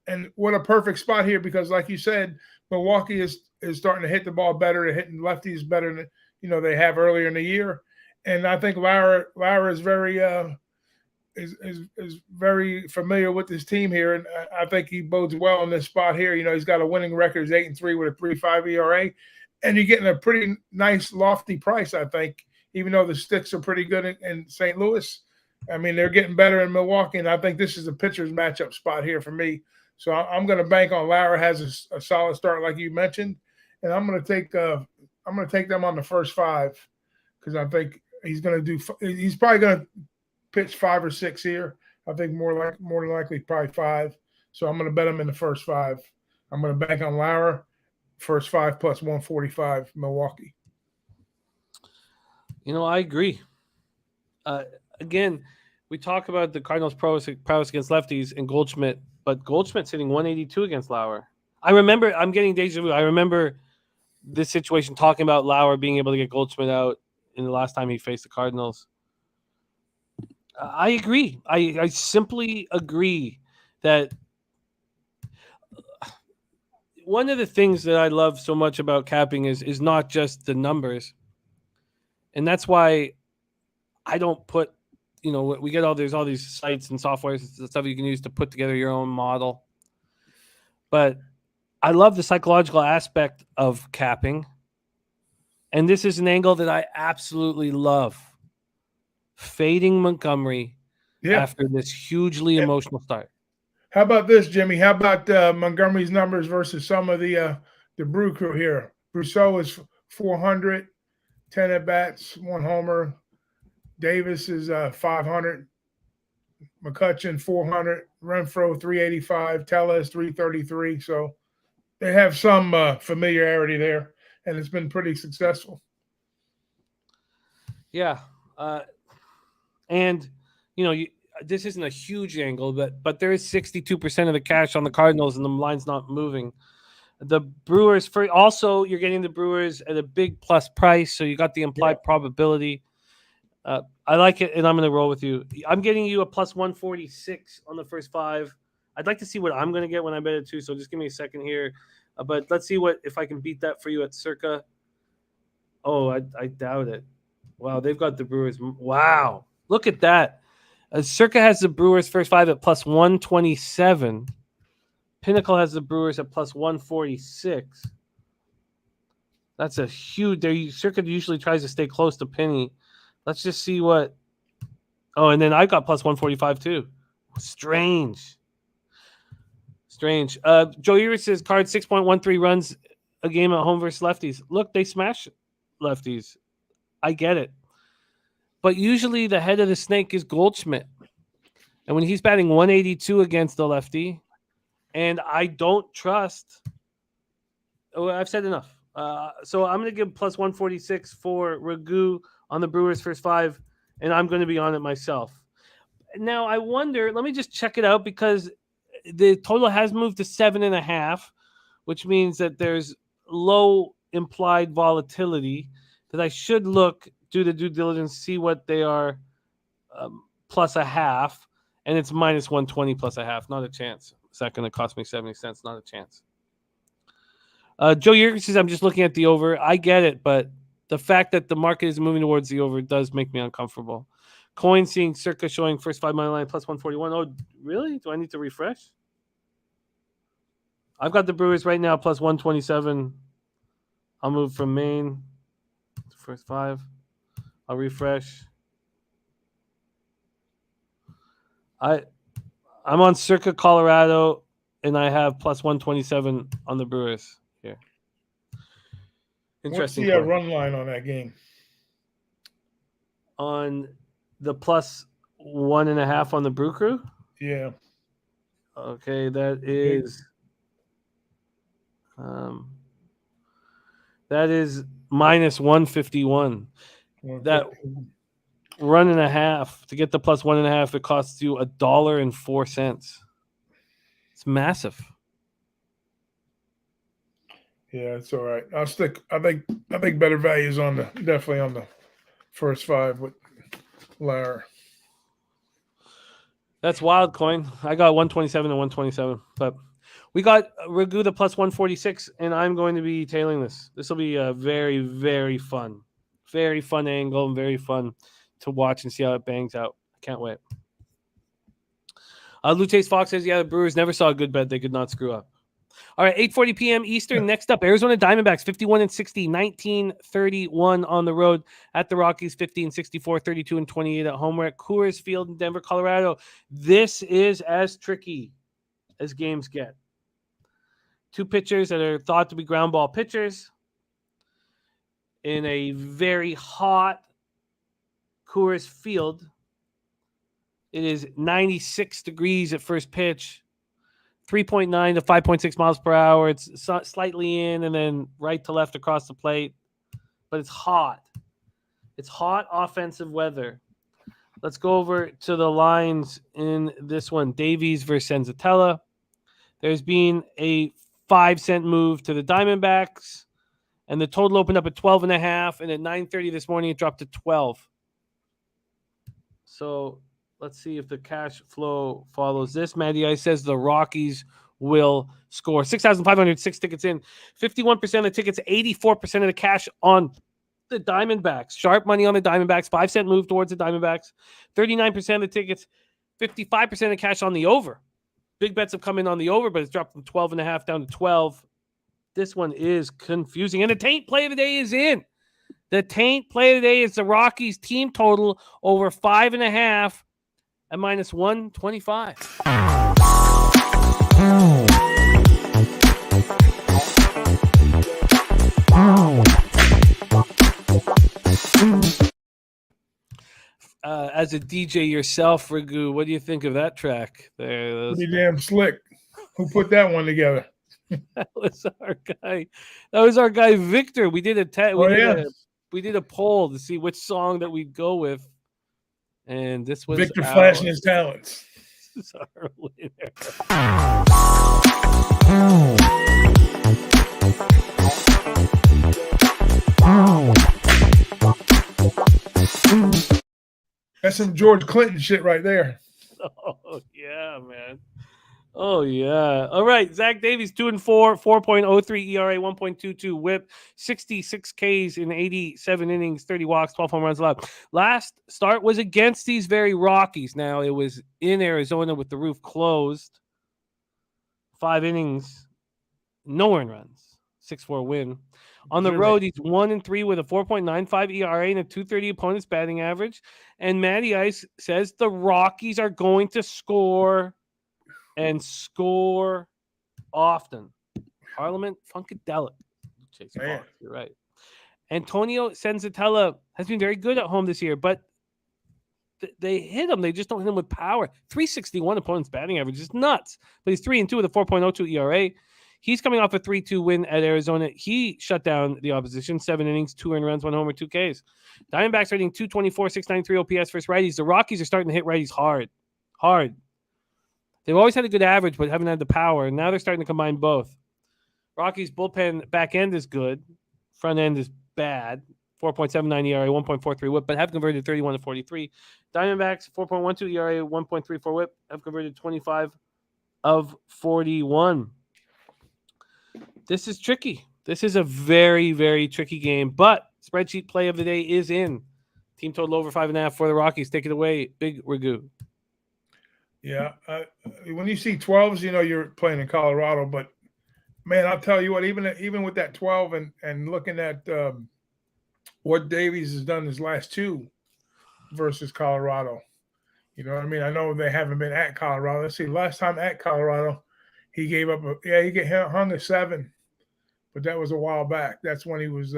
And what a perfect spot here, because like you said, Milwaukee is starting to hit the ball better. They're hitting lefties better than they have earlier in the year, and I think Lauer is very is very familiar with this team here, and I think he bodes well in this spot here. He's got a winning record, 8-3 with a 3.5 ERA, and you're getting a pretty nice lofty price, I think, even though the sticks are pretty good in St. Louis. I mean, they're getting better in Milwaukee, and I think this is a pitcher's matchup spot here for me. So I'm going to bank on Lauer has a solid start, like you mentioned, and I'm going to take them on the first 5, because I think he's probably going to pitch 5 or 6 here. I think more than likely probably 5. So I'm going to bet him in the first 5. I'm going to bank on Lauer, first 5 plus 145 Milwaukee. I agree. Again, we talk about the Cardinals' prowess against lefties and Goldschmidt, but Goldschmidt's hitting 182 against Lauer. I'm getting deja vu. I remember this situation talking about Lauer being able to get Goldschmidt out in the last time he faced the Cardinals. I agree. I simply agree that one of the things that I love so much about capping is not just the numbers. And that's why I don't put, we get there's all these sites and softwares and stuff you can use to put together your own model. But I love the psychological aspect of capping. And this is an angle that I absolutely love. Fading Montgomery after this hugely emotional start. How about this, Jimmy? How about Montgomery's numbers versus some of the Brew crew here? Brousseau is 400, 10 at bats, 1 homer. Davis is 500. McCutcheon 400. Renfroe 385. Tellez 333. So they have some familiarity there, and it's been pretty successful. Yeah, and this isn't a huge angle, but there is 62% of the cash on the Cardinals, and the line's not moving. The Brewers, you're getting the Brewers at a big plus price, so you got the implied probability. I like it, and I'm going to roll with you. I'm getting you a plus 146 on the first 5. I'd like to see what I'm going to get when I bet it too, so just give me a second here. But let's see if I can beat that for you at Circa. Oh, I doubt it. Wow, they've got the Brewers. Wow, look at that. Circa has the Brewers first 5 at plus 127. Pinnacle has the Brewers at plus 146. That's a huge. Circa usually tries to stay close to Penny. Let's just see what. Oh, and then I got plus 145 too. Strange. Joe Urish says Card 6.13 runs a game at home versus lefties. Look, they smash lefties. I get it. But usually the head of the snake is Goldschmidt. And when he's batting 182 against the lefty, and I don't trust. Oh, I've said enough. So I'm going to give plus 146 for Ragu on the Brewers first 5, and I'm going to be on it myself. Now, I wonder, let me just check it out, because the total has moved to 7.5, which means that there's low implied volatility, that I should do the due diligence, see what they are plus a half, and it's minus 120 plus a half. Not a chance. Is that going to cost me 70 cents? Not a chance. Joe Yerger says, I'm just looking at the over. I get it, but the fact that the market is moving towards the over does make me uncomfortable. Coin seeing Circa showing first 5 money line plus 141. Oh, really? Do I need to refresh? I've got the Brewers right now plus 127. I'll move from main to first 5. I'll refresh. I'm on Circa Colorado, and I have plus 127 on the Brewers here. Interesting. What's the run line on that game? On the plus 1.5 on the Brew Crew? Yeah. Okay, that is minus 151. That run and a half, to get the plus 1.5, it costs you $1.04. It's massive. Yeah, it's all right. I'll stick. I think better values definitely on the first 5 with Lar. That's wild coin. I got 127 and 127, but we got Ragu the plus 146, and I'm going to be tailing this. This will be a very, very fun angle, and very fun to watch and see how it bangs out. I can't wait. Lute's Fox says, yeah, the Brewers never saw a good bet. They could not screw up. All right, 8:40 p.m. Eastern. Next up, Arizona Diamondbacks, 51-60, 19-31 on the road at the Rockies, 50-64, 32-28 at home. We're at Coors Field in Denver, Colorado. This is as tricky as games get. 2 pitchers that are thought to be ground ball pitchers in a very hot Coors Field. It is 96 degrees at first pitch. 3.9 to 5.6 miles per hour. It's slightly in and then right to left across the plate. But it's hot. It's hot offensive weather. Let's go over to the lines in this one. Davies versus Senzatella. There's been a 5-cent move to the Diamondbacks. And the total opened up at 12.5. And at 9:30 this morning, it dropped to 12. So Let's see if the cash flow follows this. Matty Ice says the Rockies will score. 6,506 tickets in. 51% of the tickets, 84% of the cash on the Diamondbacks. Sharp money on the Diamondbacks. 5-cent move towards the Diamondbacks. 39% of the tickets, 55% of the cash on the over. Big bets have come in on the over, but it's dropped from 12.5 down to 12. This one is confusing. And the taint play of the day is in. The taint play of the day is the Rockies team total over 5.5 at minus 125. As a DJ yourself, Ragu, what do you think of that track? There, pretty damn slick. Who put that one together? That was our guy. That was our guy Victor. We did we did a poll to see which song that we'd go with, and this was Victor flashing his talents. This is our winner. That's some George Clinton shit right there. Oh yeah, man. Oh yeah. All right. Zach Davies, 2-4, 4.03 ERA, 1.22 WHIP, 66 Ks in 87 innings, 30 walks, 12 home runs allowed. Last start was against these very Rockies. Now it was in Arizona with the roof closed. 5 innings, no earned runs, 6-4 win. On the road, he's 1-3 with a 4.95 ERA and a 230 opponent's batting average. And Matty Ice says the Rockies are going to score and score often. Parliament Funkadelic. You're right. Antonio Senzatella has been very good at home this year, but they hit him. They just don't hit him with power. 361 opponent's batting average is nuts. But he's 3-2 with a 4.02 ERA. He's coming off a 3-2 win at Arizona. He shut down the opposition. 7 innings, 2 earned runs, 1 homer, 2 Ks. Diamondbacks are hitting 224, 693 OPS versus righties. The Rockies are starting to hit righties hard. They've always had a good average, but haven't had the power. And now they're starting to combine both. Rockies bullpen back end is good. Front end is bad. 4.79 ERA, 1.43 WHIP, but have converted 31 to 43. Diamondbacks, 4.12 ERA, 1.34 WHIP, have converted 25 of 41. This is tricky. This is a very, very tricky game, but spreadsheet play of the day is in. Team total over 5.5 for the Rockies. Take it away, Big Ragoo. Yeah. When you see 12s, you know you're playing in Colorado, but man, I'll tell you what, even with that 12 and looking at what Davies has done his last 2 versus Colorado, you know what I mean? I know they haven't been at Colorado. Let's see, last time at Colorado, he gave up hung a 7, but that was a while back. He was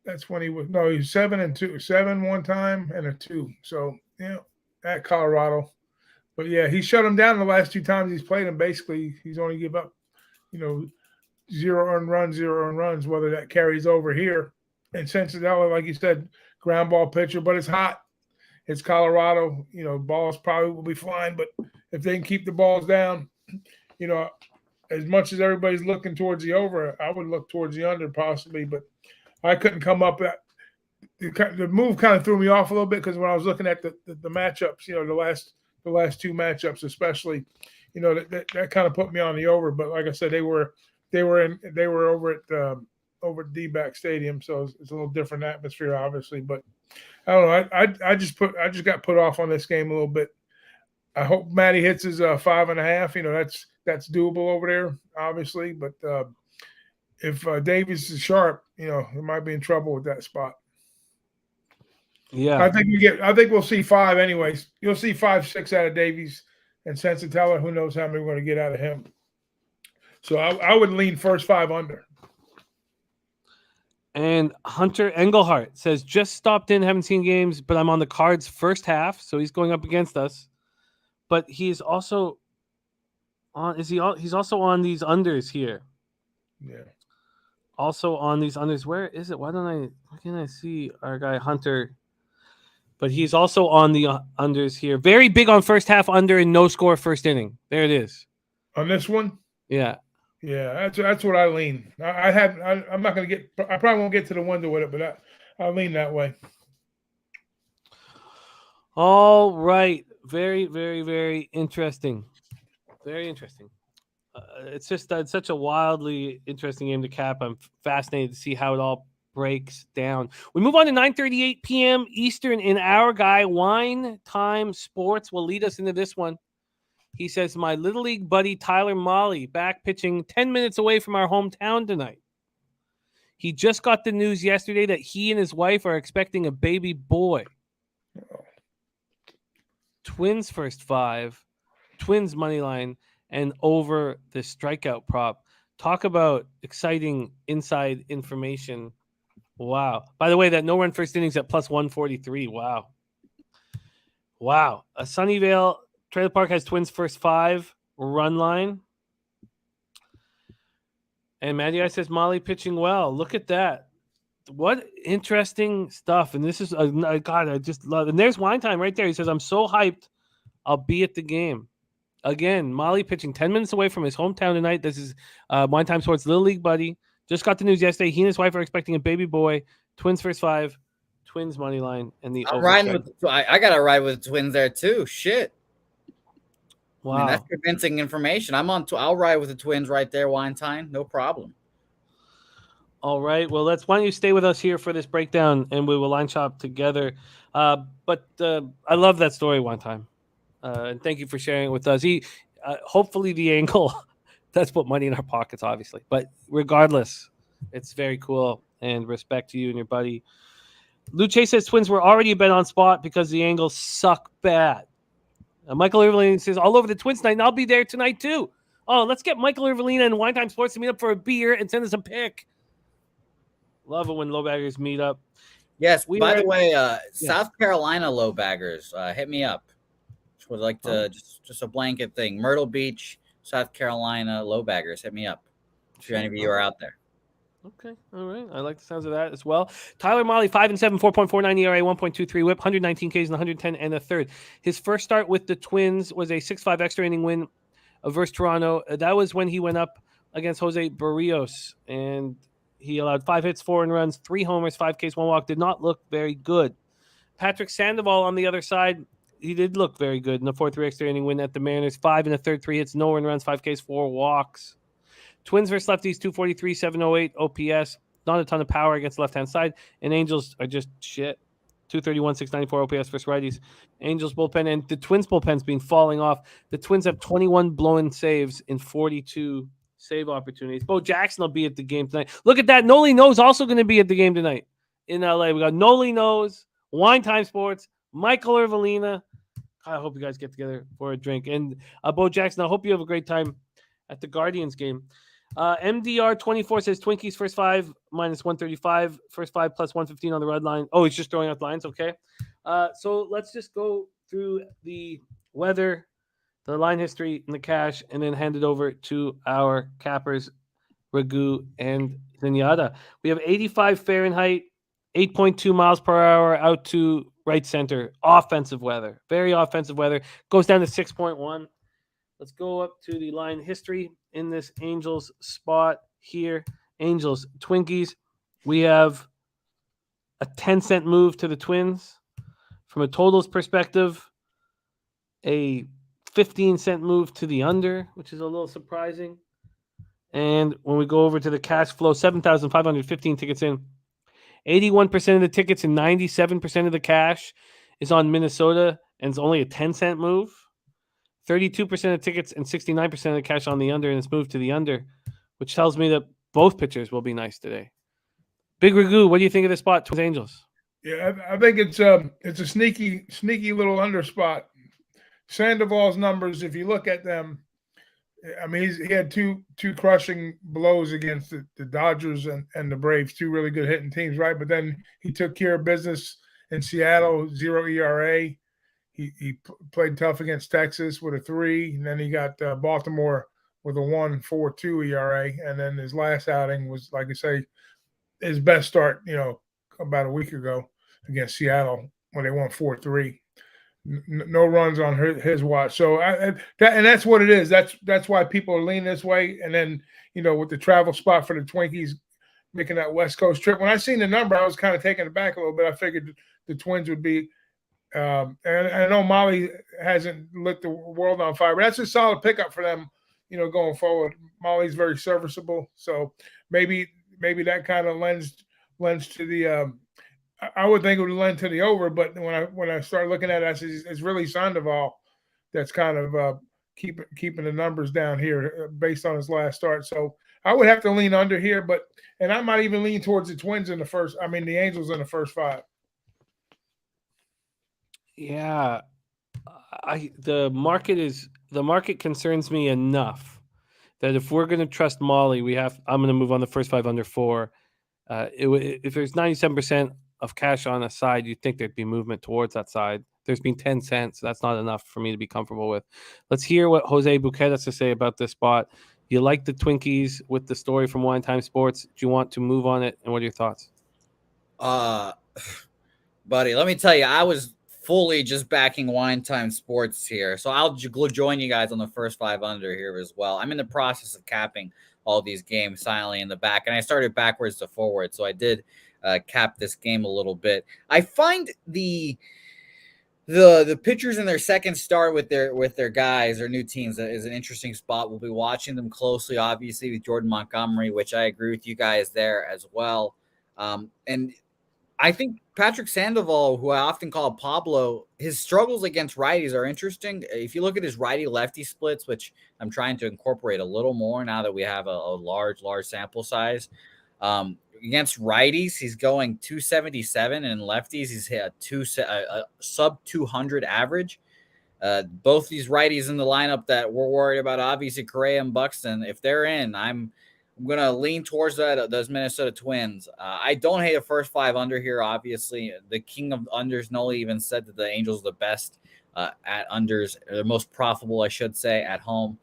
7-2, 7 one time and a 2. So, yeah, at Colorado. But yeah, he shut him down the last 2 times he's played him. Basically, he's only give up, 0 earned runs, whether that carries over here. And Cincinnati, like you said, ground ball pitcher, but it's hot. It's Colorado. Balls probably will be flying, but if they can keep the balls down, as much as everybody's looking towards the over, I would look towards the under possibly, but I couldn't come up at the move. Kind of threw me off a little bit because when I was looking at the matchups, the last 2 matchups, especially, that kind of put me on the over. But like I said, they were over at D-back Stadium, so it's a little different atmosphere, obviously. But I don't know. I just got put off on this game a little bit. I hope Matty hits his 5.5. That's doable over there, obviously. But if Davies is sharp, he might be in trouble with that spot. Yeah, I think we'll see 5 anyways. You'll see 5, 6 out of Davies and Sensatella. Who knows how many we're going to get out of him. So I would lean first 5 under. And Hunter Engelhart says, just stopped in, haven't seen games, but I'm on the Cards first half, so he's going up against us. But he's also on. He's also on these unders here. Yeah. Also on these unders. Where is it? Why can't I see our guy Hunter? But he's also on the unders here. Very big on first half under and no score first inning. There it is. On this one? Yeah. Yeah, that's what I lean. I'm not going to get – I probably won't get to the window with it, but I lean that way. All right. Very, very, very interesting. Very interesting. It's just it's such a wildly interesting game to cap. I'm fascinated to see how it all breaks down. We move on to 9:38 p.m. Eastern in our guy Wine Time Sports will lead us into this one. He says, my Little League buddy Tyler Molly back pitching 10 minutes away from our hometown tonight. He just got the news yesterday that he and his wife are expecting a baby boy. Twins first 5, Twins money line, and over the strikeout prop. Talk about exciting inside information. Wow. By the way, that no run first innings at plus 143. Wow. Wow. A Sunnyvale Trailer Park has Twins first 5 run line. And Matty I says Molly pitching well. Look at that. What interesting stuff. And this is, God, I just love it. And there's Wine Time right there. He says, I'm so hyped. I'll be at the game. Again, Molly pitching 10 minutes away from his hometown tonight. This is Wine Time Sports Little League buddy. Just got the news yesterday. He and his wife are expecting a baby boy. Twins first 5, Twins money line, and the over. I got to ride with the Twins there too. Shit. Wow. I mean, that's convincing information. I'll ride with the Twins right there, Wine Time. No problem. All right. Well, why don't you stay with us here for this breakdown, and we will line shop together. But I love that story, Wine Time. And thank you for sharing it with us. Hopefully the angle does put money in our pockets, obviously. But regardless, it's very cool. And respect to you and your buddy. Luce says Twins were already a bet on spot because the angles suck bad. Michael Irvine says all over the Twins night, and I'll be there tonight too. Oh, let's get Michael Irvine and Wine Time Sports to meet up for a beer and send us a pic. Love it when low baggers meet up. Yes. By the way, South Carolina low baggers, hit me up. Would like to just a blanket thing. Myrtle Beach, South Carolina low baggers, hit me up if any of you are out there. Okay, all right. I like the sounds of that as well. Tyler Molly, 5-7, 4.49 ERA, 1.23 WHIP, 119 Ks and 110 and a third. His first start with the Twins was a 6-5 extra inning win versus Toronto. That was when he went up against Jose Barrios, and he allowed 5 hits, 4 earned runs, 3 homers, 5 Ks, 1 walk. Did not look very good. Patrick Sandoval on the other side. He did look very good in the 4-3 extra inning win at the Mariners. 5 and a third, 3 hits, no earned runs, 5 Ks, 4 walks. Twins versus lefties, 243, 708 OPS. Not a ton of power against the left-hand side. And Angels are just shit. 231, 694 OPS versus righties. Angels bullpen and the Twins bullpen's been falling off. The Twins have 21 blown saves in 42 save opportunities. Bo Jackson will be at the game tonight. Look at that. Noli Knows also going to be at the game tonight in LA. We got Noli Knows, Wine Time Sports, Michael Irvalina. I hope you guys get together for a drink. And Bo Jackson, I hope you have a great time at the Guardians game. MDR24 says Twinkies first 5 minus 135, first 5 plus 115 on the red line. Oh, he's just throwing out the lines. Okay. So let's just go through the weather, the line history, and the cash, and then hand it over to our cappers, Ragu and Zenyatta. We have 85 Fahrenheit, 8.2 miles per hour out to right center. Offensive weather, very offensive weather. Goes down to 6.1. Let's go up to the line history in this Angels spot here. Angels, Twinkies. We have a 10-cent move to the Twins. From a totals perspective, a 15-cent move to the under, which is a little surprising. And when we go over to the cash flow, 7,515 tickets in. 81% of the tickets and 97% of the cash is on Minnesota, and it's only a 10-cent move. 32% of tickets and 69% of the cash on the under, and it's moved to the under, which tells me that both pitchers will be nice today. Big Ragoo, what do you think of this spot, Twins Angels? Yeah, I think it's a sneaky little under spot. Sandoval's numbers, if you look at them, I mean, he had two crushing blows against the Dodgers and the Braves, 2 really good hitting teams, right? But then he took care of business in Seattle, 0 ERA. He played tough against Texas with a 3, and then he got Baltimore with a 1.42 ERA, and then his last outing was, like I say, his best start, about a week ago against Seattle when they won 4-3. No runs on his watch. So and that's what it is. That's why people are leaning this way. And then, with the travel spot for the Twinkies making that West Coast trip, when I seen the number, I was kind of taken aback a little bit. I figured the Twins would be And I know Molly hasn't lit the world on fire, but that's a solid pickup for them, going forward. Molly's very serviceable, so maybe that kind of lends to the. I would think it would lend to the over, but when I start looking at it, it's really Sandoval that's kind of keeping the numbers down here based on his last start. So I would have to lean under here, and I might even lean towards the Twins in the first. I mean, the Angels in the first 5. Yeah, the market concerns me enough that if we're going to trust Molly, I'm going to move on the first 5 under 4. If there's 97% of cash on a side, you'd think there'd be movement towards that side. There's been 10 cents. That's not enough for me to be comfortable with. Let's hear what Jose Bouquet has to say about this spot. You like the Twinkies with the story from Wine Time Sports. Do you want to move on it? And what are your thoughts? Buddy, let me tell you, I was fully just backing Wine Time Sports here. So I'll join you guys on the first 5 under here as well. I'm in the process of capping all these games silently in the back, and I started backwards to forward. So I did cap this game a little bit. I find the pitchers in their second start with their guys or new teams is an interesting spot. We'll be watching them closely, obviously, with Jordan Montgomery, which I agree with you guys there as well. And I think Patrick Sandoval, who I often call Pablo, his struggles against righties are interesting. If you look at his righty-lefty splits, which I'm trying to incorporate a little more now that we have a large sample size, against righties, he's going 277, and lefties, he's hit a sub 200 average. Both these righties in the lineup that we're worried about, obviously Correa and Buxton, if they're in, I'm going to lean towards those Minnesota Twins. I don't hate a first 5 under here, obviously. The king of unders, Noli, even said that the Angels are the best at unders, or the most profitable, I should say, at home.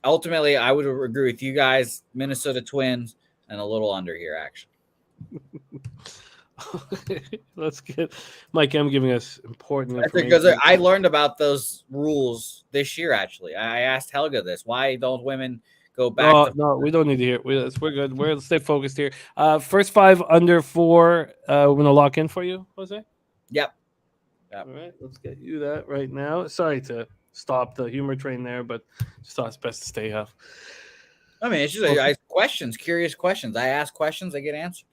Ultimately, I would agree with you guys, Minnesota Twins, and a little under here, actually. Let's get Mike M giving us important information. Because I learned about those rules this year, actually. I asked Helga this. Why don't women go back? No, we don't need to hear. We're good. Let's stay focused here. First 5 under 4. We're going to lock in for you, Jose? Yep. All right, let's get you that right now. Sorry to stop the humor train there, but just thought it's best to stay up. I mean, it's just curious questions. I ask questions, I get answers.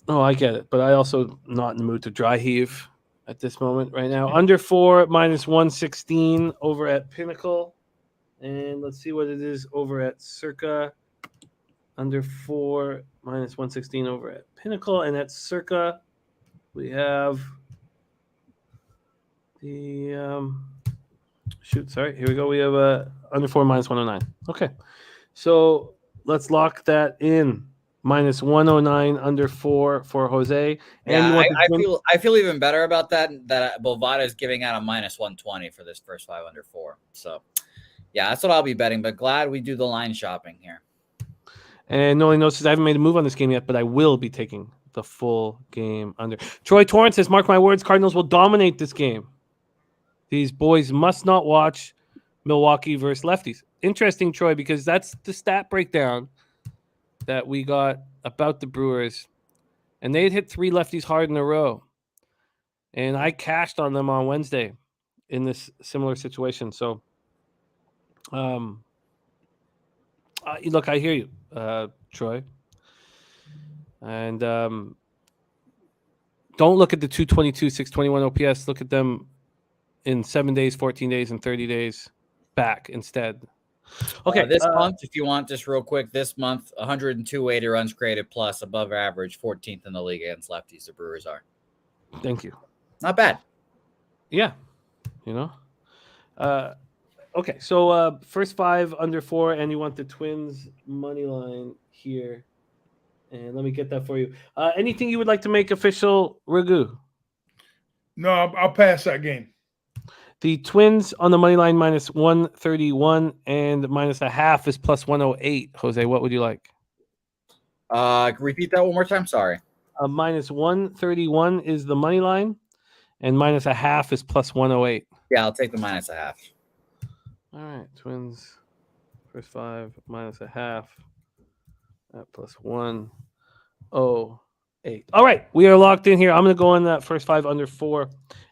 Oh, I get it, but I also not in the mood to dry heave at this moment right now. Under 4 minus 116 over at Pinnacle, and let's see what it is over at Circa. Under 4 minus 116 over at Pinnacle, and at Circa we have the here we go. We have under 4 minus 109. Okay, so let's lock that in. Minus 109 under 4 for Jose. And I feel even better about that Bovada is giving out a minus 120 for this first 5 under 4. So yeah, that's what I'll be betting, but glad we do the line shopping here. And Noli notices I haven't made a move on this game yet, but I will be taking the full game under. Troy Torrance says, mark my words, Cardinals will dominate this game. These boys must not watch Milwaukee versus lefties. Interesting, Troy, because that's the stat breakdown that we got about the Brewers, and they had hit 3 lefties hard in a row, and I cashed on them on Wednesday in this similar situation. So, look, I hear you, Troy, and don't look at the 222, 621 OPS. Look at them in 7 days, 14 days, and 30 days back instead. Okay, this month, if you want just real quick, this month, 102 weighted runs created plus, above average, 14th in the league against lefties. The Brewers are. Thank you. Not bad. Yeah, okay, so first 5 under 4, and you want the Twins money line here, and let me get that for you. Anything you would like to make official, Ragu? No, I'll pass that game. The Twins on the money line minus 131 and minus a half is plus 108. Jose, what would you like? Repeat that one more time. Sorry. Minus 131 is the money line, and minus a half is plus 108. Yeah, I'll take the minus a half. All right, Twins first 5 minus a half at plus 108. 8. All right, we are locked in here. I'm going to go in that first 5 under 4,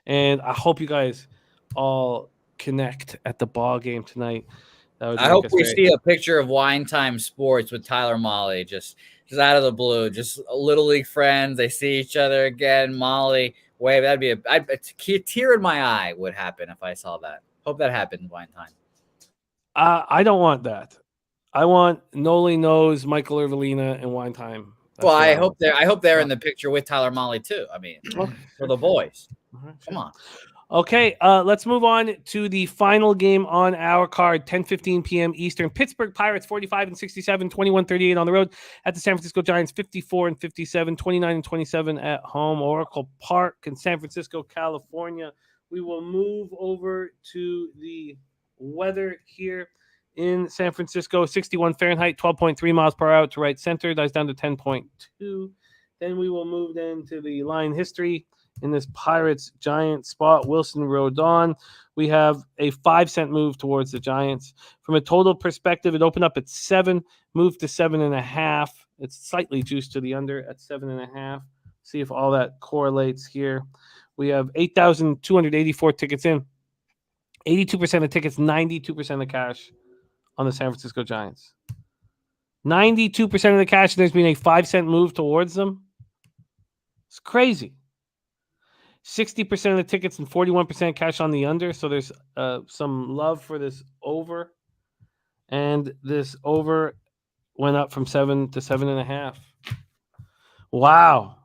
and I hope you guys all connect at the ball game tonight. I hope we see a picture of Wine Time Sports with Tyler Molly just out of the blue, just Little League friends. They see each other again. Molly, wave. That'd be a tear in my eye would happen if I saw that. Hope that happened, Wine Time. I don't want that. I want Noli Knows, Michael Irvelina, and Wine Time. That's well, I hope they're in the picture with Tyler Molly too. I mean, for the boys. Come on. Okay, let's move on to the final game on our card, 10:15 p.m. Eastern. Pittsburgh Pirates 45-67, 21-38 on the road at the San Francisco Giants 54-57, 29-27 at home, Oracle Park in San Francisco, California. We will move over to the weather here in San Francisco. 61 Fahrenheit, 12.3 miles per hour to right center, dies down to 10.2. Then we will move into the line history. In this Pirates-Giants spot, Wilson Rodon. We have a 5-cent move towards the Giants. From a total perspective, it opened up at 7, moved to 7.5. It's slightly juiced to the under at 7.5. See if all that correlates here. We have 8,284 tickets in. 82% of tickets, 92% of cash on the San Francisco Giants. 92% of the cash, and there's been a 5-cent move towards them. It's crazy. 60% of the tickets and 41% cash on the under. So there's some love for this over. And this over went up from 7 to 7.5. Wow.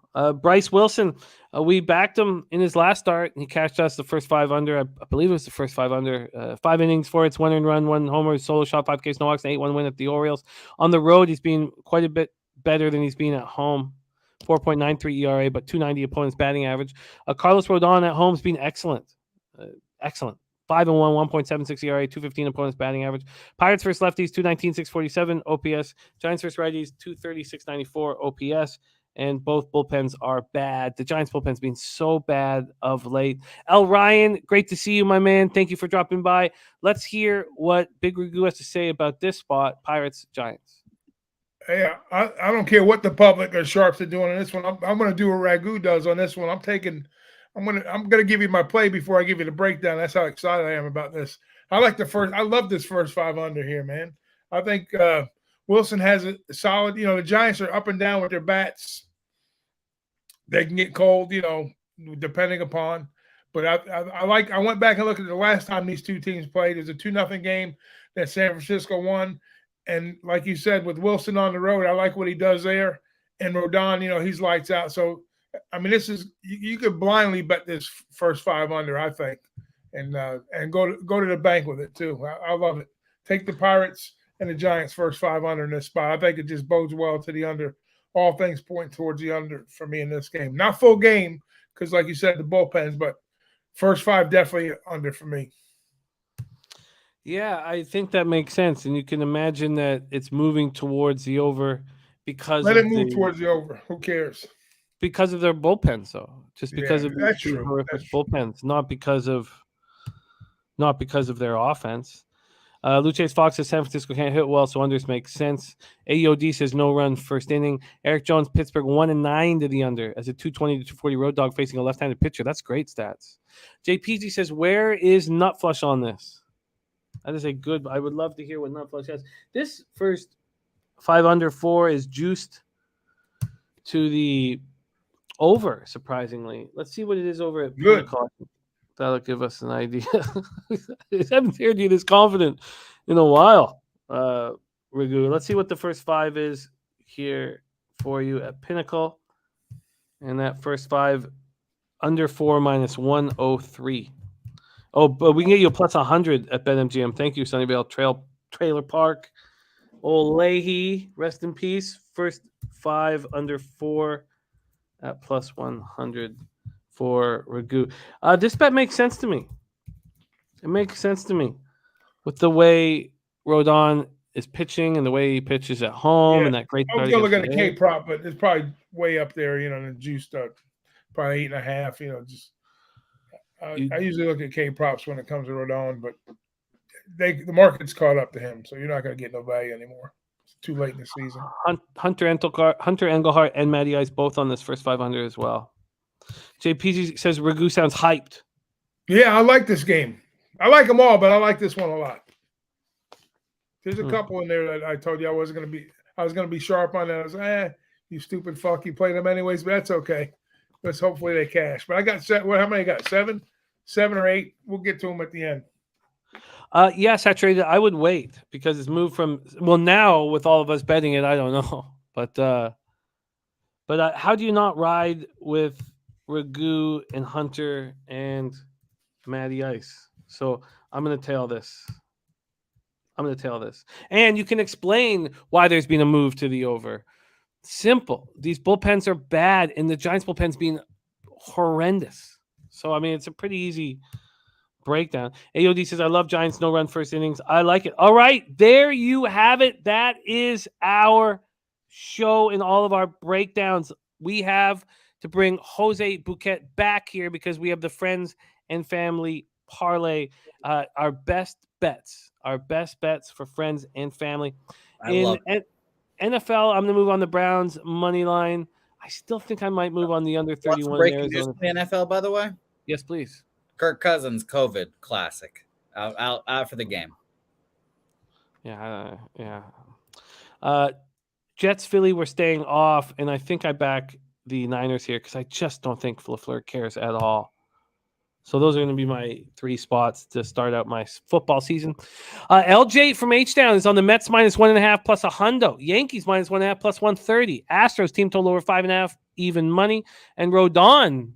Bryce Wilson, we backed him in his last start. And he cashed us the first 5 under. I believe it was the first 5 under. 5 innings, 4 hits, 1 earned run, 1 homer, solo shot, 5 Ks, no walks, and 8-1 win at the Orioles. On the road, he's been quite a bit better than he's been at home. 4.93 ERA, but 290 opponent's batting average. Carlos Rodon at home has been excellent. Excellent. 5-1, 1.76 ERA, 215 opponent's batting average. Pirates versus lefties, 219, 647 OPS. Giants versus righties, 230, 694 OPS. And both bullpens are bad. The Giants bullpen's been so bad of late. L. Ryan, great to see you, my man. Thank you for dropping by. Let's hear what Big Ragoo has to say about this spot, Pirates-Giants. Yeah, I don't care what the public or sharps are doing on this one. I'm going to do what Ragu does on this one. I'm going to give you my play before I give you the breakdown. That's how excited I am about this. I love this first 5 under here, man. I think Wilson has a solid. The Giants are up and down with their bats. They can get cold, depending upon. But I went back and looked at the last time these two teams played. It was a 2-0 game that San Francisco won. And like you said, with Wilson on the road, I like what he does there. And Rodon, he's lights out. So, I mean, this is you could blindly bet this first 5 under, I think, and go to the bank with it too. I love it. Take the Pirates and the Giants first 5 under in this spot. I think it just bodes well to the under. All things point towards the under for me in this game. Not full game because, like you said, the bullpens, but first 5 definitely under for me. Yeah, I think that makes sense. And you can imagine that it's moving towards the over because Let it move towards the over. Who cares? Because of their bullpens, though. Just because of that's the true. horrific bullpens, not because of their offense. Lucha's Fox says San Francisco can't hit well, so unders make sense. AOD says no run first inning. Eric Jones, Pittsburgh 1-9 to the under as a 220 to 240 road dog facing a left-handed pitcher. That's great stats. JPG says, where is Nut Flush on this? That is a good. I would love to hear what Nut Flush has. This first 5 under 4 is juiced to the over, surprisingly. Let's see what it is over at Paycor. That'll give us an idea. I haven't heard you this confident in a while, Ragu. Let's see what the first 5 is here for you at Pinnacle. And that first 5, under 4 minus 103. Oh, but we can get you a plus 100 at BetMGM. Thank you, Sunnyvale Trailer Park. Old Leahy, rest in peace. First 5 under 4 at plus 100 for Ragu. This bet makes sense to me. It makes sense to me with the way Rodon is pitching and the way he pitches at home and that great. I was going to look at a K prop, but it's probably way up there. The juice probably 8.5. Just I usually look at K props when it comes to Rodon, but the market's caught up to him, so you're not going to get no value anymore. too late in the season. Hunter Engelhart and Matty Ice both on this first 500 as well. JPG says Ragu sounds hyped. Yeah, I like this game. I like them all, but I like this one a lot. There's a couple in there that I told you I was going to be sharp on that. I was like, you stupid fuck, you played them anyways, but that's okay. Let's hopefully they cash. But I got how many I got? Seven or eight. We'll get to them at the end. Yeah, Saturated. I would wait because it's moved from now with all of us betting it. I don't know, but how do you not ride with Ragu and Hunter and Matty Ice? So I'm gonna tail this. And you can explain why there's been a move to the over. Simple. These bullpens are bad, and the Giants bullpen's been horrendous. So I mean, it's a pretty easy breakdown. AOD says, I love Giants no run first innings. I like it. All right, there you have it. That is our show and all of our breakdowns. We have to bring Jose Bouquet back here because we have the friends and family parlay, our best bets for friends and family. In NFL, I'm going to move on the Browns money line. I still think I might move on the under 31 in Arizona. The NFL, by the way? Yes, please. Kirk Cousins, COVID, classic. Out for the game. Yeah. Jets, Philly, we're staying off, and I think I back the Niners here because I just don't think LaFleur cares at all. So those are going to be my three spots to start out my football season. LJ from H-Town is on the Mets -1.5 plus a hundo. Yankees -1.5 plus 130. Astros team total over 5.5, even money. And Rodon,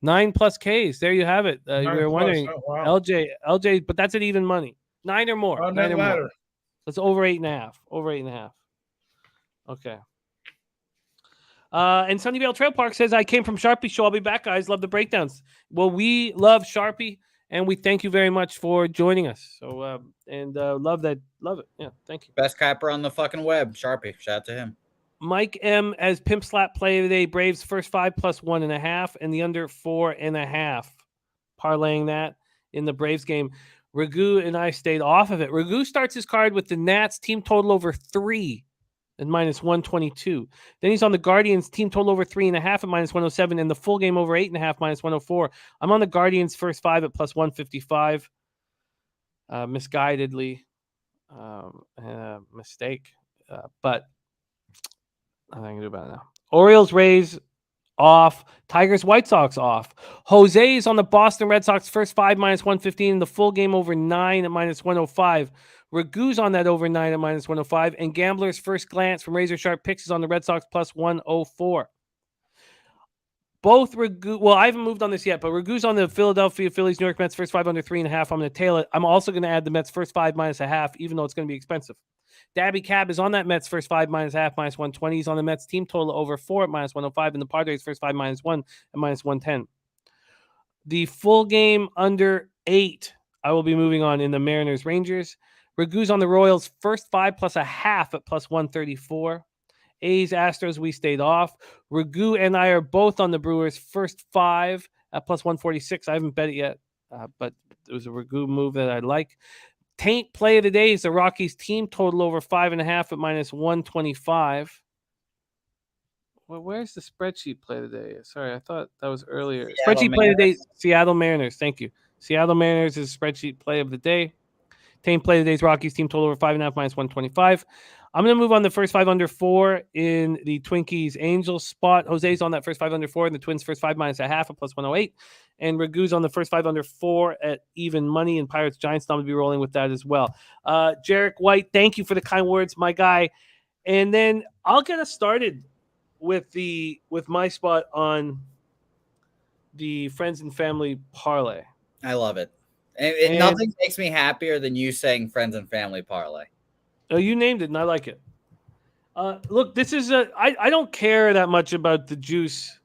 9+ Ks. There you have it. You were wondering, LJ, but that's at even money. 9 or more. On 9 that or ladder. more. That's over 8.5. Over 8.5. Okay. And Sunnyvale Trail Park says, I came from Sharpie Show. I'll be back, guys. Love the breakdowns. Well, we love Sharpie, and we thank you very much for joining us. So, love that. Love it. Yeah, thank you. Best capper on the fucking web, Sharpie. Shout out to him. Mike M as Pimp Slap play of the day. Braves first 5 plus 1.5 and the under 4.5. Parlaying that in the Braves game. Ragu and I stayed off of it. Ragu starts his card with the Nats team total over 3 at -122. Then he's on the Guardians team total over 3.5 at -107 and the full game over 8.5 -104. I'm on the Guardians first 5 at +155. Misguidedly, mistake, but nothing I can do about it now. Orioles, Rays off. Tigers, White Sox off. Jose is on the Boston Red Sox first 5 -115 and the full game over 9 at -105. Ragu's on that over 9 at -105, and Gambler's first glance from Razor Sharp Picks is on the Red Sox +104. Both Ragu, well, I haven't moved on this yet, but Ragu's on the Philadelphia Phillies, New York Mets first 5 under 3.5. I'm going to tail it. I'm also going to add the Mets first 5 -0.5, even though it's going to be expensive. Dabby Cab is on that Mets first 5 -0.5 -120. He's on the Mets team total over 4 at -105, and the Padres first 5 -1 at -110. The full game under 8, I will be moving on in the Mariners Rangers. Ragu's on the Royals first 5 +0.5 at +134. A's, Astros, we stayed off. Ragu and I are both on the Brewers first 5 at +146. I haven't bet it yet, but it was a Ragu move that I like. Taint play of the day is the Rockies team total over 5.5 at -125. Well, where's the spreadsheet play of the day? Sorry, I thought that was earlier. Spreadsheet play of the day, Seattle Mariners. Thank you. Seattle Mariners is spreadsheet play of the day. Team play of the day's Rockies team total over 5.5 -125. I'm going to move on the first 5 under 4 in the Twinkies Angels spot. Jose's on that first 5 under 4 and the Twins first 5 -0.5 at +108. And Ragu's on the first 5 under 4 at even money, and Pirates Giants. I'm going to be rolling with that as well. Jarek White, thank you for the kind words, my guy. And then I'll get us started with my spot on the friends and family parlay. I love it. And nothing makes me happier than you saying friends and family parlay. Oh, you named it, and I like it. Look, this is I don't care that much about the juice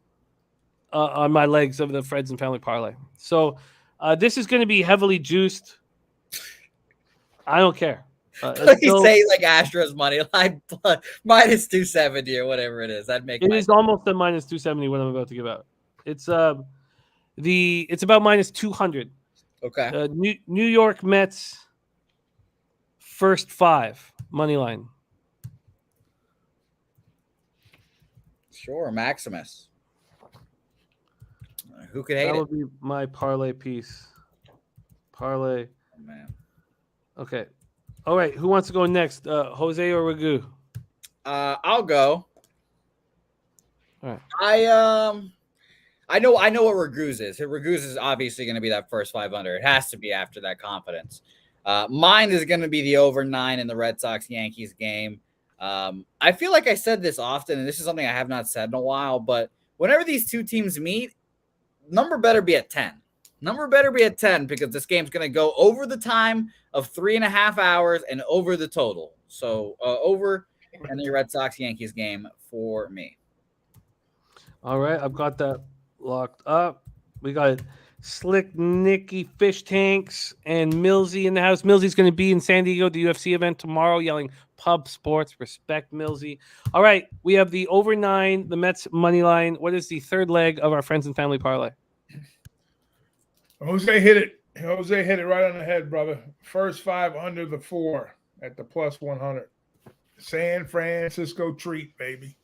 on my legs of the friends and family parlay. So this is going to be heavily juiced. I don't care. You say like Astros money line -270 or whatever it is. That'd make it is almost a -270 what I'm about to give out. It's about -200. Okay. New York Mets first 5 money line. Sure, Maximus. Who could hate That it? would be my parlay piece. Parlay. Oh, man. Okay. All right. Who wants to go next? Jose or Ragu? I'll go. All right. I know what Ragu's is. Ragu's is obviously going to be that first 500. It has to be after that confidence. Mine is going to be the over 9 in the Red Sox-Yankees game. I feel like I said this often, and this is something I have not said in a while, but whenever these two teams meet, number better be at 10. Number better be at 10 because this game's going to go over the time of 3.5 hours and over the total. So over in the Red Sox-Yankees game for me. All right. I've got that locked up. We got Slick Nicky Fish Tanks and Millsy in the house. Millsy's going to be in San Diego, the UFC event tomorrow, yelling pub sports. Respect Millsy. All right. We have the over 9, the Mets money line. What is the third leg of our friends and family parlay? Jose hit it. Jose hit it right on the head, brother. First 5 under the 4 at the plus 100. San Francisco treat, baby.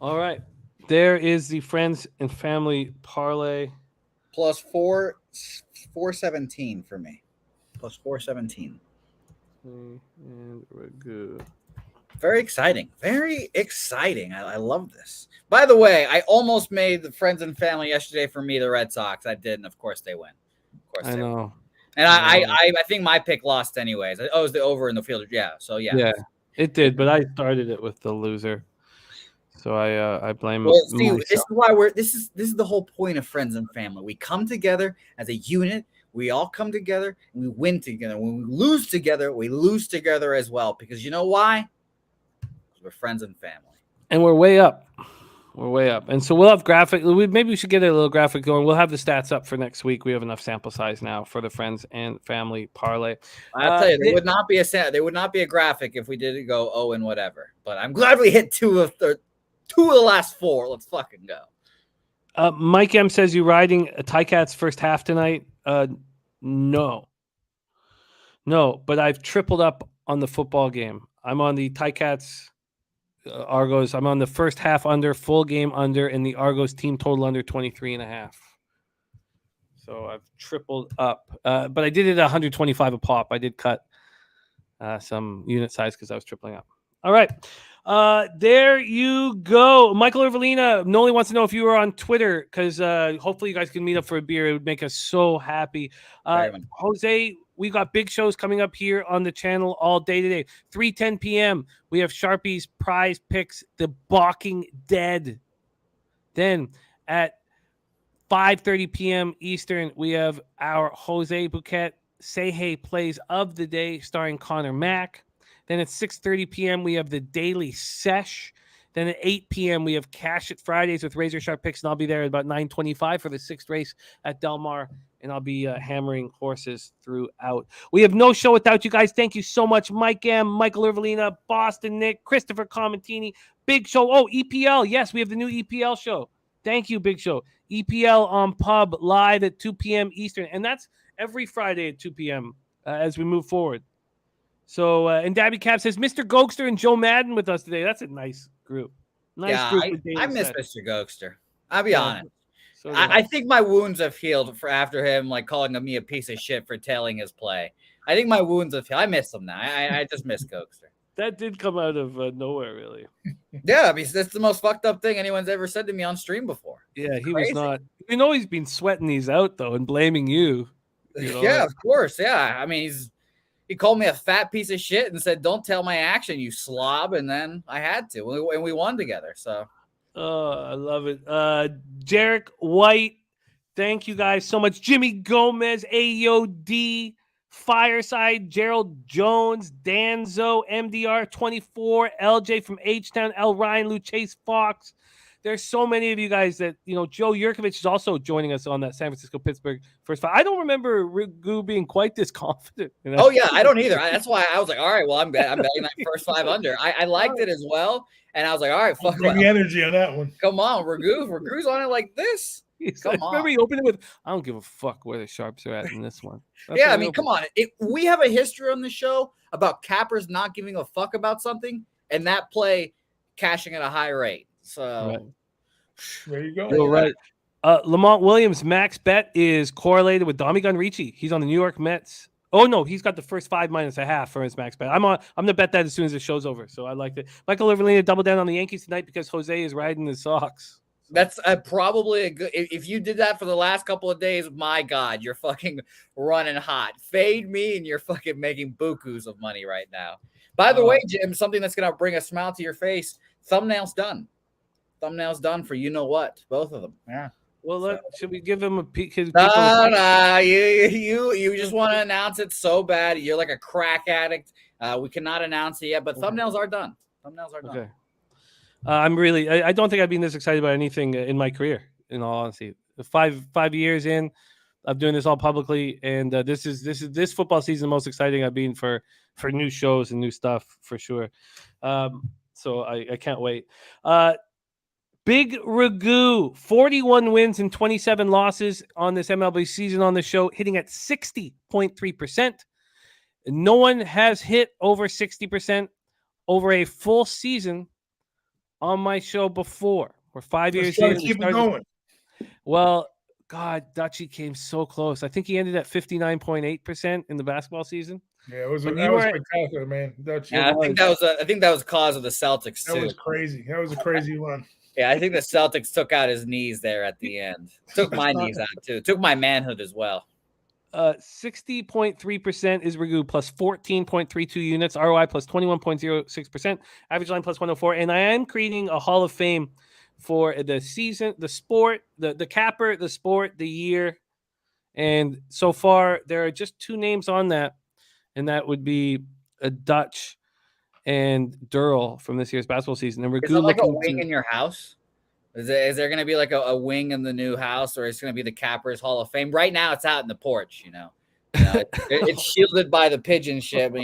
All right. There is the friends and family parlay. Plus 417 for me. Plus 417. And Ragu. Very exciting. Very exciting. I love this. By the way, I almost made the friends and family yesterday for me, the Red Sox. I did, and of course they win. Of course I know. And I think my pick lost anyways. Oh, it was the over in the field. Yeah. So yeah. Yeah, it did, but I started it with the loser. So I blame Well, see, myself. this is why this is the whole point of friends and family. We come together as a unit. We all come together and we win together. When we lose together as well. Because you know why? We're friends and family. And we're way up. We're way up. And so we'll have graphic. Maybe we should get a little graphic going. We'll have the stats up for next week. We have enough sample size now for the friends and family parlay. I'll tell you, there would not be a graphic if we didn't go and whatever. But I'm glad we hit two of the last 4. Let's fucking go. Mike M says you riding a Ticats first half tonight. No, but I've tripled up on the football game. I'm on the Ticats Argos. I'm on the first half under, full game under, and the Argos team total under 23.5. So I've tripled up. But I did it at 125 a pop. I did cut some unit size because I was tripling up. All right. There you go. Michael Irvelina, Noli wants to know if you were on Twitter because hopefully you guys can meet up for a beer. It would make us so happy. Jose, we got big shows coming up here on the channel all day today. 3:10 p.m. We have Sharpie's Prize Picks, The Balking Dead. Then at 5:30 p.m. Eastern, we have our Jose Bouquet Say Hey Plays of the Day starring Connor Mack. Then at 6:30 p.m., we have the Daily Sesh. Then at 8 p.m., we have Cash It Fridays with Razor Sharp Picks, and I'll be there at about 9:25 for the 6th race at Del Mar, and I'll be hammering horses throughout. We have no show without you guys. Thank you so much, Mike M., Michael Irvelina, Boston Nick, Christopher Comentini, Big Show. Oh, EPL. Yes, we have the new EPL show. Thank you, Big Show. EPL on Pub live at 2 p.m. Eastern, and that's every Friday at 2 p.m. As we move forward. So, and Dabby Cap says, Mr. Gokster and Joe Madden with us today. That's a nice group. I miss Mr. Gokster. I'll be honest. So I think my wounds have healed after him, like calling me a piece of shit for tailing his play. I think my wounds have healed. I miss him now. I just miss Gokster. That did come out of nowhere, really. Yeah, I mean, that's the most fucked up thing anyone's ever said to me on stream before. Yeah, he was not. You know, he's been sweating these out, though, and blaming you. Yeah, of course. Yeah. I mean, he called me a fat piece of shit and said, don't tell my action, you slob. And then I had to. And we won together. So. Oh, I love it. Jarek White, thank you guys so much. Jimmy Gomez, AOD, Fireside, Gerald Jones, Danzo, MDR24, LJ from H-Town, L. Ryan, Lou Chase Fox. There's so many of you guys that, Joe Yurkovich is also joining us on that San Francisco-Pittsburgh first fight. I don't remember Ragu being quite this confident. Oh, yeah, I don't either. That's why I was like, all right, well, I'm betting that first 5 under. I liked it as well. And I was like, all right, fuck. Bring the energy on that one. Come on, Ragu's on it like this. Come on. Remember he opened it with, I don't give a fuck where the sharps are at in this one. Yeah, I mean, come on. We have a history on the show about cappers not giving a fuck about something and that play cashing at a high rate. So Right. There you go. You're right. Lamont Williams' max bet is correlated with Dominican Ricci. He's on the New York Mets. Oh no, he's got the first 5 minus a half for his max bet. I'm gonna bet that as soon as the show's over. So I like it. Michael Overlina double down on the Yankees tonight because Jose is riding the Sox. that's probably a good. If you did that for the last couple of days, my God, you're fucking running hot. Fade me, and you're fucking making bukus of money right now. By the way, Jim, something that's gonna bring a smile to your face. Thumbnail's done. Thumbnail's done for you know what, both of them. Yeah. Well, should we give him a peek? No, you just want to announce it so bad. You're like a crack addict. We cannot announce it yet, but thumbnails are done. Thumbnails are done. Okay. I don't think I've been this excited about anything in my career, in all honesty. 5 years in of doing this all publicly, and this football season the most exciting I've been for new shows and new stuff for sure. So I can't wait. Big Ragoo, 41 wins and 27 losses on this MLB season on the show, hitting at 60.3%. No one has hit over 60% over a full season on my show before. We're 5 years in. Keep it going. Well, God, Dutchie came so close. I think he ended at 59.8% in the basketball season. Yeah, that was spectacular, man. Yeah, I think that was cause of the Celtics too. That was crazy. That was a crazy run. Yeah, I think the Celtics took out his knees there at the end. Took my knees out too. Took my manhood as well. 60.3% is Ragu plus 14.32 units, ROI plus 21.06%, average line plus 104. And I am creating a Hall of Fame for the season, the sport, the capper, the sport, the year. And so far, there are just 2 names on that, and that would be a Dutch and Durrell from this year's basketball season. And Is it like a wing in your house? Is there going to be like a wing in the new house, or is it going to be the Cappers Hall of Fame? Right now, it's out in the porch. It's shielded by the pigeon shit, but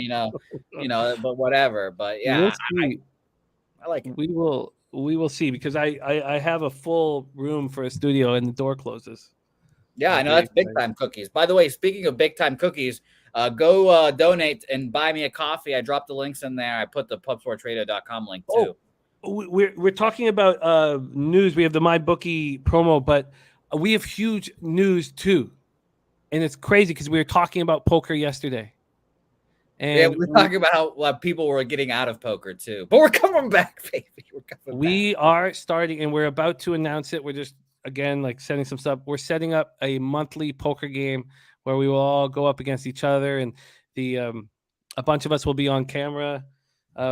but whatever. But yeah, I like it. We will see, because I have a full room for a studio and the door closes. Yeah, I know that's big time cookies. By the way, speaking of big time cookies, go donate and buy me a coffee. I dropped the links in there. I put the pubsportradio.com link too. We're talking about news. We have the MyBookie promo, but we have huge news too, and it's crazy because we were talking about poker yesterday. And yeah, we're talking about how people were getting out of poker too, but we're coming back, baby. We are starting, and we're about to announce it. We're just setting some stuff. We're setting up a monthly poker game where we will all go up against each other, and a bunch of us will be on camera.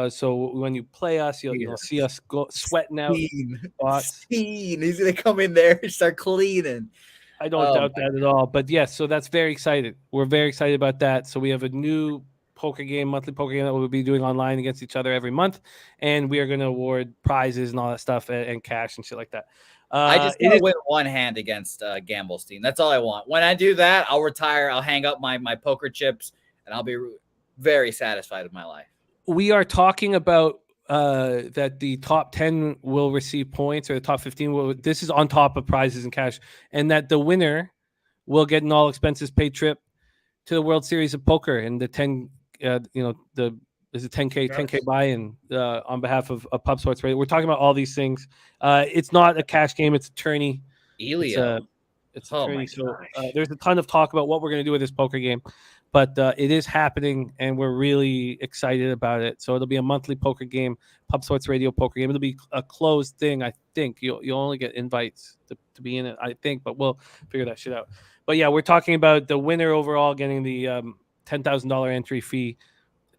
So when you play us, you'll see us go sweating out. He's gonna come in there and start cleaning. I don't doubt that at all. But yes, so that's very excited. We're very excited about that. So we have a new poker game, monthly poker game that we'll be doing online against each other every month, and we are going to award prizes and all that stuff and cash and shit like that. I just want to win one hand against Gamblestein. That's all I want. When I do that, I'll retire. I'll hang up my poker chips, and I'll be very satisfied with my life. We are talking about that the top 10 will receive points, or the top 15 will. This is on top of prizes and cash, and that the winner will get an all expenses paid trip to the World Series of Poker, and the 10, there's a 10K buy-in on behalf of Pub Sports Radio. We're talking about all these things. It's not a cash game; it's a tourney. Elio. It's a tourney. So there's a ton of talk about what we're going to do with this poker game. But it is happening, and we're really excited about it. So it'll be a monthly poker game, Pub Sports Radio poker game. It'll be a closed thing, I think. You'll only get invites to be in it, I think, but we'll figure that shit out. But yeah, we're talking about the winner overall getting the $10,000 entry fee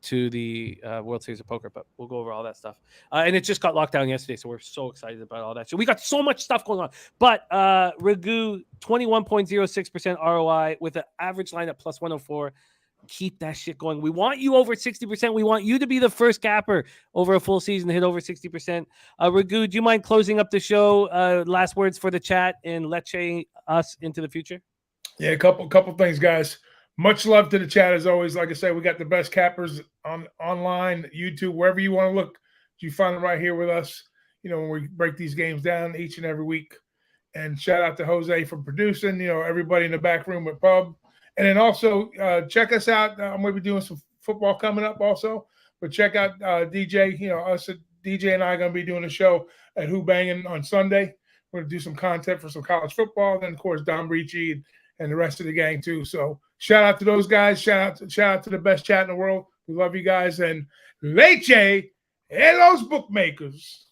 to the World Series of Poker. But we'll go over all that stuff. And it just got locked down yesterday, so we're so excited about all that. So we got so much stuff going on. But Ragu, 21.06% ROI with an average line at plus 104. Keep that shit going. We want you over 60%. We want you to be the first capper over a full season to hit over 60%. Ragu, do you mind closing up the show? Last words for the chat and let's us into the future. Yeah, a couple things, guys. Much love to the chat as always. Like I said, we got the best cappers online, YouTube, wherever you want to look. You find them right here with us. When we break these games down each and every week. And shout out to Jose for producing. Everybody in the back room at Pub. And then also check us out. I'm going to be doing some football coming up also. But check out DJ, us at DJ and I are going to be doing a show at Who Bangin' on Sunday. We're going to do some content for some college football. Then, of course, Don Ricci and the rest of the gang, too. So shout out to those guys. Shout out to the best chat in the world. We love you guys. And leche en los bookmakers.